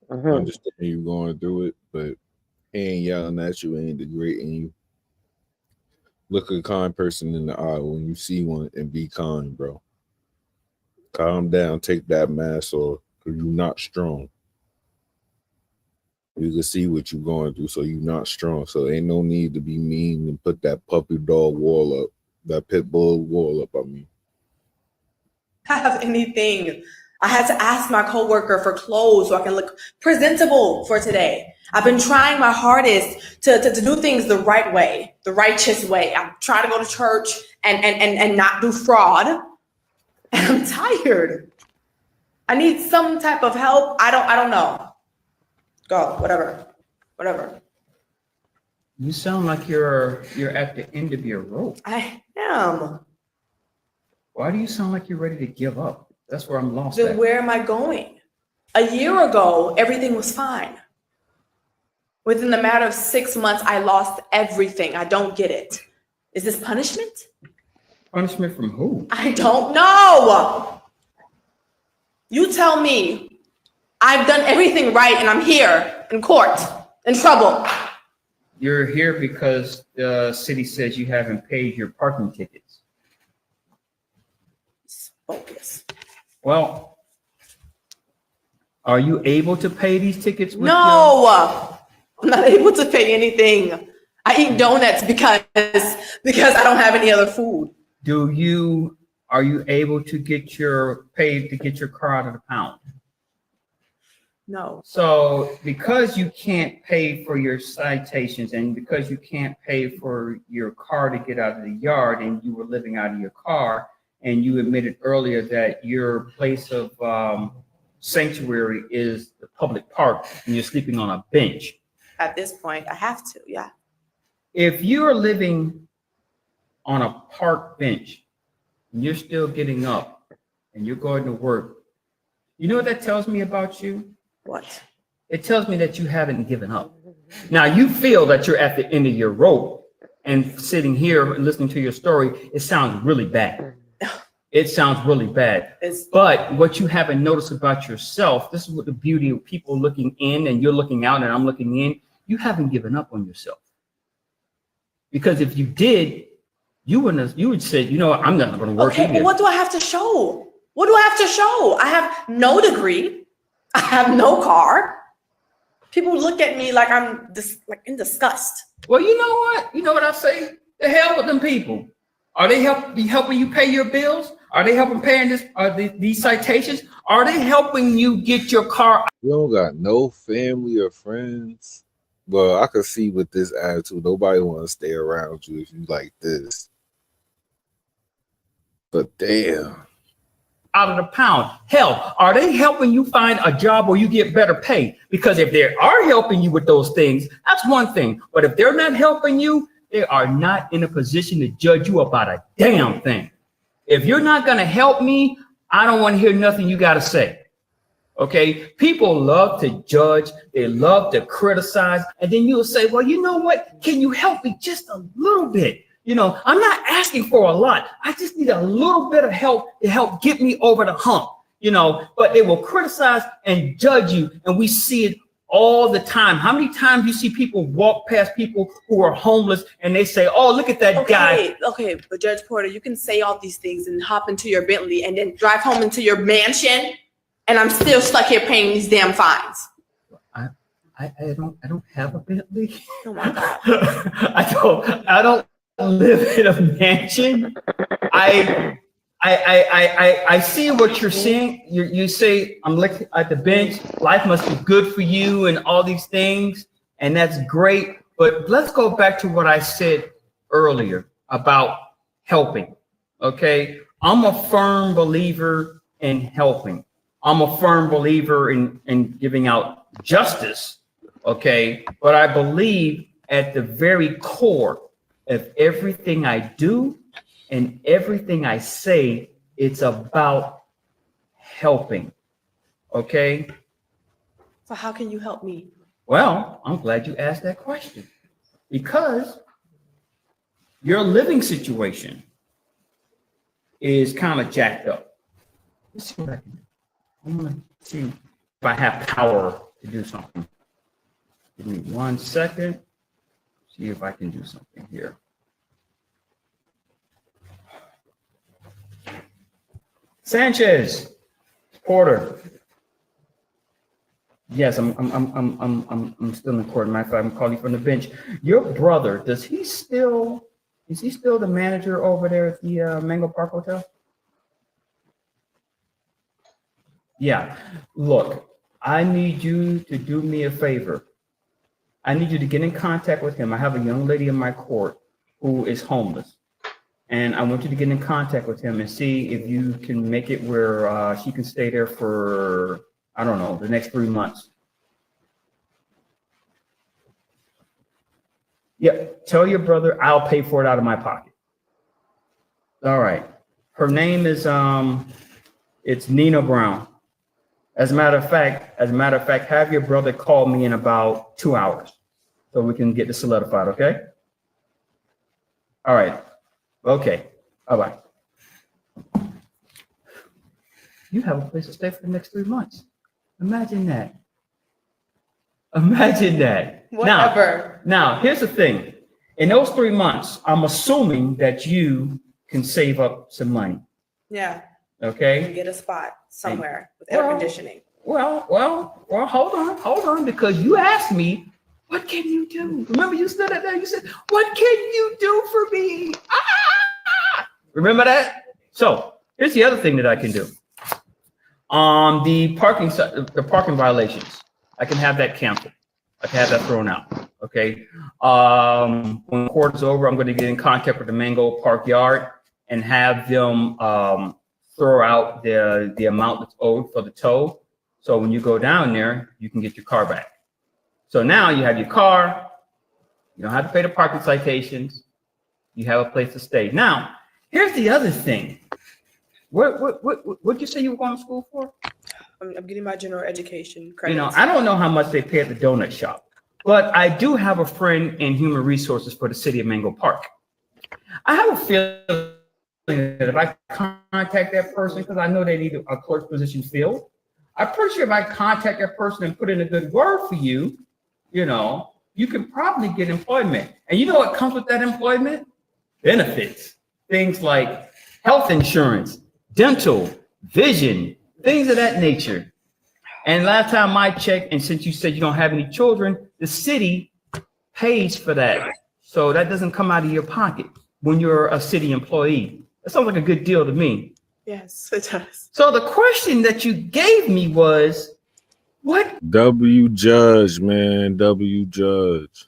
I Mm-hmm. understand you going through it, but he ain't yelling at you, ain't degrading you. Look a kind person in the eye when you see one and be kind, bro. Calm down, take that mask off, because you're not strong. You can see what you're going through, so you're not strong. So ain't no need to be mean and put that puppy dog wall up, that pit bull wall up. I mean, have anything. I had to ask my coworker for clothes so I can look presentable for today. I've been trying my hardest to do things the right way, the righteous way. I'm trying to go to church and not do fraud. And I'm tired. I need some type of help. I don't know. Go, whatever. You sound like you're at the end of your rope. I am. Why do you sound like you're ready to give up? That's where I'm lost Then at. where am I going? A year ago, everything was fine. Within the matter of 6 months, I lost everything. I don't get it. Is this punishment? Punishment from who? I don't know. You tell me. I've done everything right and I'm here in court, in trouble. You're here because the city says you haven't paid your parking tickets. Focus. Well, are you able to pay these tickets? With No, I'm not able to pay anything. I eat donuts because I don't have any other food. Are you able to get your car out of the pound? No. So because you can't pay for your citations and because you can't pay for your car to get out of the yard and you were living out of your car and you admitted earlier that your place of sanctuary is the public park and you're sleeping on a bench. At this point, I have to, yeah. If you're living on a park bench and you're still getting up and you're going to work, you know what that tells me about you? What? It tells me that you haven't given up. Now you feel that you're at the end of your rope and sitting here and listening to your story, it sounds really bad. It sounds really bad. But what you haven't noticed about yourself, this is what the beauty of people looking in and you're looking out and I'm looking in, you haven't given up on yourself. Because if you did, you would say, you know, I'm not going to work. Okay, but what do I have to show? What do I have to show? I have no degree. I have no car. People look at me like I'm in disgust. Well, you know what? You know what I say? The hell with them people. Are they helping you pay your bills? Are they helping paying these citations? Are they helping you get your car? you don't got no family or friends. Well, I could see with this attitude, nobody want to stay around you if you like this. But damn. Out of the pound. Hell, are they helping you find a job where you get better pay? Because if they are helping you with those things, that's one thing. But if they're not helping you, they are not in a position to judge you about a damn thing. If you're not going to help me, I don't want to hear nothing you got to say. Okay? People love to judge. They love to criticize. And then you'll say, well, you know what? Can you help me just a little bit? You know, I'm not asking for a lot. I just need a little bit of help to help get me over the hump, you know, but they will criticize and judge you. And we see it all the time. How many times you see people walk past people who are homeless and they say, oh, look at that guy. Okay, but Judge Porter, you can say all these things and hop into your Bentley and then drive home into your mansion. And I'm still stuck here paying these damn fines. I don't have a Bentley. Oh my God. I don't. live in a mansion. I see what you're saying. You say, I'm looking at the bench. Life must be good for you and all these things. And that's great. But let's go back to what I said earlier about helping. Okay. I'm a firm believer in helping. I'm a firm believer in giving out justice. Okay. But I believe at the very core of everything I do and everything I say, it's about helping. Okay. So how can you help me? Well, I'm glad you asked that question because your living situation is kind of jacked up. Let's see what I can do. I'm gonna see if I have power to do something. Give me 1 second. See if I can do something here. Sanchez, Porter. Yes, I'm still in court. Matter of fact, I'm calling you from the bench. Your brother, is he still the manager over there at the Mango Park Hotel? Yeah. Look, I need you to do me a favor. I need you to get in contact with him. I have a young lady in my court who is homeless. And I want you to get in contact with him and see if you can make it where she can stay there for, I don't know, the next 3 months. Yep. Tell your brother I'll pay for it out of my pocket. All right. Her name is it's Nina Brown. As a matter of fact, have your brother call me in about 2 hours so we can get this solidified, okay? All right. Okay. Bye-bye. You have a place to stay for the next 3 months. Imagine that. Imagine that. Whatever. Now, here's the thing. In those 3 months, I'm assuming that you can save up some money. Yeah. Okay. And get a spot somewhere with air conditioning. Well, hold on, because you asked me, what can you do? Remember, you stood up there, you said, what can you do for me? Ah! Remember that? So here's the other thing that I can do. The parking violations, I can have that canceled. I can have that thrown out. Okay. When court is over, I'm going to get in contact with the Mango Park Yard and have them throw out the amount that's owed for the tow. So when you go down there, you can get your car back. So now you have your car. You don't have to pay the parking citations. You have a place to stay. Now, here's the other thing. What'd you say you were going to school for? I'm getting my general education credits. You know, I don't know how much they pay at the donut shop, but I do have a friend in human resources for the city of Mango Park. I have a feeling that if I contact that person, because I know they need a clerk position filled, I'm pretty sure if I contact that person and put in a good word for you, you know, you can probably get employment. And you know what comes with that employment? Benefits. Things like health insurance, dental, vision, things of that nature. And last time I checked, and since you said you don't have any children, the city pays for that. So that doesn't come out of your pocket when you're a city employee. That sounds like a good deal to me. Yes, it does. So the question that you gave me was, what? W Judge, man. W Judge.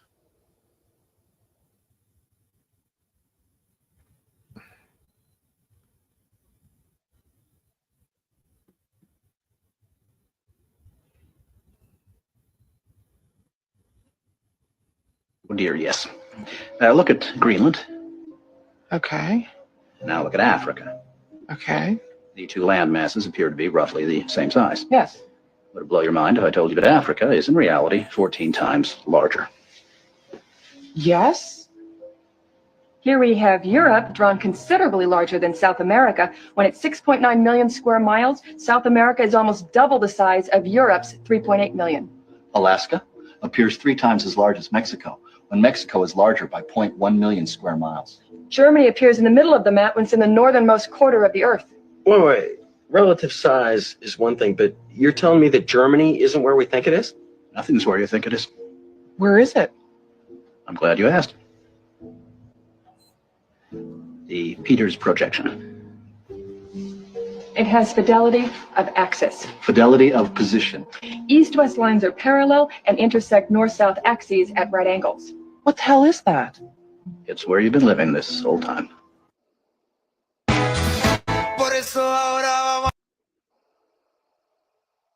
Oh dear, yes. Look at Greenland. Okay. Now look at Africa. Okay. The two land masses appear to be roughly the same size. Yes. Would it blow your mind if I told you that Africa is in reality 14 times larger? Yes. Here we have Europe drawn considerably larger than South America. When it's 6.9 million square miles, South America is almost double the size of Europe's 3.8 million. Alaska appears 3 times as large as Mexico, when Mexico is larger by 0.1 million square miles. Germany appears in the middle of the map when it's in the northernmost quarter of the Earth. Wait. Relative size is one thing, but you're telling me that Germany isn't where we think it is? Nothing's where you think it is. Where is it? I'm glad you asked. The Peters projection. It has fidelity of axis. Fidelity of position. East-west lines are parallel and intersect north-south axes at right angles. What the hell is that? It's where you've been living this whole time.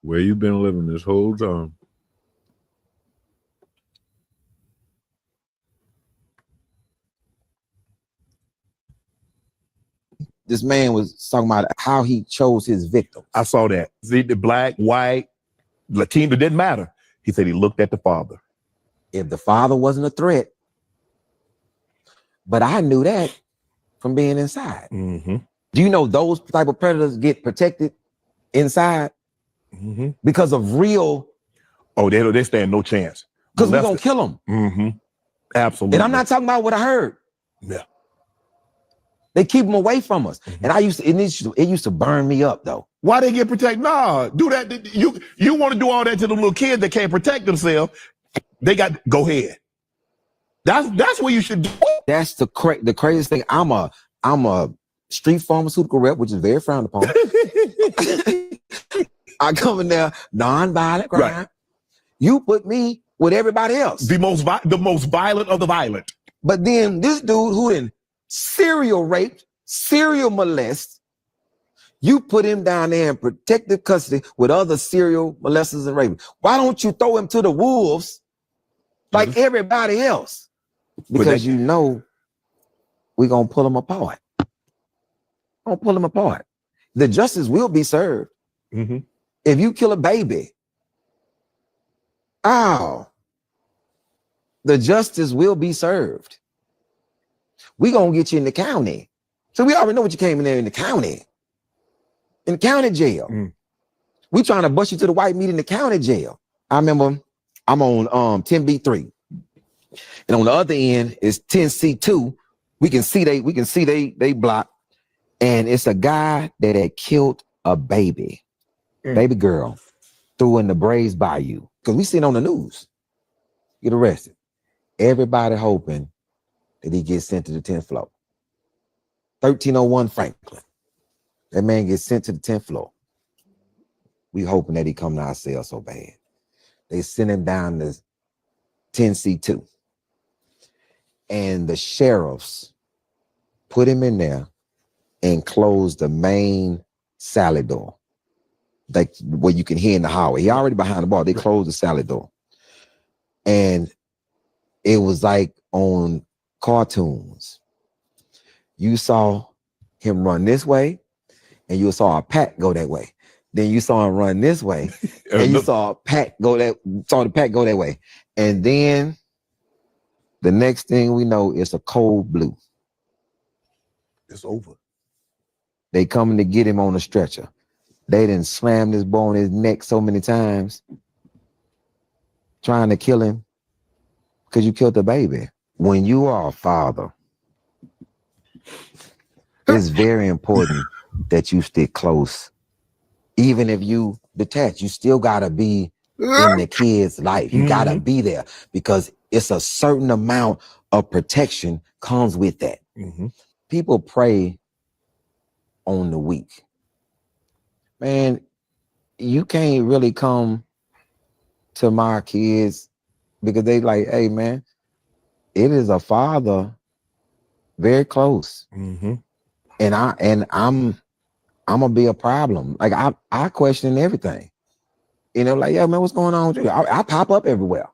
Where you been living this whole time? This man was talking about how he chose his victim. I saw that. See, the black, white, Latino, it didn't matter. He said he looked at the father. If the father wasn't a threat, but I knew that from being inside. Mm-hmm. Do you know those type of predators get protected inside because of real? Oh, they stand no chance. Because we're gonna kill them. Mm-hmm. Absolutely. And I'm not talking about what I heard. Yeah. They keep them away from us. And it used to burn me up though. Why they get protected? Nah, do that. You want to do all that to the little kids that can't protect themselves. They got, go ahead. That's what you should do. That's the craziest thing. I'm a street pharmaceutical rep, which is very frowned upon. I come in there, non-violent crime. Right. You put me with everybody else. The most violent of the violent. But then this dude who in serial rape, serial molest, you put him down there in protective custody with other serial molesters and rapists. Why don't you throw him to the wolves like everybody else? Because you know we're going to pull them apart. Gonna pull them apart. The justice will be served. If you kill a baby, the justice will be served. We gonna get you in the county. So we already know what you came in there in the county. In the county jail. We trying to bust you to the white meat in the county jail. I remember I'm on 10B3. And on the other end is 10C2. We can see they block. And it's a guy that had killed a baby girl, threw in the Braves Bayou. Because we seen on the news. Get arrested. Everybody hoping that he gets sent to the 10th floor. 1301 Franklin. That man gets sent to the 10th floor. We hoping that he come to our cell so bad. They send him down to 10C2. And the sheriffs put him in there and closed the main salad door. Like what you can hear in the hallway. He already behind the bar. They closed the salad door. And it was like on cartoons. You saw him run this way, and you saw a pack go that way. Then you saw him run this way, and you saw the pack go that way. And then the next thing we know, it's a cold blue. It's over. They coming to get him on a stretcher. They didn't slam this ball on his neck so many times, trying to kill him because you killed the baby. When you are a father, it's very important that you stick close. Even if you detach, you still gotta be in the kid's life. You gotta be there because it's a certain amount of protection comes with that. People prey on the weak. Man, you can't really come to my kids because they like, hey man, it is a father very close. And I'm gonna be a problem. Like I question everything. You know, like, yo, man, what's going on with you? I pop up everywhere.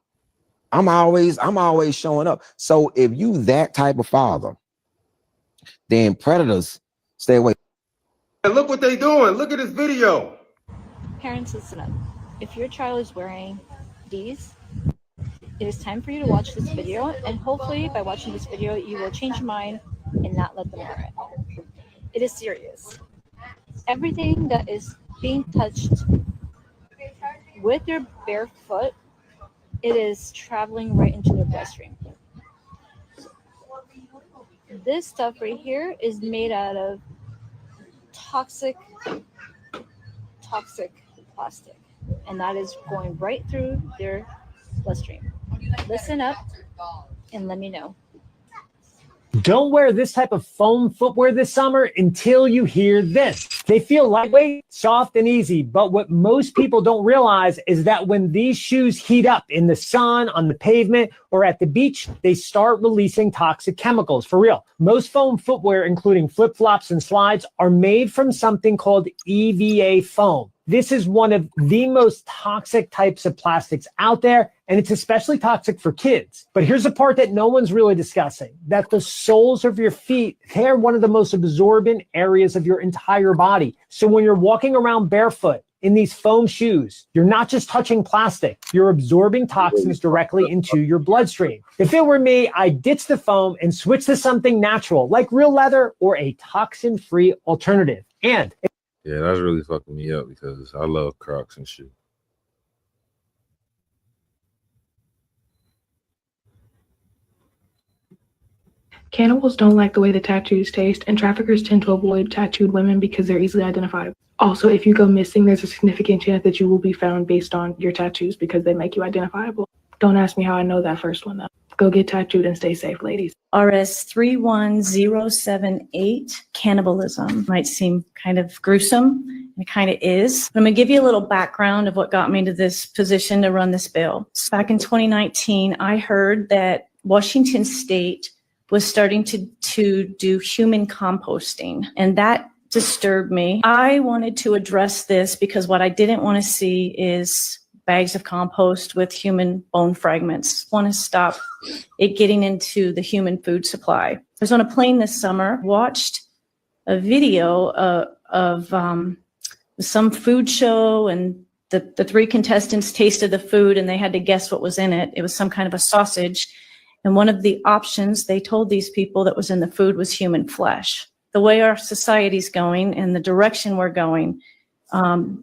I'm always showing up. So if you that type of father, then predators stay away. And look what they doing. Look at this video. Parents, listen up. If your child is wearing these, it is time for you to watch this video, and hopefully by watching this video, you will change your mind and not let them wear it. It is serious. Everything that is being touched with your bare foot, it is traveling right into their bloodstream. This stuff right here is made out of toxic plastic, and that is going right through their bloodstream. Listen up and let me know. Don't wear this type of foam footwear this summer until you hear this. They feel lightweight, soft, and easy, but what most people don't realize is that when these shoes heat up in the sun, on the pavement, or at the beach, they start releasing toxic chemicals. For real. Most foam footwear, including flip-flops and slides, are made from something called EVA foam. This is one of the most toxic types of plastics out there, and it's especially toxic for kids. But here's the part that no one's really discussing, that the soles of your feet, they're one of the most absorbent areas of your entire body. So when you're walking around barefoot in these foam shoes, you're not just touching plastic, you're absorbing toxins directly into your bloodstream. If it were me, I'd ditch the foam and switch to something natural, like real leather or a toxin-free alternative. And yeah, that's really fucking me up because I love Crocs and shit. Cannibals don't like the way the tattoos taste, and traffickers tend to avoid tattooed women because they're easily identifiable. Also, if you go missing, there's a significant chance that you will be found based on your tattoos because they make you identifiable. Don't ask me how I know that first one, though. Go get tattooed and stay safe, ladies. RS 31078, cannibalism. Might seem kind of gruesome, and it kind of is. But I'm going to give you a little background of what got me to this position to run this bill. So back in 2019, I heard that Washington State was starting to do human composting, and that disturbed me. I wanted to address this because what I didn't want to see is bags of compost with human bone fragments. I want to stop it getting into the human food supply. I was on a plane this summer, watched a video of some food show, and the three contestants tasted the food and they had to guess what was in it. It was some kind of a sausage. And one of the options they told these people that was in the food was human flesh. The way our society's going and the direction we're going,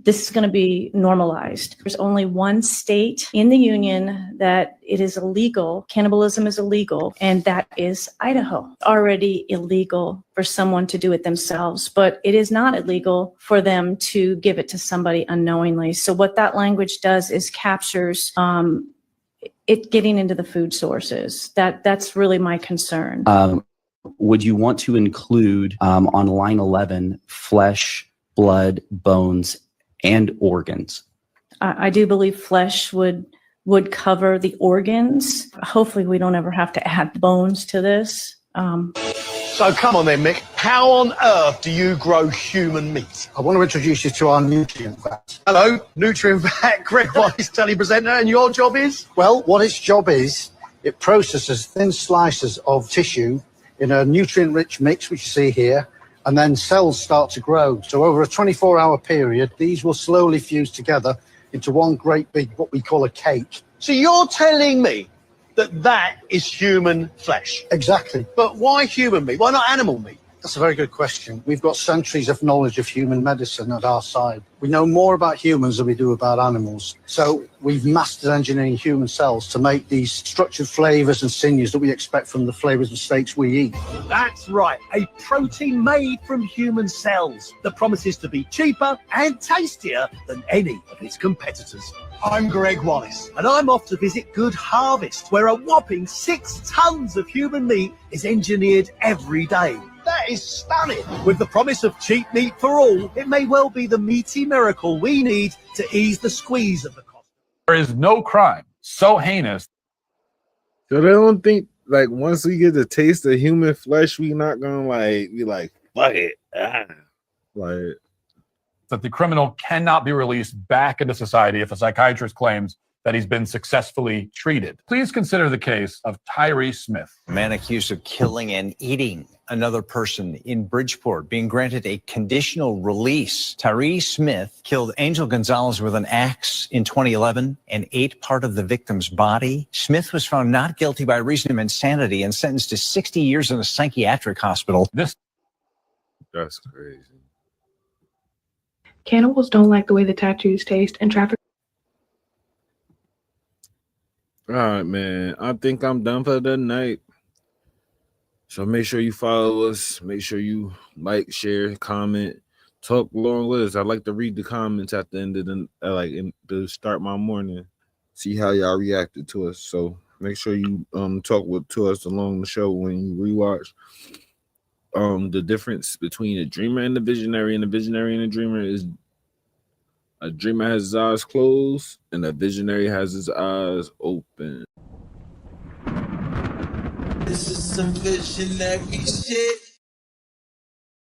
this is going to be normalized. There's only one state in the union that it is illegal. Cannibalism is illegal, and that is Idaho. Already illegal for someone to do it themselves, but it is not illegal for them to give it to somebody unknowingly. So what that language does is captures it getting into the food sources. That's really my concern. Would you want to include on line 11 flesh, blood, bones, and organs? I do believe flesh would cover the organs. Hopefully we don't ever have to add bones to this. So come on then, Mick. How on earth do you grow human meat? I want to introduce you to our nutrient vat. Hello, nutrient vat, Greg Wallace, telepresenter, and your job is? Well, what its job is, it processes thin slices of tissue in a nutrient-rich mix, which you see here, and then cells start to grow. So over a 24-hour period, these will slowly fuse together into one great big, what we call a cake. So you're telling me that is human flesh? Exactly. But why human meat? Why not animal meat? That's a very good question. We've got centuries of knowledge of human medicine at our side. We know more about humans than we do about animals. So we've mastered engineering human cells to make these structured flavors and sinews that we expect from the flavors and steaks we eat. That's right, a protein made from human cells that promises to be cheaper and tastier than any of its competitors. I'm Greg Wallace, and I'm off to visit Good Harvest, where a whopping 6 tons of human meat is engineered every day. That is stunning. With the promise of cheap meat for all, it may well be the meaty miracle we need to ease the squeeze of the cost. There is no crime so heinous. So they don't think like once we get to taste of human flesh, we not gonna like be like, fuck it. Like that the criminal cannot be released back into society if a psychiatrist claims that he's been successfully treated. Please consider the case of Tyree Smith. A man accused of killing and eating another person in Bridgeport being granted a conditional release. Tyree Smith killed Angel Gonzalez with an axe in 2011 and ate part of the victim's body. Smith was found not guilty by reason of insanity and sentenced to 60 years in a psychiatric hospital. That's crazy. Cannibals don't like the way the tattoos taste, and traffic. All right, man. I think I'm done for the night. So make sure you follow us. Make sure you like, share, comment, talk along with us. I like to read the comments at the end of the to start my morning. See how y'all reacted to us. So make sure you talk to us along the show when you rewatch. The difference between a dreamer and the visionary and a dreamer is a dreamer has his eyes closed and a visionary has his eyes open. This is some visionary shit.